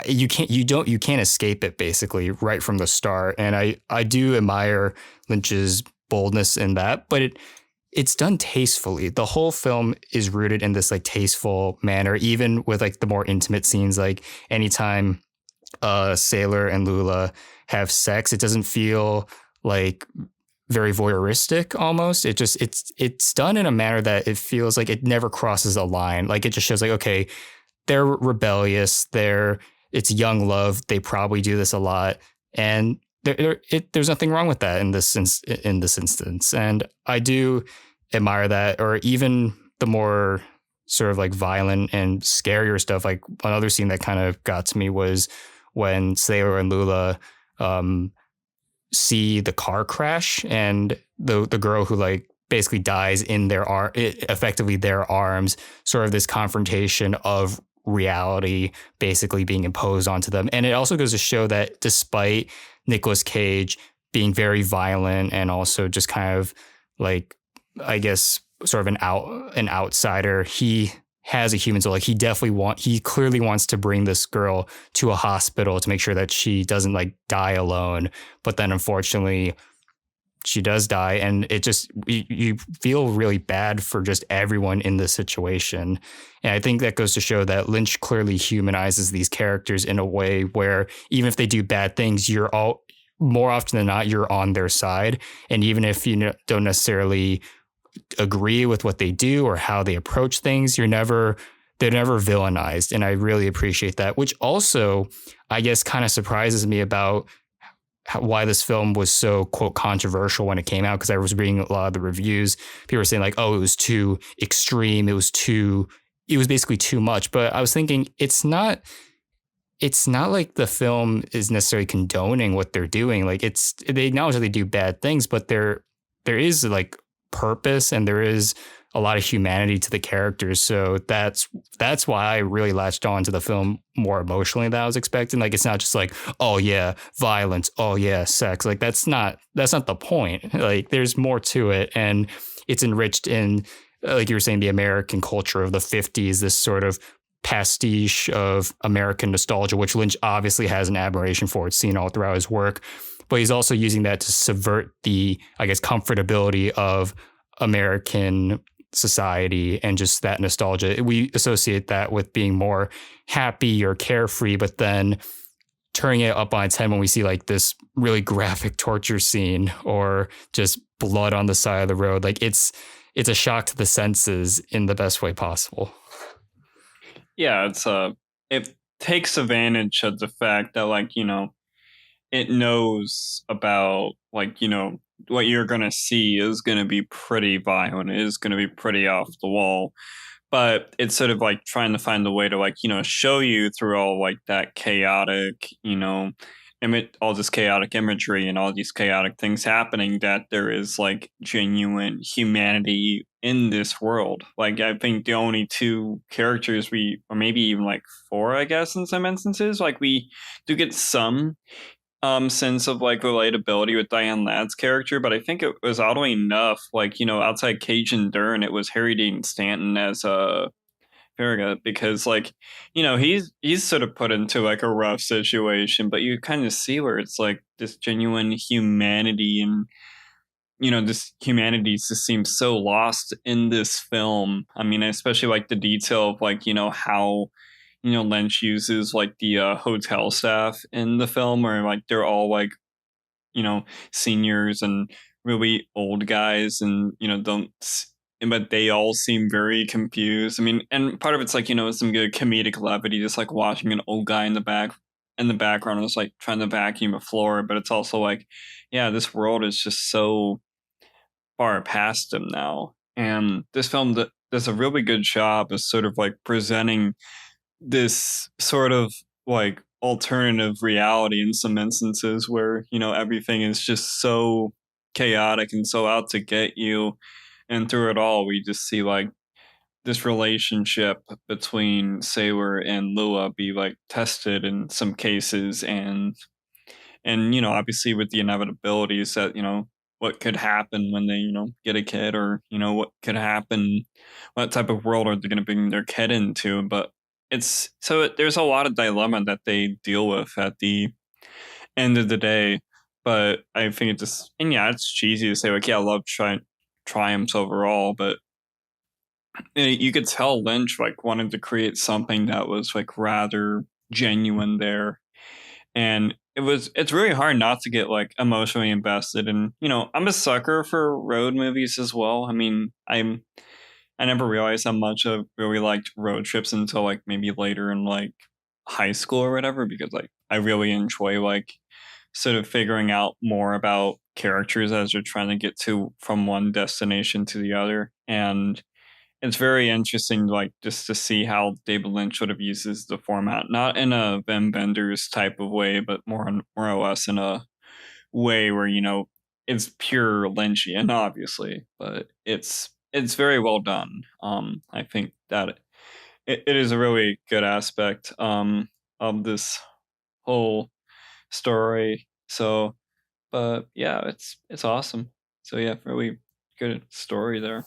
you can't escape it basically right from the start. And I do admire Lynch's boldness in that, but it's done tastefully. The whole film is rooted in this like tasteful manner, even with like the more intimate scenes, like anytime Sailor and Lula have sex, it doesn't feel like very voyeuristic almost. It's done in a manner that it feels like it never crosses a line. Like it just shows like, okay, they're rebellious, it's young love, they probably do this a lot, and there's nothing wrong with that in this instance. And I do admire that. Or even the more sort of like violent and scarier stuff, like another scene that kind of got to me was when Sailor and Lula see the car crash and the girl who like basically dies in effectively their arms, sort of this confrontation of reality basically being imposed onto them. And it also goes to show that despite Nicolas Cage being very violent and also just kind of like, I guess, sort of an outsider, he has a human soul. Like he clearly wants to bring this girl to a hospital to make sure that she doesn't like die alone. But then unfortunately she does die. And it just, you feel really bad for just everyone in this situation. And I think that goes to show that Lynch clearly humanizes these characters in a way where even if they do bad things, more often than not, you're on their side. And even if you don't necessarily agree with what they do or how they approach things, they're never villainized. And I really appreciate that, which also, I guess, kind of surprises me about why this film was so, quote, controversial when it came out. Because I was reading a lot of the reviews. People were saying like, oh, it was too extreme. It was basically too much. But I was thinking it's not like the film is necessarily condoning what they're doing. Like they acknowledge that they do bad things, but there is like purpose and there is a lot of humanity to the characters. So that's why I really latched on to the film more emotionally than I was expecting. Like it's not just like, oh yeah, violence, oh yeah, sex. Like that's not the point. Like there's more to it, and it's enriched in, like you were saying, the American culture of the 50s, this sort of pastiche of American nostalgia, which Lynch obviously has an admiration for. It's seen all throughout his work, but he's also using that to subvert the, I guess, comfortability of American society and just that nostalgia. We associate that with being more happy or carefree, but then turning it up on its head when we see like this really graphic torture scene or just blood on the side of the road. Like it's a shock to the senses in the best way possible. Yeah, it takes advantage of the fact that, like, it knows about, like, what you're going to see is going to be pretty violent. It is going to be pretty off the wall. But it's sort of like trying to find a way to, like, show you through all like that chaotic, all this chaotic imagery and all these chaotic things happening, that there is like genuine humanity in this world. Like, I think the only two characters or maybe even like four, I guess, in some instances, like we do get some sense of like relatability with Diane Ladd's character, but I think it was oddly enough, like, outside Cage and Dern, it was Harry Dean Stanton as Farragut, because like, he's sort of put into like a rough situation, but you kind of see where it's like this genuine humanity, and this humanity just seems so lost in this film. I mean, especially like the detail of like, how Lynch uses like the hotel staff in the film, where like they're all like, seniors and really old guys, and but they all seem very confused. I mean, and part of it's like, some good comedic levity, just like watching an old guy in the background is like trying to vacuum a floor, but it's also like, yeah, this world is just so far past him now. And this film does a really good job of sort of like presenting this sort of like alternative reality in some instances where, everything is just so chaotic and so out to get you. And through it all, we just see like this relationship between Sailor and Lua be like tested in some cases, and obviously with the inevitabilities that what could happen when they get a kid, or what could happen, what type of world are they going to bring their kid into. But there's a lot of dilemma that they deal with at the end of the day. But I think it's cheesy to say like, yeah, I love triumphs overall, but you could tell Lynch like wanted to create something that was like rather genuine there. And it's really hard not to get like emotionally invested. And I'm a sucker for road movies as well. I mean, I never realized how much I really liked road trips until like maybe later in like high school or whatever, because like I really enjoy like sort of figuring out more about characters as they're trying to get to from one destination to the other. And it's very interesting, like just to see how David Lynch sort of uses the format, not in a Wim Wenders type of way, but more or less in a way where it's pure Lynchian, obviously, but it's very well done. I think that it is a really good aspect of this whole story. So, but yeah, it's awesome. So yeah, really good story there.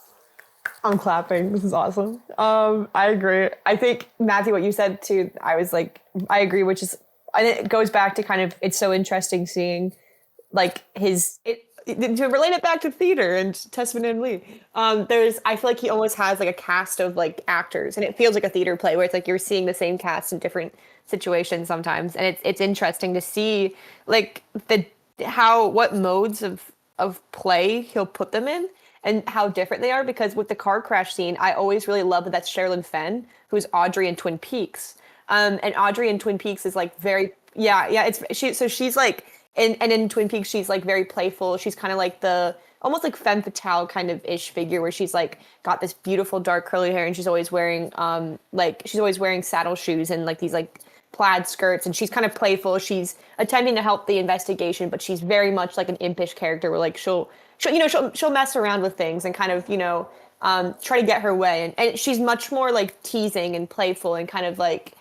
I'm clapping. This is awesome. I agree. I think, Matthew, what you said too, I was like, I agree, which is, and it goes back to kind of, it's so interesting seeing like to relate it back to theater and Testament and Lee. I feel like he almost has like a cast of like actors, and it feels like a theater play where it's like you're seeing the same cast in different situations sometimes. And it's interesting to see like what modes of play he'll put them in, and how different they are. Because with the car crash scene, I always really love that that's Sherilyn Fenn, who's Audrey in Twin Peaks. And Audrey in Twin Peaks is like very, yeah. She's like, and in Twin Peaks, she's like very playful. She's kind of like the almost like femme fatale kind of ish figure, where she's like got this beautiful dark curly hair, and she's always wearing saddle shoes and like these like plaid skirts, and she's kind of playful. She's attempting to help the investigation, but she's very much like an impish character where like she'll mess around with things and kind of try to get her way, and she's much more like teasing and playful and kind of like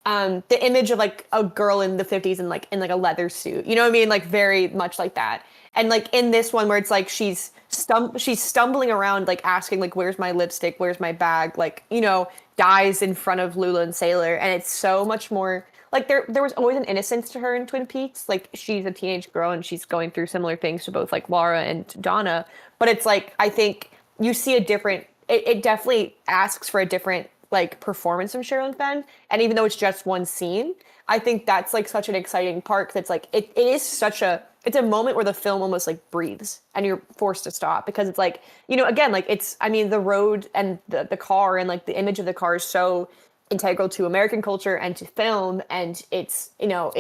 the image of like a girl in the 50s and like in like a leather suit, you know what I mean? Like very much like that. And like in this one where it's like she's stumbling around like asking like, where's my lipstick, where's my bag, like dies in front of Lula and Sailor. And it's so much more like there was always an innocence to her in Twin Peaks. Like she's a teenage girl and she's going through similar things to both like Laura and Donna, but it's like I think you see a different, it definitely asks for a different like performance from Sherilyn Fenn, and even though it's just one scene, I think that's like such an exciting part, because it's like it's a moment where the film almost like breathes and you're forced to stop, because it's like again, like the road and the car and like the image of the car is so integral to American culture and to film, and I feel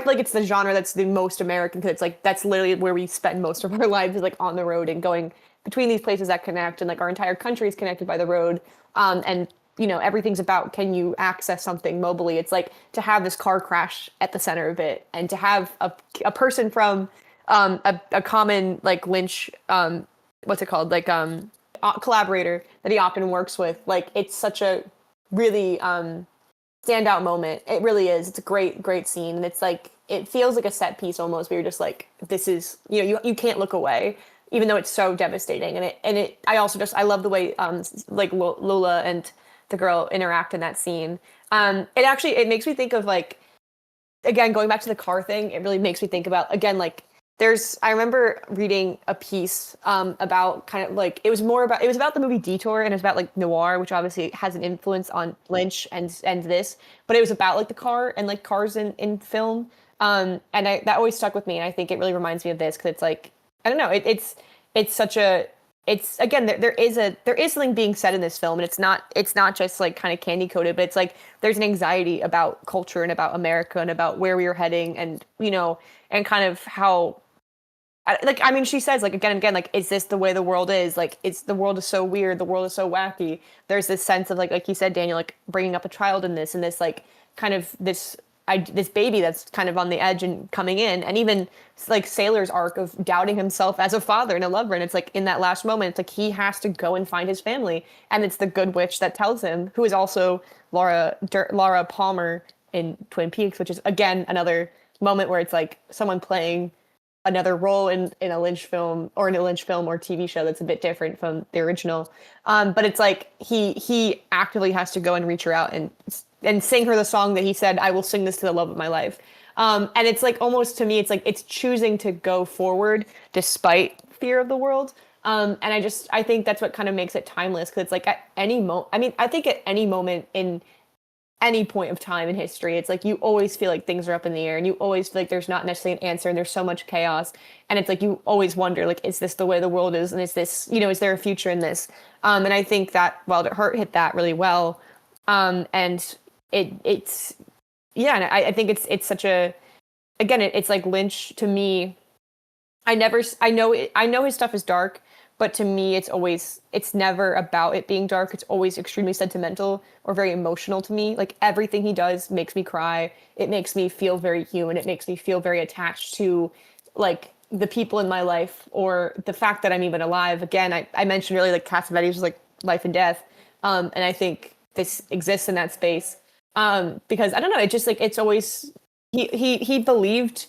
like it's the genre that's the most American, because it's like that's literally where we spend most of our lives, is like on the road and going between these places that connect, and like our entire country is connected by the road. And everything's about, can you access something mobily? It's like to have this car crash at the center of it, and to have a person from a common like Lynch what's it called, like collaborator that he often works with. Like it's such a really standout moment. It really is. It's a great scene, and it's like it feels like a set piece almost. Where you're just like, this is you can't look away, even though it's so devastating. And I also just I love the way like Lola and the girl interact in that scene. It makes me think of like, again, going back to the car thing. It really makes me think about, again, like I remember reading a piece about kind of like it was about the movie Detour, and it was about like noir, which obviously has an influence on Lynch and this, but it was about like the car and like cars in film. That always stuck with me, and I think it really reminds me of this because it's like, I don't know, it's such a, it's, again, there is something being said in this film, and it's not just like kind of candy coated, but it's like there's an anxiety about culture and about America and about where we are heading, and and kind of how, like, I mean, she says like again and again, like, is this the way the world is? Like, the world is so weird, the world is so wacky. There's this sense of like you said, Daniel, like bringing up a child in this, and this like kind of this baby that's kind of on the edge and coming in, and even like Sailor's arc of doubting himself as a father and a lover, and it's like in that last moment, it's like he has to go and find his family, and it's the good witch that tells him, who is also Laura Palmer in Twin Peaks, which is again another moment where it's like someone playing another role in a Lynch film or TV show that's a bit different from the original. But it's like he actively has to go and reach her out and sing her the song that he said, I will sing this to the love of my life. And it's like, almost to me, it's like it's choosing to go forward despite fear of the world. And I think that's what kind of makes it timeless, because it's like at any moment, I mean, I think at any moment in any point of time in history, it's like you always feel like things are up in the air, and you always feel like there's not necessarily an answer, and there's so much chaos, and it's like you always wonder, like, is this the way the world is, and is this, is there a future in this? And I think that Wild at Heart hit that really well. And it's and I think it's such a, again, it's like Lynch to me. I know his stuff is dark, but to me, it's never about it being dark. It's always extremely sentimental or very emotional to me. Like, everything he does makes me cry. It makes me feel very human. It makes me feel very attached to, like, the people in my life, or the fact that I'm even alive. Again, I mentioned earlier, like, Cassavetes was like life and death. And I think this exists in that space. Because I don't know, it just like, it's always, he believed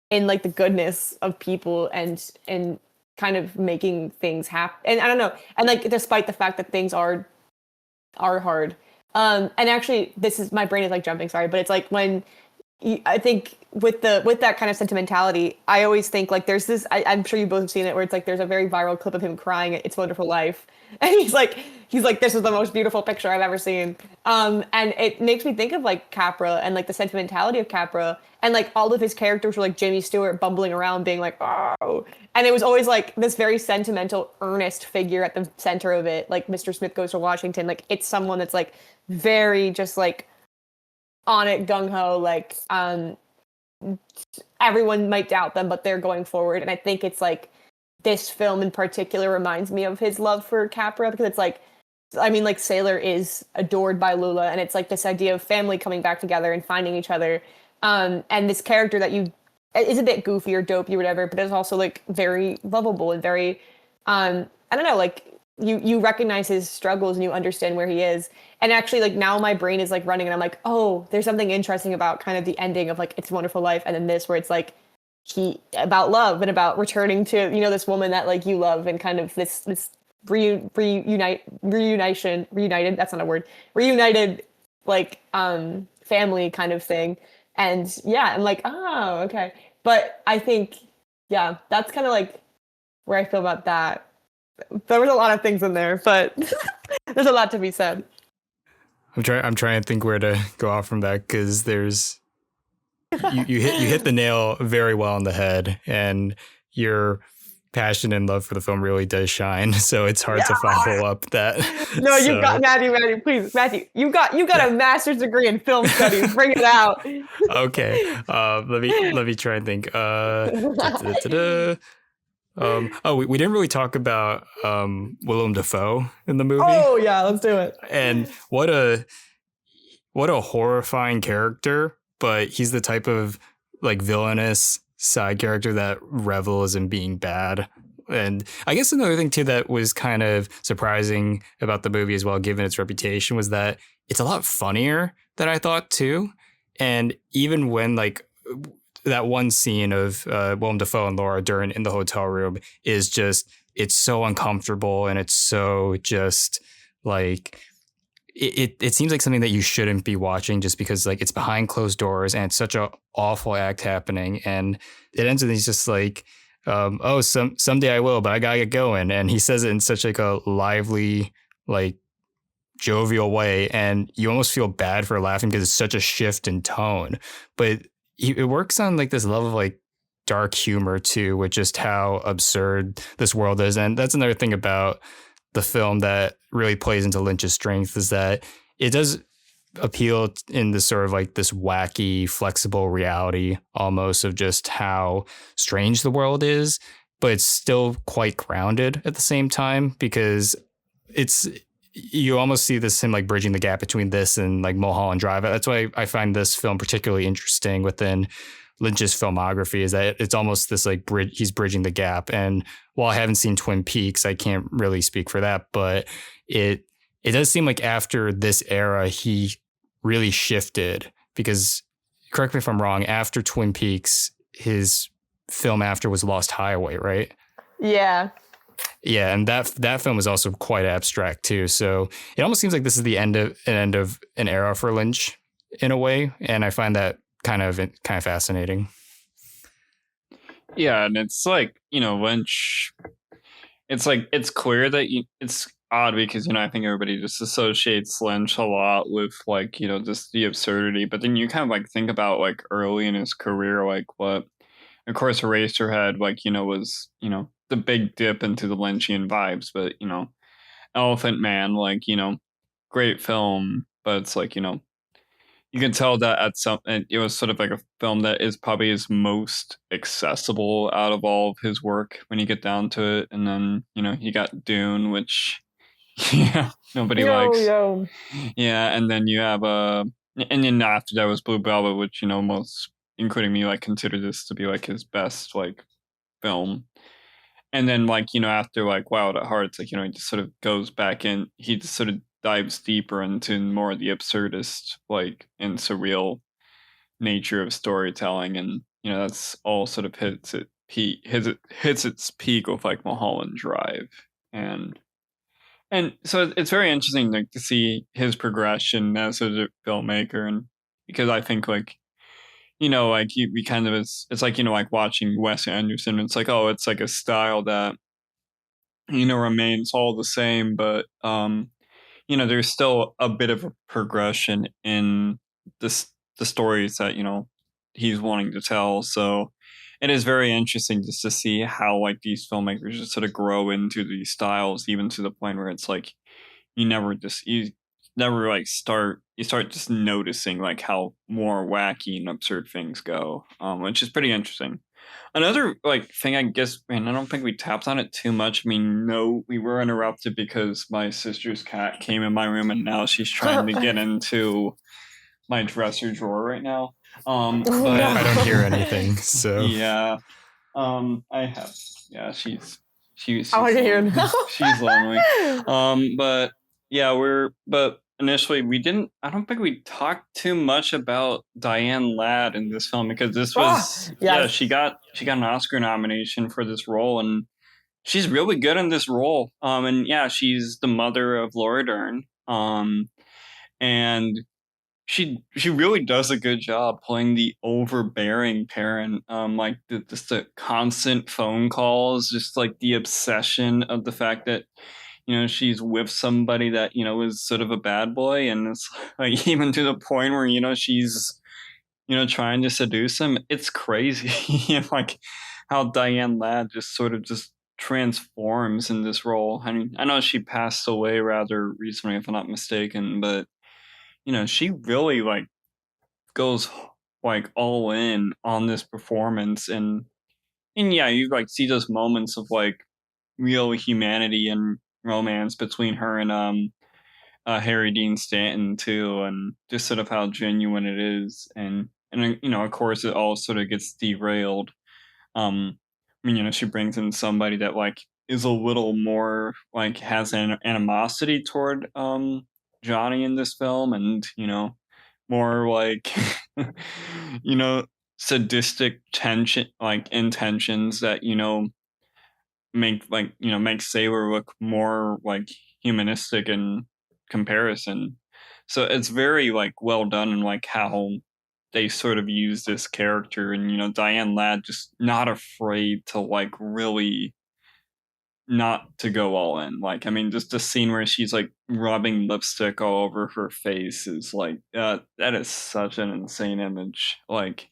in like the goodness of people and kind of making things happen. And I don't know. And like, despite the fact that things are hard. And actually, my brain is like jumping, sorry, but it's like when I think with that kind of sentimentality, I always think like there's this, I'm sure you both have seen it, where it's like there's a very viral clip of him crying at It's a Wonderful Life. And he's like, this is the most beautiful picture I've ever seen. And it makes me think of like Capra and like the sentimentality of Capra, and like all of his characters were like Jimmy Stewart bumbling around being like, oh, and it was always like this very sentimental, earnest figure at the center of it. Like Mr. Smith Goes to Washington, like it's someone that's like very just like on it, gung-ho, like everyone might doubt them, but they're going forward. And I think it's like this film in particular reminds me of his love for Capra, because it's like, I mean, like Sailor is adored by Lula, and it's like this idea of family coming back together and finding each other. And this character that is a bit goofy or dopey or whatever, but is also like very lovable and very, I don't know, like you recognize his struggles and you understand where he is. And actually, like, now my brain is like running, and I'm like, oh, there's something interesting about kind of the ending of like It's a Wonderful Life, and then this, where it's like about love and about returning to this woman that like you love, and kind of this reunited, that's not a word, reunited like family kind of thing. And yeah, I'm like, oh, okay. But I think, yeah, that's kind of like where I feel about that. There was a lot of things in there, but there's a lot to be said. I'm trying to think where to go off from that, because there's you hit the nail very well on the head, and your passion and love for the film really does shine. So it's hard to follow up that. No, you got Matthew, please, Matthew. You got a master's degree in film studies. Bring it out. Okay. Let me try and think. We didn't really talk about Willem Dafoe in the movie. Oh yeah, let's do it. And what a horrifying character, but he's the type of like villainous side character that revels in being bad. And I guess another thing too that was kind of surprising about the movie as well, given its reputation, was that it's a lot funnier than I thought too. And even when like that one scene of Willem Dafoe and Laura Dern in the hotel room is just, it's so uncomfortable and it's so just like, it seems like something that you shouldn't be watching just because like it's behind closed doors and it's such a awful act happening. And it ends with he's just like, oh, someday I will, but I gotta get going. And he says it in such like a lively, like jovial way. And you almost feel bad for laughing because it's such a shift in tone, but it works on like this level of like dark humor too, with just how absurd this world is. And that's another thing about the film that really plays into Lynch's strength, is that it does appeal in this sort of like this wacky, flexible reality almost of just how strange the world is, but it's still quite grounded at the same time, because it's, you almost see this him like bridging the gap between this and like Mulholland Drive. That's why I find this film particularly interesting within Lynch's filmography, is that it's almost this like bridge, he's bridging the gap. And while I haven't seen Twin Peaks, I can't really speak for that, but it does seem like after this era he really shifted, because correct me if I'm wrong, after Twin Peaks his film after was Lost Highway, right? Yeah. Yeah, and that film is also quite abstract too. So it almost seems like this is the end of an era for Lynch in a way, and I find that kind of fascinating. Yeah, and it's like, Lynch, it's like, it's clear that it's odd because, I think everybody just associates Lynch a lot with like, just the absurdity. But then you kind of like think about like early in his career, like what, of course, Eraserhead, like, was, the big dip into the Lynchian vibes. But, Elephant Man, like, great film, but it's like, you can tell that it was sort of like a film that is probably his most accessible out of all of his work when you get down to it. And then, you got Dune, which nobody likes. Yo. Yeah, and then you have and then after that was Blue Velvet, which, most, including me, like consider this to be like his best like film. And then like, after like Wild at Heart, it's like, he just sort of goes back in, he just sort of dives deeper into more of the absurdist, like, and surreal nature of storytelling. And, that's all sort of hits its peak with like Mulholland Drive. And so it's very interesting like to see his progression as a filmmaker. And because I think like, like we kind of, it's like, like watching Wes Anderson. It's like, oh, it's like a style that, remains all the same, but there's still a bit of a progression in the stories that, he's wanting to tell. So it is very interesting just to see how like these filmmakers just sort of grow into these styles, even to the point where it's like you never like you start just noticing like how more wacky and absurd things go, which is pretty interesting. Another like thing, I guess, man, I don't think we tapped on it too much. I mean, no, we were interrupted because my sister's cat came in my room and now she's trying to get into my dresser drawer right now. But I don't hear anything, so yeah, I have, yeah, she's I want to hear lonely. now. She's lonely. But yeah, but initially I don't think we talked too much about Diane Ladd in this film, because this was, yes. she got an Oscar nomination for this role, and she's really good in this role. And yeah, she's the mother of Laura Dern. And she really does a good job playing the overbearing parent. Like just the constant phone calls, just like the obsession of the fact that she's with somebody that is sort of a bad boy, and it's like even to the point where she's trying to seduce him. It's crazy, like how Diane Ladd just sort of just transforms in this role. I mean, I know she passed away rather recently, if I'm not mistaken, but she really like goes like all in on this performance. And yeah, you like see those moments of like real humanity and romance between her and Harry Dean Stanton too, and just sort of how genuine it is. And of course it all sort of gets derailed I mean, she brings in somebody that like is a little more like has an animosity toward Johnny in this film, and more like you know sadistic tension like intentions that make Sailor look more like humanistic in comparison. So it's very like well done and like how they sort of use this character, and Diane Ladd just not afraid to like really not to go all in. Like, I mean, just the scene where she's like rubbing lipstick all over her face is like that is such an insane image. Like,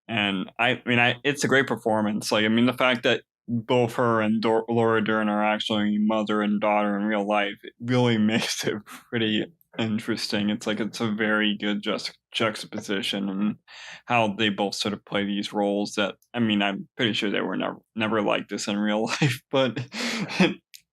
and I mean, it's a great performance. Like, I mean, the fact that both her and Laura Dern are actually mother and daughter in real life, it really makes it pretty interesting. It's like it's a very good juxtaposition, and how they both sort of play these roles. That, I mean, I'm pretty sure they were never like this in real life, but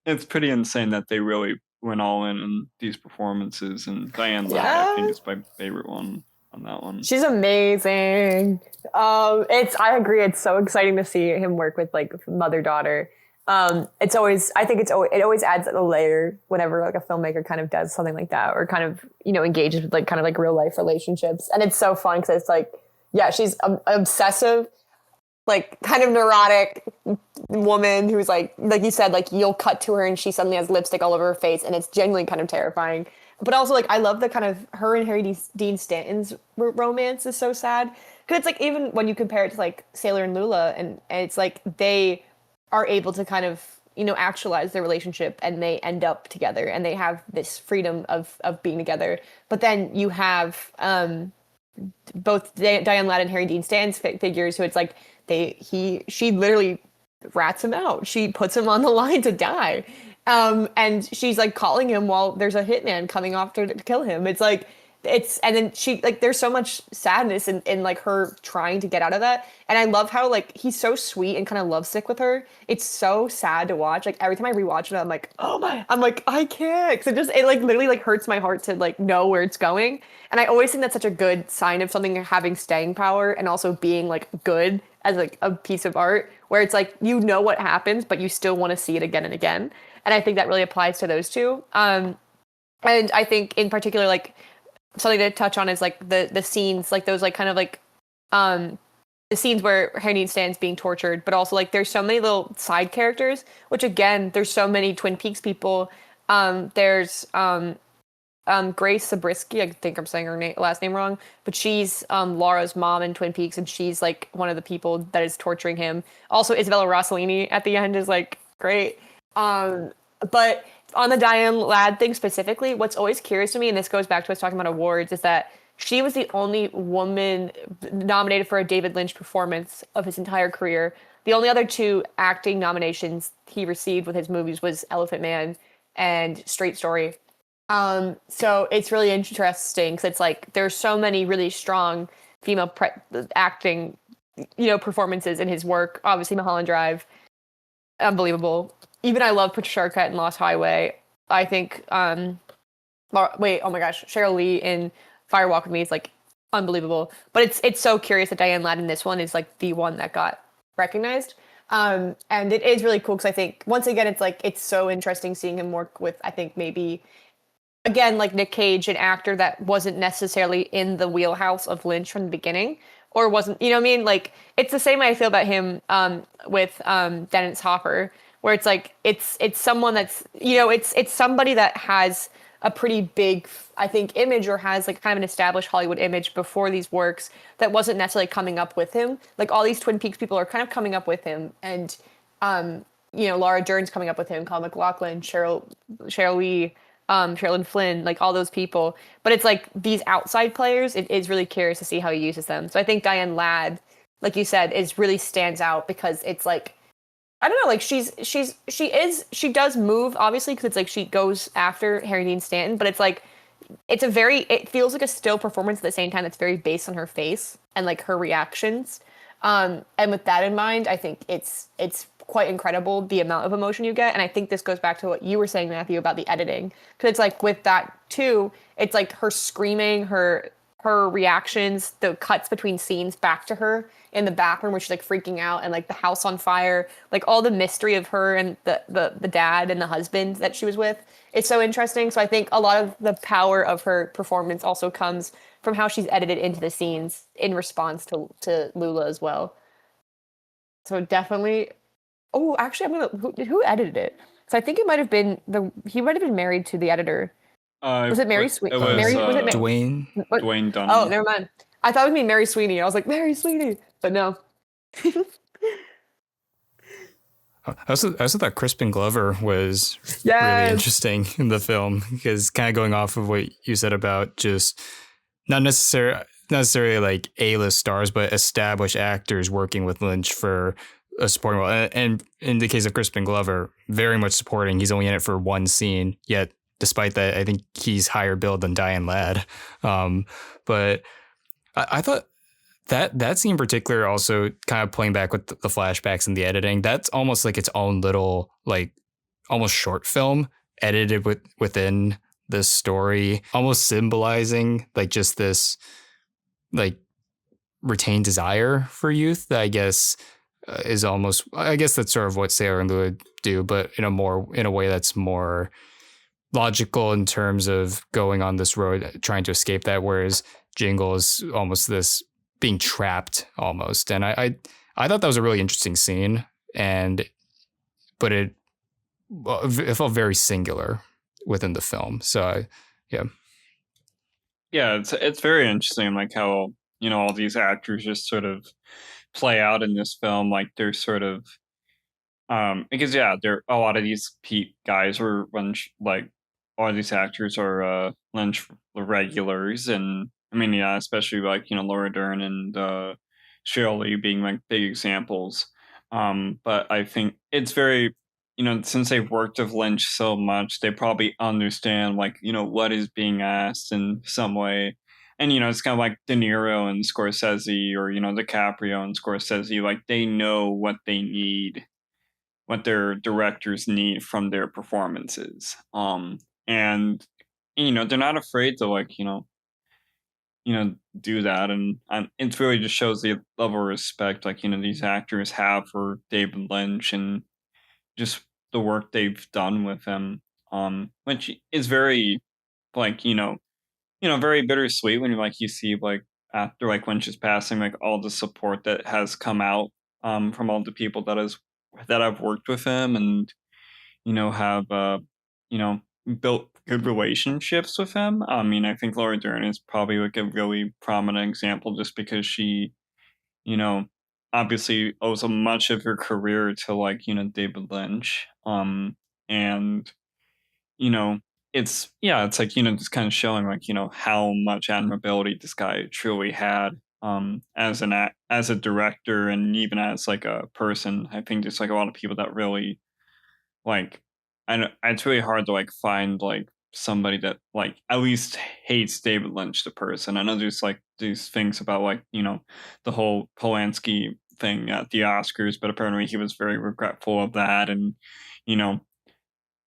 it's pretty insane that they really went all in these performances. And Diane Ladd, I think, is my favorite one on that one. She's amazing. I agree. It's so exciting to see him work with like mother-daughter. It always adds a layer whenever like a filmmaker kind of does something like that, or kind of, engages with like kind of like real life relationships. And it's so fun because it's like, yeah, she's obsessive, like kind of neurotic woman who's like you said, like you'll cut to her and she suddenly has lipstick all over her face, and it's genuinely kind of terrifying. But also, like, I love the kind of her and Harry Dean Stanton's romance is so sad. Because it's like, even when you compare it to like Sailor and Lula, and it's like they are able to kind of, actualize their relationship, and they end up together, and they have this freedom of being together. But then you have both Diane Ladd and Harry Dean Stanton's figures who it's like she literally rats him out. She puts him on the line to die. And she's like calling him while there's a hitman coming after to kill him. It's like, and then she like, there's so much sadness in like her trying to get out of that. And I love how like, he's so sweet and kind of lovesick with her. It's so sad to watch. Like every time I rewatch it, I'm like, I can't. Cause it like literally like hurts my heart to like know where it's going. And I always think that's such a good sign of something having staying power, and also being like good as like a piece of art, where it's like, what happens, but you still want to see it again and again. And I think that really applies to those two. And I think in particular, like something to touch on is like the scenes, like those like kind of like the scenes where Harry Dean Stanton's being tortured, but also like there's so many little side characters, which again, there's so many Twin Peaks people. There's Grace Zabriskie, I think I'm saying her last name wrong, but she's Laura's mom in Twin Peaks, and she's like one of the people that is torturing him. Also, Isabella Rossellini at the end is like great. But on the Diane Ladd thing specifically, what's always curious to me, and this goes back to us talking about awards, is that she was the only woman nominated for a David Lynch performance of his entire career. The only other two acting nominations he received with his movies was Elephant Man and Straight Story. So it's really interesting because it's like there's so many really strong female acting, performances in his work. Obviously, Mulholland Drive, unbelievable. Even I love Patricia Arquette in Lost Highway. I think, oh my gosh, Sheryl Lee in Fire Walk with Me is like unbelievable. But it's so curious that Diane Ladd in this one is like the one that got recognized. And it is really cool because I think, once again, it's like, it's so interesting seeing him work with, I think maybe, again, like Nick Cage, an actor that wasn't necessarily in the wheelhouse of Lynch from the beginning, or wasn't, you know what I mean? Like, it's the same way I feel about him with Dennis Hopper, where it's like, it's someone that's, it's somebody that has a pretty big, I think, image, or has like kind of an established Hollywood image before these works, that wasn't necessarily coming up with him. Like all these Twin Peaks people are kind of coming up with him, and Laura Dern's coming up with him, Kyle MacLachlan, Sheryl Lee, Sherilyn Flynn, like all those people. But it's like these outside players, it is really curious to see how he uses them. So I think Diane Ladd, like you said, really stands out because it's like, I don't know, like she does move, obviously, because it's like she goes after Harry Dean Stanton, but it's like, it feels like a still performance at the same time that's very based on her face and like her reactions. And with that in mind, I think it's quite incredible the amount of emotion you get. And I think this goes back to what you were saying, Matthew, about the editing. Because it's like with that too, it's like her screaming, her her reactions, the cuts between scenes back to her in the back room where she's like freaking out, and like the house on fire, like all the mystery of her and the dad and the husband that she was with. It's so interesting. So I think a lot of the power of her performance also comes from how she's edited into the scenes in response to Lula as well. So definitely. Oh, actually, who edited it? So I think it might have been he might have been married to the editor. Was it Mary Sweeney? It was, Was it Dwayne. Dwayne Dunn. Oh, never mind. I thought it would be Mary Sweeney. I was like, Mary Sweeney, but no. I also thought Crispin Glover was Yes. really interesting in the film, because kind of going off of what you said about just not necessarily like A-list stars, but established actors working with Lynch for a supporting role. And in the case of Crispin Glover, very much supporting. He's only in it for one scene, yet despite that, I think he's higher billed than Diane Ladd. But I thought that scene in particular, also kind of playing back with the flashbacks and the editing, that's almost like its own little, like, almost short film edited within this story, almost symbolizing like just this like retained desire for youth that I guess is almost, I guess that's sort of what Sailor and Lua do, but in a way that's more logical in terms of going on this road trying to escape that, whereas Jingle is almost this being trapped almost. And I thought that was a really interesting scene, but it felt very singular within the film. So yeah, it's very interesting, like how, you know, all these actors just sort of play out in this film, like they're sort of because there a lot of these guys were Lynch, like a lot of these actors are Lynch regulars, and I mean, yeah, especially like, you know, Laura Dern and Shirley being like big examples. But I think it's very, you know, since they've worked with Lynch so much, they probably understand, like, you know, what is being asked in some way. And, you know, it's kind of like De Niro and Scorsese, or, you know, DiCaprio and Scorsese, like they know what they need, what their directors need from their performances. And, you know, they're not afraid to, like, you know, do that. And it really just shows the level of respect, like, you know, these actors have for David Lynch, and just the work they've done with him, which is very, like, you know, very bittersweet when you see, like, after like Lynch's passing, like all the support that has come out from all the people that I've worked with him, and, you know, have you know, built good relationships with him. I mean, I think Laura Dern is probably like a really prominent example, just because she, you know, obviously owes so much of her career to, like, you know, David Lynch. And, you know, it's like, you know, just kind of showing, like, you know, how much admirability this guy truly had as a director, and even as like a person. I think there's like a lot of people that really, like, I know it's really hard to like find like somebody that like at least hates David Lynch the person. I know there's like these things about, like, you know, the whole Polanski thing at the Oscars, but apparently he was very regretful of that, and, you know,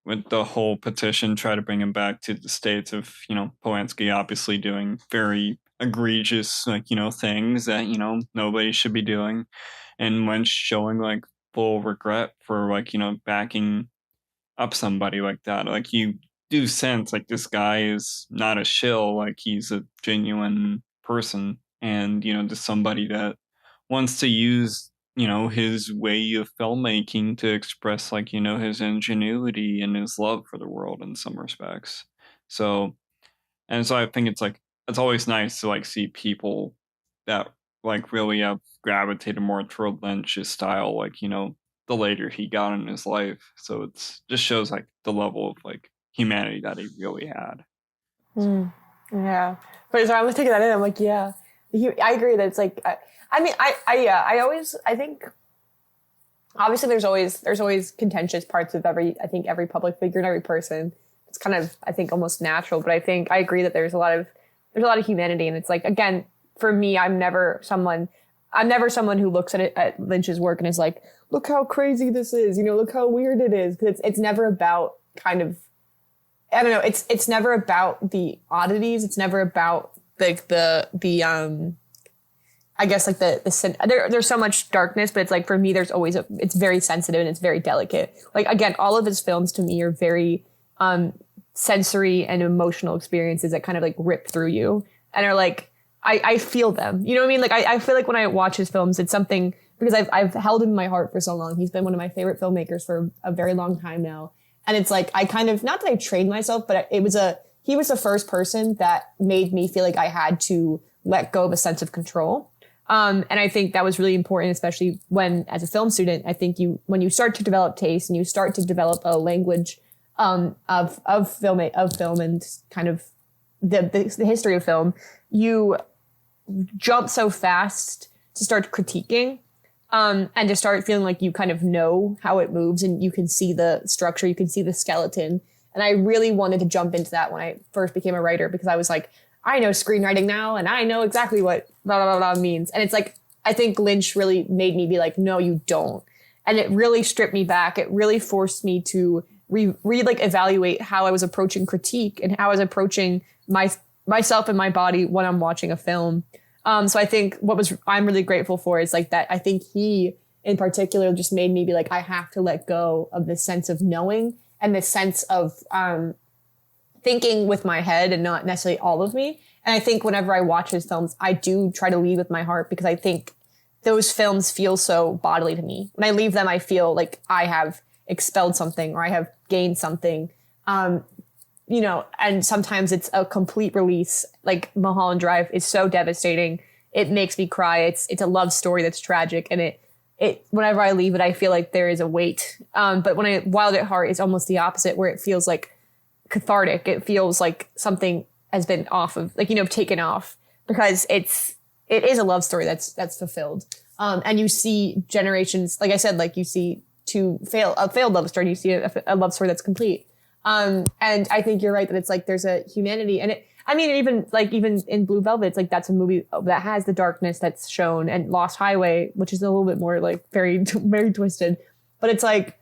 with the whole petition try to bring him back to the States, of, you know, Polanski obviously doing very egregious, like, you know, things that, you know, nobody should be doing, and Lynch showing like full regret for, like, you know, backing up somebody like that. Like, you do sense like this guy is not a shill, like he's a genuine person, and, you know, just somebody that wants to use, you know, his way of filmmaking to express, like, you know, his ingenuity and his love for the world in some respects. So I think it's like, it's always nice to like see people that like really have gravitated more toward Lynch's style, like, you know, the later he got in his life. So it's just shows like the level of like humanity that he really had. Yeah, but so I was taking that in. I'm like, yeah, I agree that it's like, I think obviously there's always contentious parts of every public figure and every person. It's kind of, I think, almost natural, but I think I agree that there's a lot of humanity, and it's like, again, for me, I'm never someone who looks at Lynch's work and is like, look how crazy this is, you know, look how weird it is. Because it's never about kind of, I don't know, it's never about the oddities. It's never about like the I guess like there's so much darkness, but it's like for me there's always it's very sensitive and it's very delicate. Like again, all of his films to me are very sensory and emotional experiences that kind of like rip through you and are like I feel them. You know what I mean? Like I feel like when I watch his films, it's something because I've held him in my heart for so long. He's been one of my favorite filmmakers for a very long time now. And it's like I kind of not that I trained myself, but he was the first person that made me feel like I had to let go of a sense of control. And I think that was really important, especially when, as a film student, I think when you start to develop taste and you start to develop a language of film and kind of the history of film, you jump so fast to start critiquing and to start feeling like you kind of know how it moves and you can see the structure, you can see the skeleton. And I really wanted to jump into that when I first became a writer because I was like, I know screenwriting now and I know exactly what blah, blah, blah, blah means. And it's like, I think Lynch really made me be like, no, you don't. And it really stripped me back. It really forced me to evaluate how I was approaching critique and how I was approaching myself and my body when I'm watching a film. So I think I'm really grateful for is like that. I think he in particular just made me be like, I have to let go of this sense of knowing and this sense of, thinking with my head and not necessarily all of me. And I think whenever I watch his films, I do try to lead with my heart because I think those films feel so bodily to me. When I leave them, I feel like I have expelled something or I have gained something. And sometimes it's a complete release. Like Mulholland Drive is so devastating. It makes me cry. It's a love story that's tragic. And it whenever I leave it, I feel like there is a weight. But when Wild at Heart is almost the opposite, where it feels like cathartic. It feels like something has been taken off because it is a love story that's fulfilled. And you see generations, like I said, like you see a failed love story, and you see a love story that's complete. And I think you're right that it's like there's a humanity, and even in Blue Velvet, it's like that's a movie that has the darkness that's shown, and Lost Highway, which is a little bit more like very very twisted, but it's like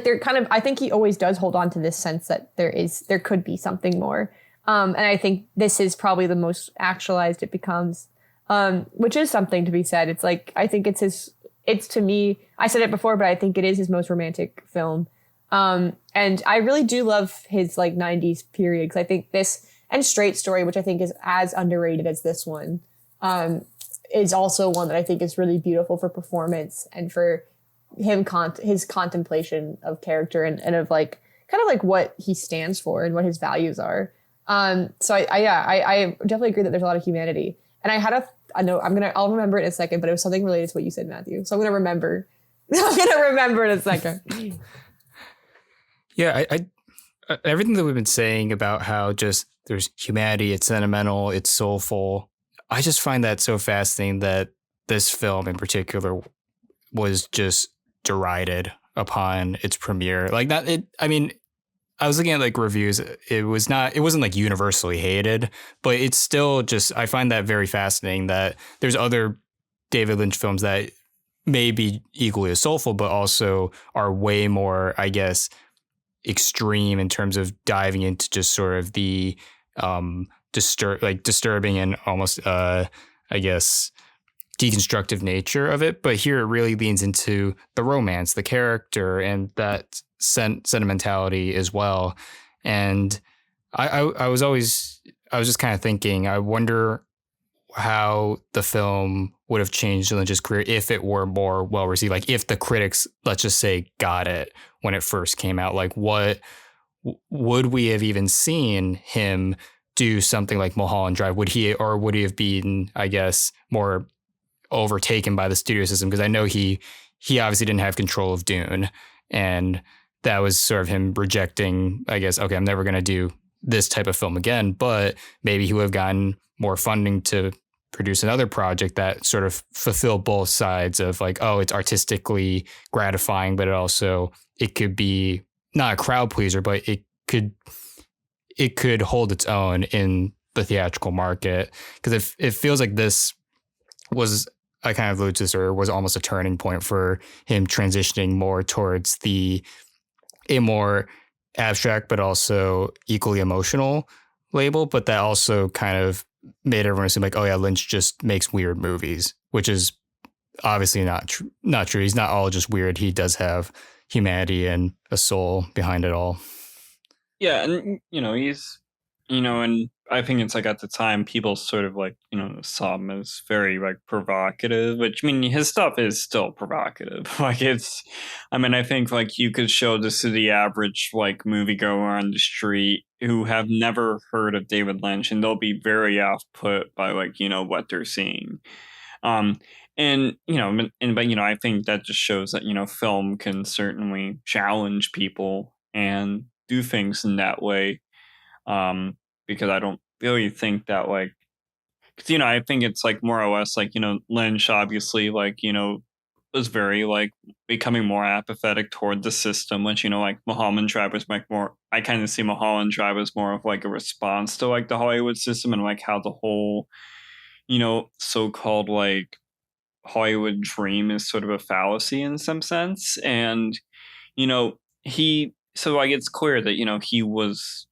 they're kind of, I think he always does hold on to this sense that there could be something more. And I think this is probably the most actualized it becomes, which is something to be said. It's like, I think it's to me, I said it before, but I think it is his most romantic film. And I really do love his like 90s period. Cause I think this and Straight Story, which I think is as underrated as this one, is also one that I think is really beautiful for performance and for his contemplation of character and of like kind of like what he stands for and what his values are. So I definitely agree that there's a lot of humanity. And I'll remember it in a second, but it was something related to what you said, Matthew. So I'm gonna remember in a second. Yeah, I everything that we've been saying about how just there's humanity, it's sentimental, it's soulful. I just find that so fascinating that this film in particular was just derided upon its premiere. Like that, I was looking at like reviews. It wasn't like universally hated, but it's still just, I find that very fascinating that there's other David Lynch films that may be equally as soulful, but also are way more, I guess, extreme in terms of diving into just sort of the disturbing and almost, I guess, deconstructive nature of it. But here it really leans into the romance, the character, and that sentimentality as well. And I was just kind of thinking, I wonder how the film would have changed Lynch's career if it were more well received. Like if the critics, let's just say, got it when it first came out, like what would we have even seen him do something like Mulholland Drive? Would he have been, I guess, more overtaken by the studio system? Because I know he obviously didn't have control of Dune, and that was sort of him rejecting, I guess, okay, I'm never going to do this type of film again, but maybe he would have gotten more funding to produce another project that sort of fulfill both sides of like, oh, it's artistically gratifying, but it could be not a crowd pleaser, but it could hold its own in the theatrical market. Because it feels like this was, I kind of alluded to this, or was almost a turning point for him transitioning more towards a more abstract but also equally emotional label, but that also kind of made everyone seem like, oh yeah, Lynch just makes weird movies, which is obviously not true. He's not all just weird. He does have humanity and a soul behind it all. Yeah, and he's and I think it's like at the time people sort of like saw him as very like provocative, which I mean his stuff is still provocative. Like I think like you could show this to the average like moviegoer on the street who have never heard of David Lynch, and they'll be very off put by like what they're seeing. Um, and but I think that just shows that film can certainly challenge people and do things in that way. Because I don't really think that like, because I think it's like more or less like Lynch obviously like was very like becoming more apathetic toward the system, which like Mulholland Drive was like more. I kind of see Mulholland Drive as more of like a response to like the Hollywood system and like how the whole so-called like Hollywood dream is sort of a fallacy in some sense. And he so like it's clear that he was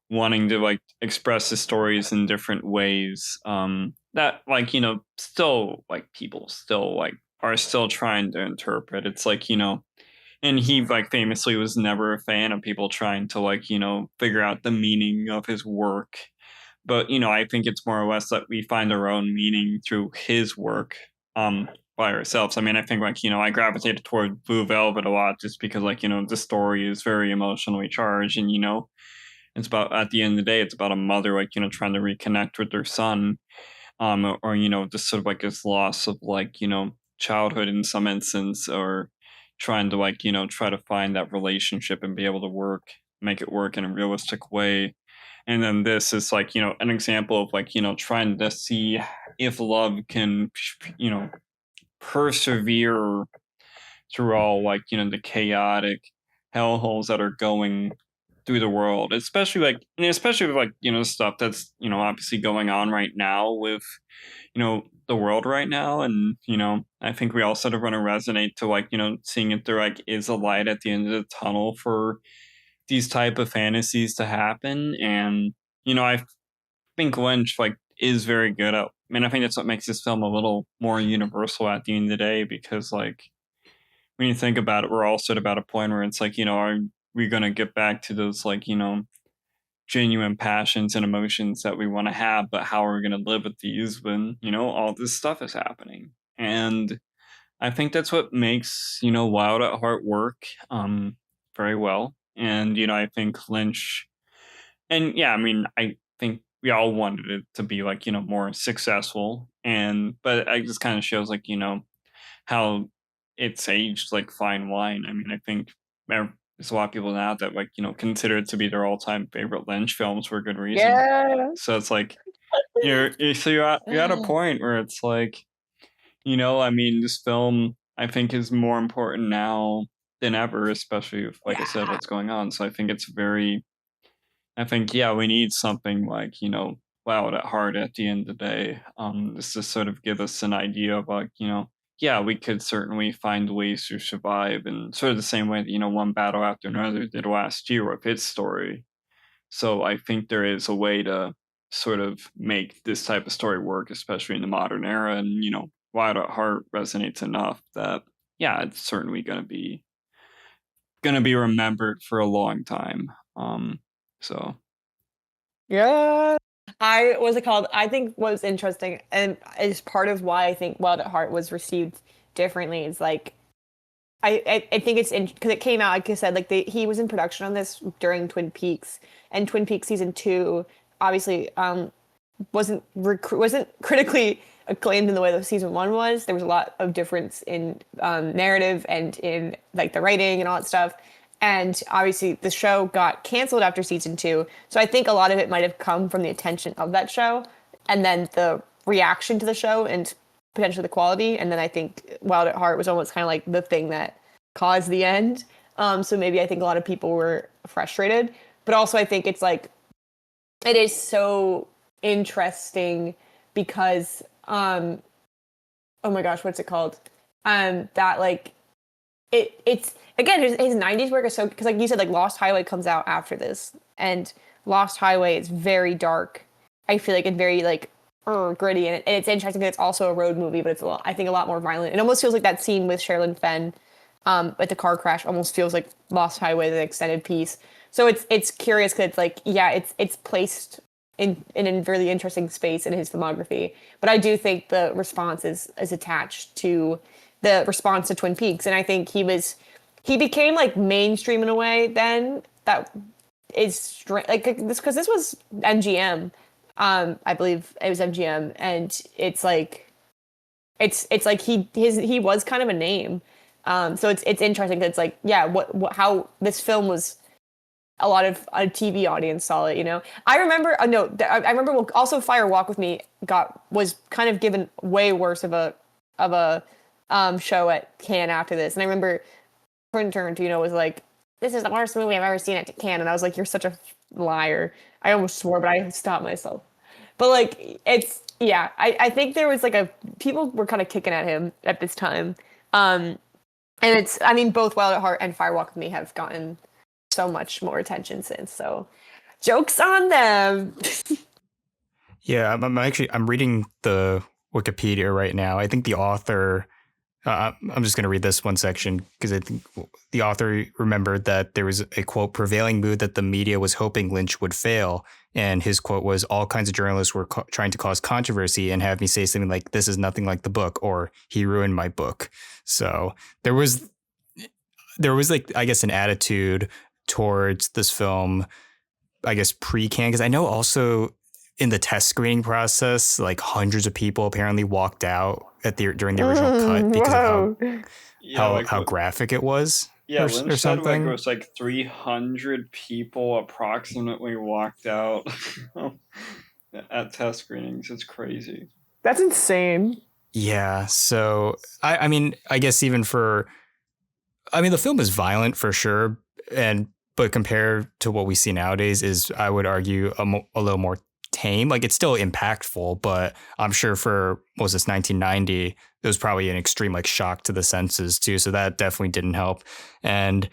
wanting to like express his stories in different ways that like still like people still like are still trying to interpret. It's like and he like famously was never a fan of people trying to like figure out the meaning of his work. But I think it's more or less that we find our own meaning through his work by ourselves. I mean, I think like I gravitated toward Blue Velvet a lot just because like the story is very emotionally charged, and it's about, at the end of the day, it's about a mother like trying to reconnect with their son, or just sort of like this loss of like childhood in some instance, or trying to like try to find that relationship and be able to make it work in a realistic way. And then this is like an example of like trying to see if love can persevere through all like the chaotic hellholes that are going through the world, especially like especially with like stuff that's obviously going on right now with the world right now. And I think we all sort of want to resonate to like seeing if there like is a light at the end of the tunnel for these type of fantasies to happen. And I think Lynch like is very good at, I mean, I think that's what makes this film a little more universal at the end of the day, because like when you think about it, we're all sort of at a point where it's like are we going to get back to those like genuine passions and emotions that we want to have, but how are we going to live with these when all this stuff is happening? And I think that's what makes Wild at Heart work very well. And I think Lynch, and yeah, I mean, I think we all wanted it to be like more successful, and but it just kind of shows like how it's aged like fine wine. I mean, I think there's a lot of people now that like consider it to be their all-time favorite Lynch films for good reason. Yeah. So it's like you're at a point where it's like I mean, this film I think is more important now than ever, especially with, like I said, what's going on. So I think I think yeah, we need something like Loud at Heart at the end of the day, just to sort of give us an idea of like yeah, we could certainly find ways to survive, and sort of the same way that one battle after another did last year with its story. So I think there is a way to sort of make this type of story work, especially in the modern era. And Wild at Heart resonates enough that yeah, it's certainly going to be remembered for a long time. So Yeah. What's it called? I think what's interesting and is part of why I think Wild at Heart was received differently is like I think it's because it came out, like I said, like he was in production on this during Twin Peaks, and Twin Peaks season 2 obviously wasn't critically acclaimed in the way that season 1 was. There was a lot of difference in narrative and in like the writing and all that stuff. And obviously the show got canceled after season 2. So I think a lot of it might have come from the attention of that show and then the reaction to the show and potentially the quality. And then I think Wild at Heart was almost kind of like the thing that caused the end. So maybe I think a lot of people were frustrated. But also I think it's like, it is so interesting because, oh my gosh, what's it called? That like, it's again his 90s work is so, because like you said, like Lost Highway comes out after this, and Lost Highway is very dark. I feel like, and very like gritty, and it's interesting that it's also a road movie, but it's I think a lot more violent. It almost feels like that scene with Sherilyn Fenn at the car crash almost feels like Lost Highway, the extended piece. So it's curious because it's like, yeah, it's placed in a really interesting space in his filmography. But I do think the response is attached to the response to Twin Peaks, and I think he became like mainstream in a way then that is like this, because this was MGM. I believe it was MGM, and it's like it's like he was kind of a name. So it's interesting that it's like, yeah, what how this film was, a lot of a TV audience saw it. I remember I remember also Fire Walk with Me was kind of given way worse of a show at Cannes after this, and I remember Quentin Tarantino was like, "This is the worst movie I've ever seen at Cannes," and I was like, "You're such a liar." I almost swore, but I stopped myself. But like, I think there was like people were kind of kicking at him at this time. And I mean, both Wild at Heart and Firewalk with Me have gotten so much more attention since. So, joke's on them. Yeah, I'm reading the Wikipedia right now. I think the author, I'm just going to read this one section because I think the author remembered that there was a quote, prevailing mood that the media was hoping Lynch would fail. And his quote was, all kinds of journalists were trying to cause controversy and have me say something like, this is nothing like the book, or he ruined my book. So there was like, I guess, an attitude towards this film, I guess, pre-Cannes, because I know also in the test screening process, like hundreds of people apparently walked out during the original cut because of how graphic it was. Yeah, or Lynch said something. It was like 300 people approximately walked out at test screenings. It's crazy. That's insane. Yeah, so I mean, I guess even the film is violent for sure, but compared to what we see nowadays, is, I would argue, a little more tame. Like, it's still impactful, but I'm sure for, what was this, 1990, it was probably an extreme like shock to the senses too. So that definitely didn't help. And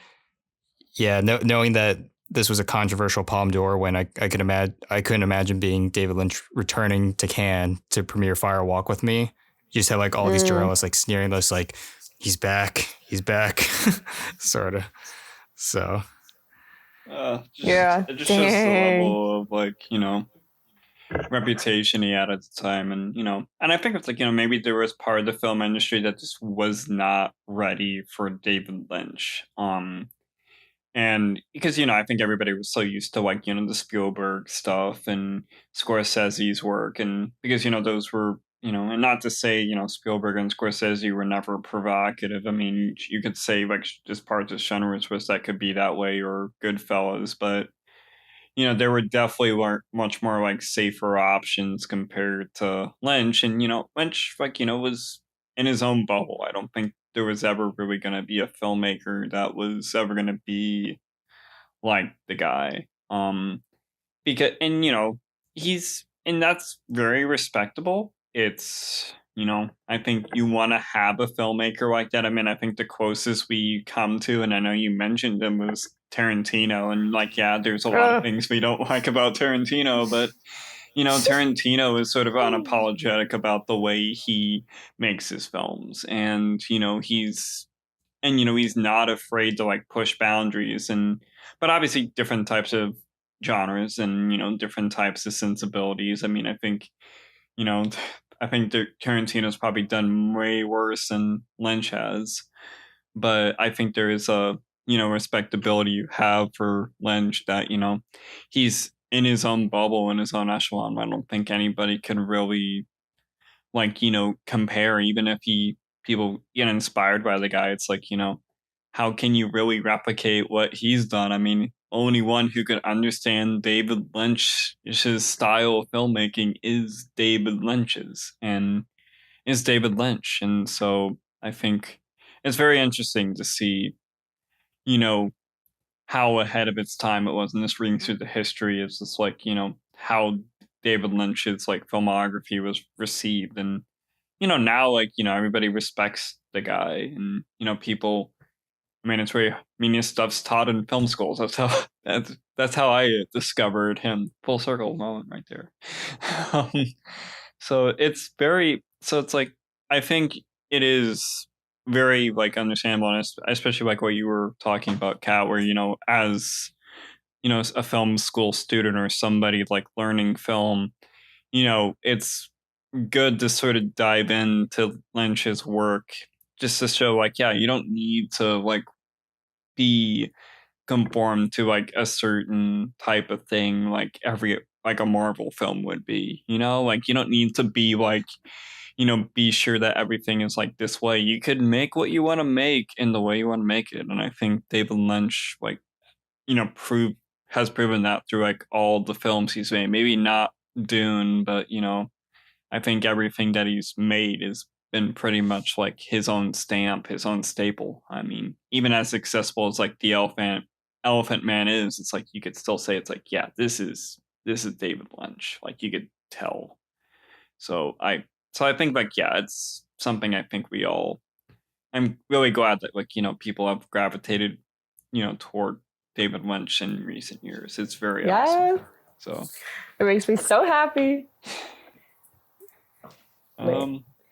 yeah, knowing that this was a controversial Palme d'Or, when I couldn't imagine being David Lynch returning to Cannes to premiere Fire Walk with Me. You just had like all these journalists like sneering us, like, he's back, sort of. So it just shows the level of, like, reputation he had at the time. And I think it's like, maybe there was part of the film industry that just was not ready for David Lynch. And because, I think everybody was so used to, like, the Spielberg stuff and Scorsese's work. And because, those were, and not to say, Spielberg and Scorsese were never provocative. I mean, you could say, like, just parts of Schindler's List that could be that way, or Goodfellas. But, there were definitely much more, like, safer options compared to Lynch. And, Lynch, like, was in his own bubble. I don't think there was ever really going to be a filmmaker that was ever going to be like the guy. Because, and that's very respectable. It's, I think you want to have a filmmaker like that. I mean, I think the closest we come to, and I know you mentioned him, was Tarantino. And, like, yeah, there's a lot of things we don't like about Tarantino, but Tarantino is sort of unapologetic about the way he makes his films. And, he's not afraid to, like, push boundaries. But obviously different types of genres and, different types of sensibilities. I mean, I think, Tarantino's probably done way worse than Lynch has. But I think there is a, respectability you have for Lynch that, he's in his own bubble, in his own echelon. I don't think anybody can really, like, compare, even if people get inspired by the guy. It's like, how can you really replicate what he's done? I mean, only one who could understand David Lynch's style of filmmaking is David Lynch's, and is David Lynch. And so I think it's very interesting to see, how ahead of its time it was. And this reading through the history is just like, how David Lynch's, like, filmography was received. And, now, like, everybody respects the guy, and, people I mean, it's where stuff's taught in film schools. That's how I discovered him. Full circle moment right there. um, so it's like I think it is very like understandable, and especially like what you were talking about, Kat, where as a film school student or somebody like learning film, it's good to sort of dive into Lynch's work just to show like, yeah, you don't need to like be conformed to like a certain type of thing like every like a Marvel film would be, like you don't need to be like, be sure that everything is like this way. You could make what you want to make in the way you want to make it. And I think David Lynch like, has proven that through like all the films he's made. Maybe not Dune, but I think everything that he's made has been pretty much like his own stamp, his own staple. I mean, even as successful as like the Elephant Man is, it's like you could still say it's like, yeah, this is David Lynch. Like you could tell. So I think like, yeah, it's something I think I'm really glad that like, people have gravitated, toward David Lynch in recent years. It's very awesome. So it makes me so happy.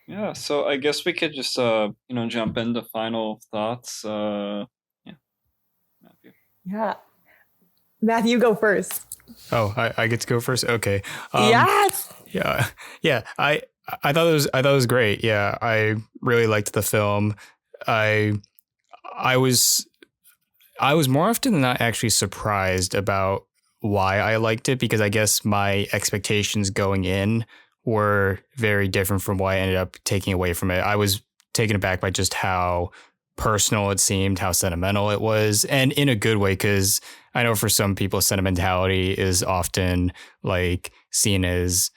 Yeah, so I guess we could just jump into final thoughts. Yeah, Matthew. Yeah, Matthew, go first. Oh, I get to go first. Okay. Yes. Yeah. I thought it was great. Yeah, I really liked the film. I was more often than not actually surprised about why I liked it, because I guess my expectations going in were very different from what I ended up taking away from it. I was taken aback by just how personal it seemed, how sentimental it was, and in a good way, because I know for some people sentimentality is often like seen as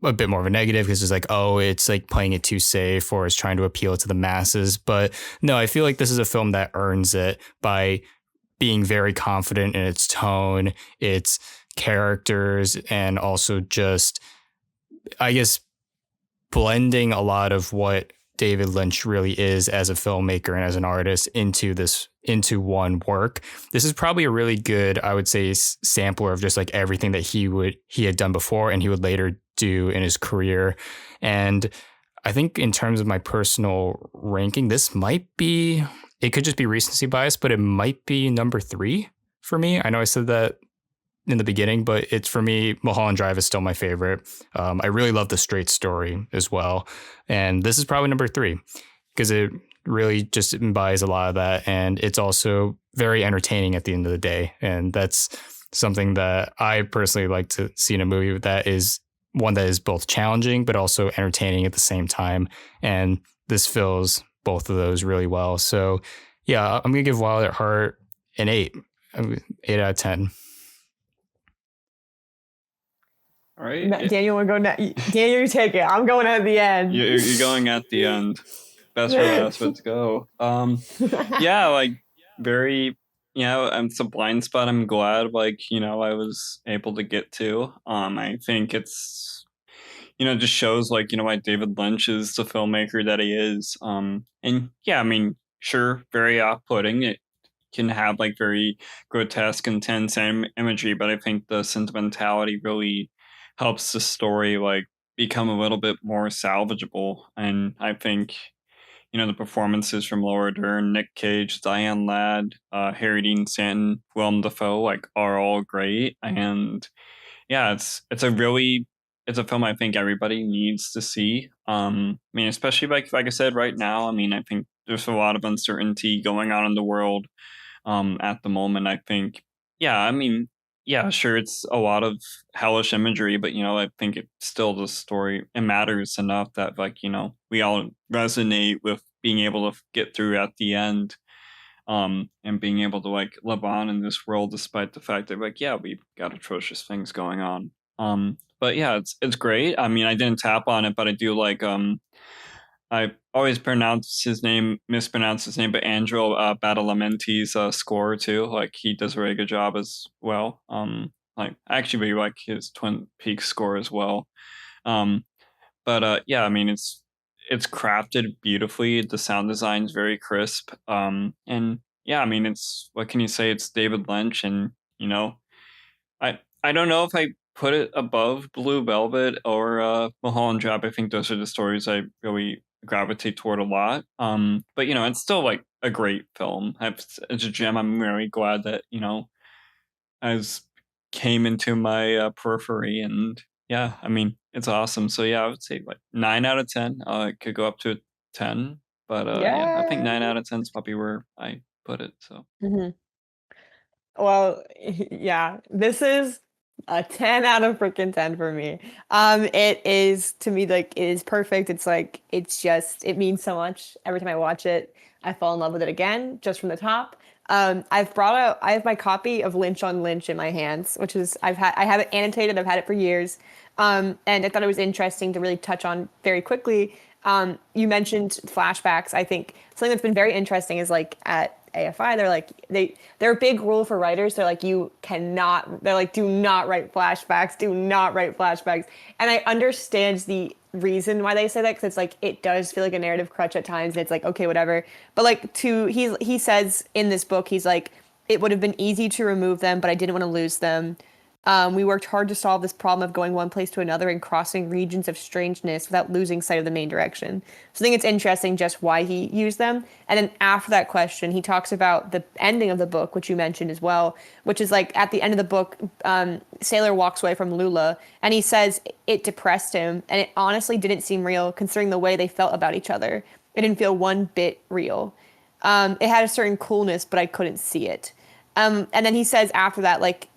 a bit more of a negative, because it's like, oh, it's like playing it too safe or it's trying to appeal to the masses. But no, I feel like this is a film that earns it by being very confident in its tone, its characters, and also just, I guess, blending a lot of what David Lynch really is as a filmmaker and as an artist into one work. This is probably a really good, I would say, sampler of just like everything that he had done before and he would later do in his career. And I think in terms of my personal ranking, this might be, it could just be recency bias, but it might be number 3 for me. I know I said that in the beginning, but it's, for me, Mulholland Drive is still my favorite. I really love The Straight Story as well. And this is probably number 3 because it really just embodies a lot of that. And it's also very entertaining at the end of the day. And that's something that I personally like to see in a movie, that is one that is both challenging, but also entertaining at the same time. And this fills both of those really well. So yeah, I'm going to give Wild at Heart an 8. 8 out of 10. All right. Daniel will go next. Daniel, you take it. I'm going at the end. You're going at the end. Best for last. Let's go. Yeah, like very, it's a blind spot. I'm glad, like, I was able to get to. I think it's, just shows like, why David Lynch is the filmmaker that he is. And yeah, I mean, sure, very off-putting. It can have like very grotesque, intense imagery, but I think the sentimentality really helps the story like become a little bit more salvageable. And I think, the performances from Laura Dern, Nick Cage, Diane Ladd, Harry Dean Stanton, Willem Dafoe, like, are all great. And yeah, it's a film I think everybody needs to see. I mean, especially like I said, right now, I mean, I think there's a lot of uncertainty going on in the world at the moment. I think, yeah, I mean, yeah, sure, it's a lot of hellish imagery, but I think it's still the story. It matters enough that like we all resonate with being able to get through at the end, and being able to like live on in this world despite the fact that like, yeah, we've got atrocious things going on. But yeah, it's great. I mean, I didn't tap on it, but I do like I always mispronounce his name, but Angelo Badalamenti's score too. Like, he does a very good job as well. Like, I actually really like his Twin Peaks score as well. But yeah, I mean, it's crafted beautifully. The sound design is very crisp. And yeah, I mean, it's, what can you say? It's David Lynch, and I don't know if I put it above Blue Velvet or Mulholland Drive. I think those are the stories I really gravitate toward a lot. But it's still like a great film. It's a gem. I'm very glad that has came into my periphery, and yeah, I mean, it's awesome. So yeah, I would say like 9 out of 10. It could go up to a 10, but yeah, I think 9 out of 10 is probably where I put it. So Mhm. Well, yeah, this is a 10 out of freaking 10 for me. It is to me like it is perfect. It's like it's just it means so much. Every time I watch it, I fall in love with it again, just from the top. I have my copy of Lynch on Lynch in my hands, which is I have it annotated, I've had it for years. And I thought it was interesting to really touch on very quickly. You mentioned flashbacks. I think something that's been very interesting is like at AFI, they're a big rule for writers. They're like, they're like, do not write flashbacks, do not write flashbacks. And I understand the reason why they say that, because it's like, it does feel like a narrative crutch at times. And it's like, okay, whatever. But like he says in this book, he's like, it would have been easy to remove them, but I didn't want to lose them. We worked hard to solve this problem of going one place to another and crossing regions of strangeness without losing sight of the main direction. So I think it's interesting just why he used them. And then after that question, he talks about the ending of the book, which you mentioned as well, which is like at the end of the book, Sailor walks away from Lula and he says it depressed him. And it honestly didn't seem real considering the way they felt about each other. It didn't feel one bit real. It had a certain coolness, but I couldn't see it. And then he says after that, like,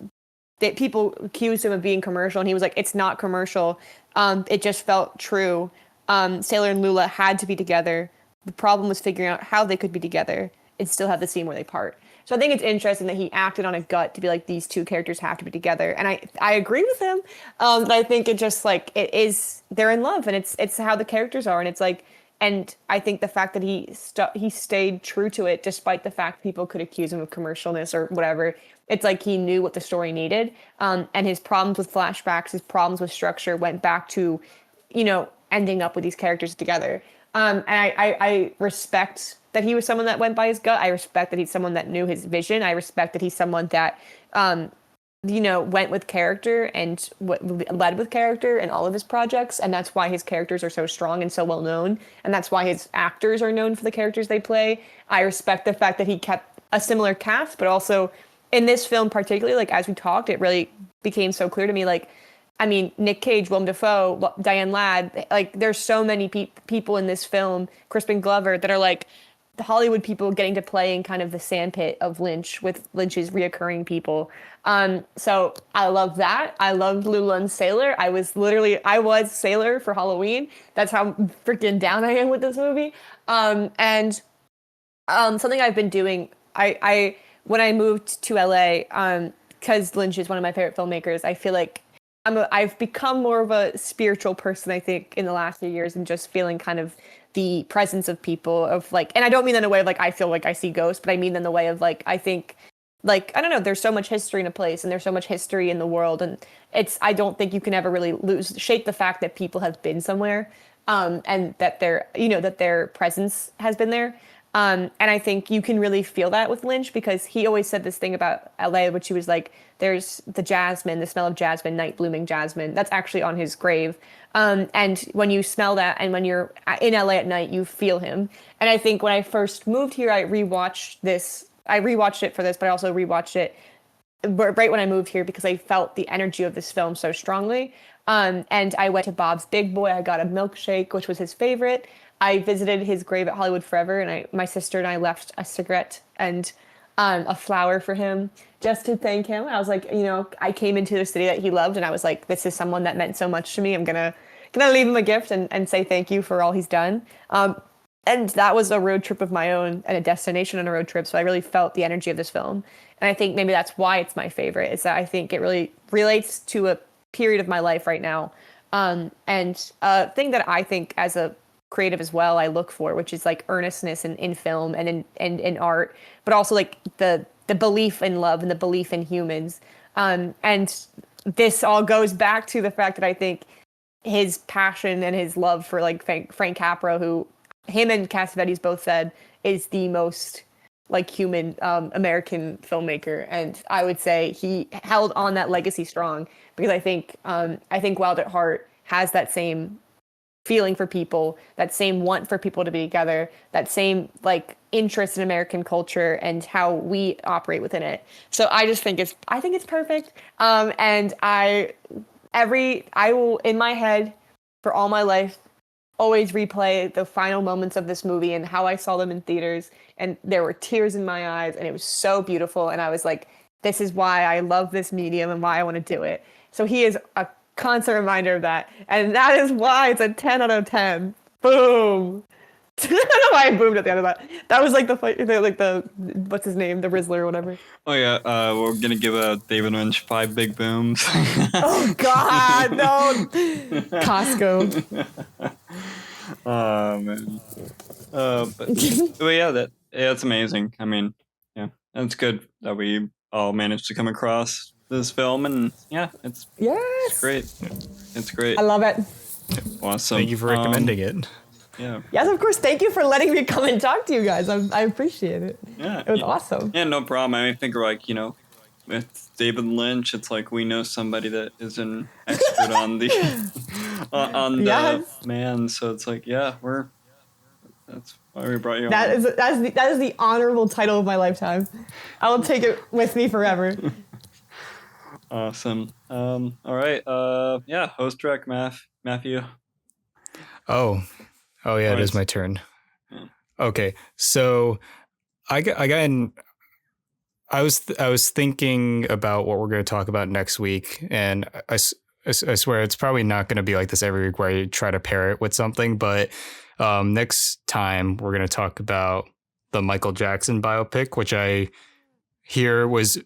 that people accused him of being commercial, and he was like, it's not commercial. It just felt true. Sailor and Lula had to be together. The problem was figuring out how they could be together and still have the scene where they part. So I think it's interesting that he acted on a gut to be like, these two characters have to be together. And I agree with him. But I think it just like, they're in love, and it's how the characters are. And it's like, and I think the fact that he stayed true to it, despite the fact people could accuse him of commercialness or whatever. It's like he knew what the story needed. And his problems with flashbacks, his problems with structure went back to, ending up with these characters together. And I respect that he was someone that went by his gut. I respect that he's someone that knew his vision. I respect that he's someone that, went with character and led with character in all of his projects. And that's why his characters are so strong and so well known. And that's why his actors are known for the characters they play. I respect the fact that he kept a similar cast, but also in this film particularly, like as we talked, it really became so clear to me, like, I mean, Nick Cage, Willem Dafoe, Diane Ladd, like there's so many people in this film, Crispin Glover, that are like the Hollywood people getting to play in kind of the sandpit of Lynch with Lynch's reoccurring people. So I love that. I loved Lula and Sailor. I was Sailor for Halloween. That's how freaking down I am with this movie. And something I've been doing, I when I moved to LA, because Lynch is one of my favorite filmmakers, I feel like I've become more of a spiritual person, I think, in the last few years, and just feeling kind of the presence of people of like, and I don't mean that in a way of like I feel like I see ghosts, but I mean in the way of like I think, like, I don't know, there's so much history in a place, and there's so much history in the world, and I don't think you can ever really shake the fact that people have been somewhere, and that their presence has been there. And I think you can really feel that with Lynch, because he always said this thing about LA, which he was like, there's the jasmine, the smell of jasmine, night blooming jasmine. That's actually on his grave. And when you smell that, and when you're in LA at night, you feel him. And I think when I first moved here, I rewatched it for this, but I also rewatched it right when I moved here because I felt the energy of this film so strongly. And I went to Bob's Big Boy. I got a milkshake, which was his favorite. I visited his grave at Hollywood Forever, and my sister and I left a cigarette and a flower for him just to thank him. I was like, I came into the city that he loved, and I was like, this is someone that meant so much to me. I'm gonna leave him a gift and say thank you for all he's done. And that was a road trip of my own and a destination on a road trip. So I really felt the energy of this film. And I think maybe that's why it's my favorite, is that I think it really relates to a period of my life right now. And a thing that I think as a creative as well, I look for, which is like earnestness in film and in art, but also like the belief in love and the belief in humans. And this all goes back to the fact that I think his passion and his love for like Frank Capra, who him and Cassavetes both said is the most like human American filmmaker, and I would say he held on that legacy strong because I think Wild at Heart has that same feeling for people, that same want for people to be together, that same like interest in American culture and how we operate within it. So I just think it's perfect. And I will in my head for all my life always replay the final moments of this movie and how I saw them in theaters. And there were tears in my eyes, and it was so beautiful. And I was like, this is why I love this medium and why I want to do it. So he is a constant reminder of that. And that is why it's a 10 out of 10. Boom. I don't know why I boomed at the end of that. That was like the what's his name? The Rizzler or whatever. Oh yeah, we're gonna give David Lynch 5 big booms. Oh God, no. Costco. Oh man. But yeah, that's amazing. I mean, yeah, it's good that we all managed to come across this film, and yeah, it's great. It's great. I love it. Awesome. Thank you for recommending it. Yeah. Yes, of course. Thank you for letting me come and talk to you guys. I appreciate it. Yeah. It was awesome. Yeah, no problem. I think like, with David Lynch, it's like we know somebody that is an expert on the Yes. man. So it's like, yeah, that's why we brought you That on. that is the honorable title of my lifetime. I will take it with me forever. Awesome. All right. Yeah, host direct Matthew. Oh yeah, it is my turn. Okay, so I was thinking about what we're going to talk about next week, and I swear it's probably not going to be like this every week where I try to pair it with something, but next time we're going to talk about the Michael Jackson biopic, which I hear was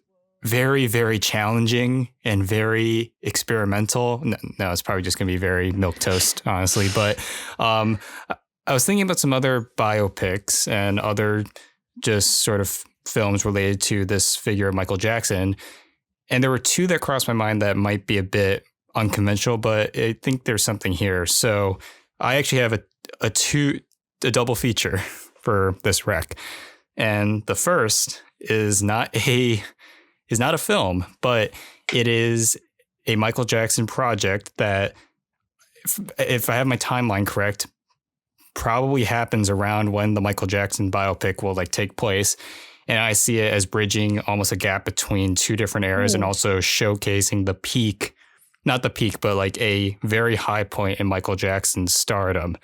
very, very challenging and very experimental. No, it's probably just going to be very milquetoast, honestly. But I was thinking about some other biopics and other just sort of films related to this figure of Michael Jackson. And there were two that crossed my mind that might be a bit unconventional, but I think there's something here. So I actually have a double feature for this rec. And the first is not a film, but it is a Michael Jackson project that, if I have my timeline correct, probably happens around when the Michael Jackson biopic will like take place. And I see it as bridging almost a gap between two different eras and also showcasing the peak, not the peak, but like a very high point in Michael Jackson's stardom.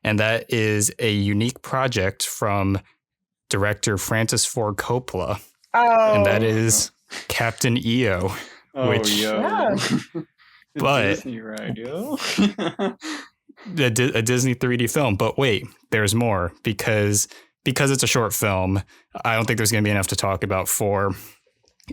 And that is a unique project from director Francis Ford Coppola. Oh. And that is Captain EO. But Disney, right, yo? a Disney 3D film. But wait, there's more because it's a short film. I don't think there's going to be enough to talk about for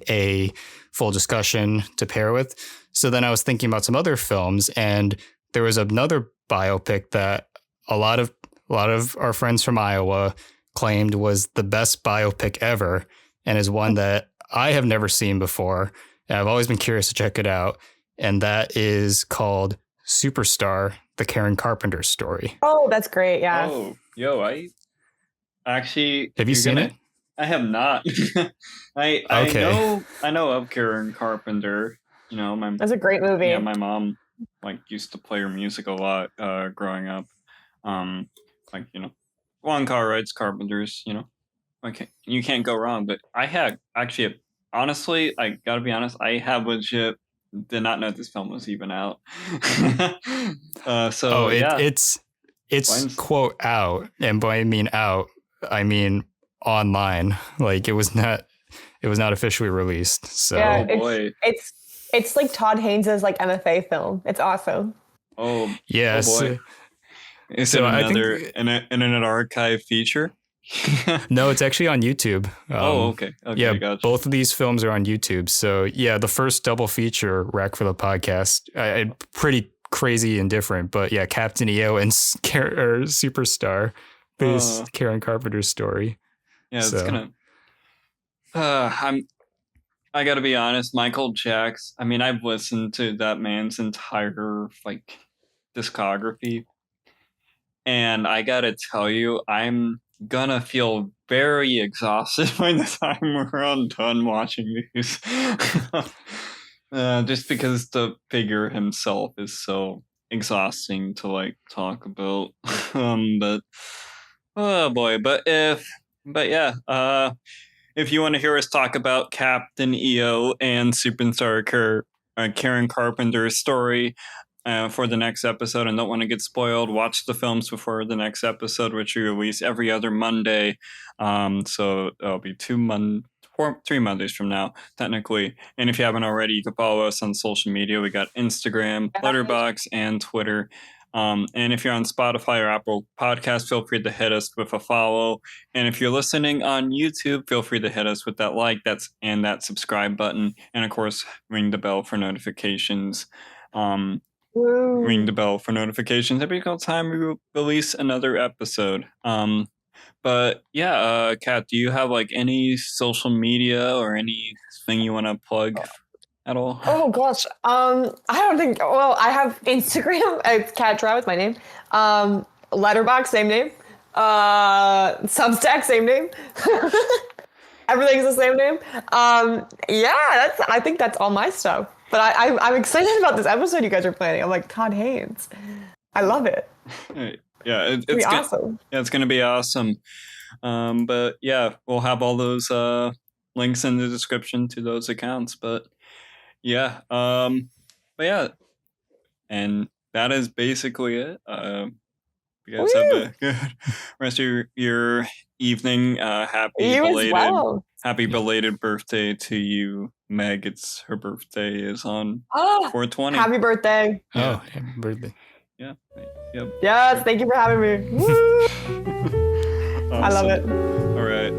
a full discussion to pair with. So then I was thinking about some other films, and there was another biopic that a lot of our friends from Iowa claimed was the best biopic ever, and is one that I have never seen before. And I've always been curious to check it out. And that is called Superstar, the Karen Carpenter story. Oh, that's great. Yeah. Oh, yo, I actually have you seen it? I have not. I know of Karen Carpenter. That's a great movie. Yeah, my mom used to play her music a lot growing up. Long car rides, Carpenters. Okay, you can't go wrong. But I had actually, honestly, I gotta be honest, I have legit did not know this film was even out. It's quote out, and by out, I mean online. Like it was not officially released. So yeah, it's like Todd Haynes's like MFA film. It's awesome. Oh yes. Oh boy. Is it another in an archive feature? No, it's actually on YouTube. Okay. Yeah, gotcha. Both of these films are on YouTube. So yeah, the first double feature rec for the podcast, pretty crazy and different. But yeah, Captain EO and Superstar, based Karen Carpenter's story. Yeah, it's gonna. I gotta be honest, Michael Jackson. I mean, I've listened to that man's entire discography, and I gotta tell you, I'm gonna feel very exhausted by the time we're all done watching these. Just because the figure himself is so exhausting to like talk about. But oh boy, but yeah, if you want to hear us talk about Captain EO and Superstar Karen Carpenter's story for the next episode and don't want to get spoiled, watch the films before the next episode, which we release every other Monday. So it'll be 3 Mondays from now, technically. And if you haven't already, you can follow us on social media. We got Instagram, Letterboxd, and Twitter. And if you're on Spotify or Apple Podcasts, feel free to hit us with a follow. And if you're listening on YouTube, feel free to hit us with that like, and that subscribe button. And of course, ring the bell for notifications. Ring the bell for notifications every time we release another episode. But yeah, Kat, do you have like any social media or anything you want to plug at all? Oh gosh, I don't think. Well, I have Instagram. It's Kat Trout, my name. Letterboxd, same name. Substack, same name. Everything's the same name. Yeah, I think that's all my stuff. But I'm excited about this episode you guys are planning. I'm like, Todd Haynes. I love it. Yeah, it's gonna be awesome. Yeah, it's gonna be awesome. But yeah, we'll have all those links in the description to those accounts. But yeah, and that is basically it. You guys have a good rest of your evening. Happy belated birthday to you, Meg. Her birthday is on 4/20. Happy birthday. Oh, happy birthday. Yeah. Yep. Yes, thank you for having me. Woo! Awesome. I love it. All right.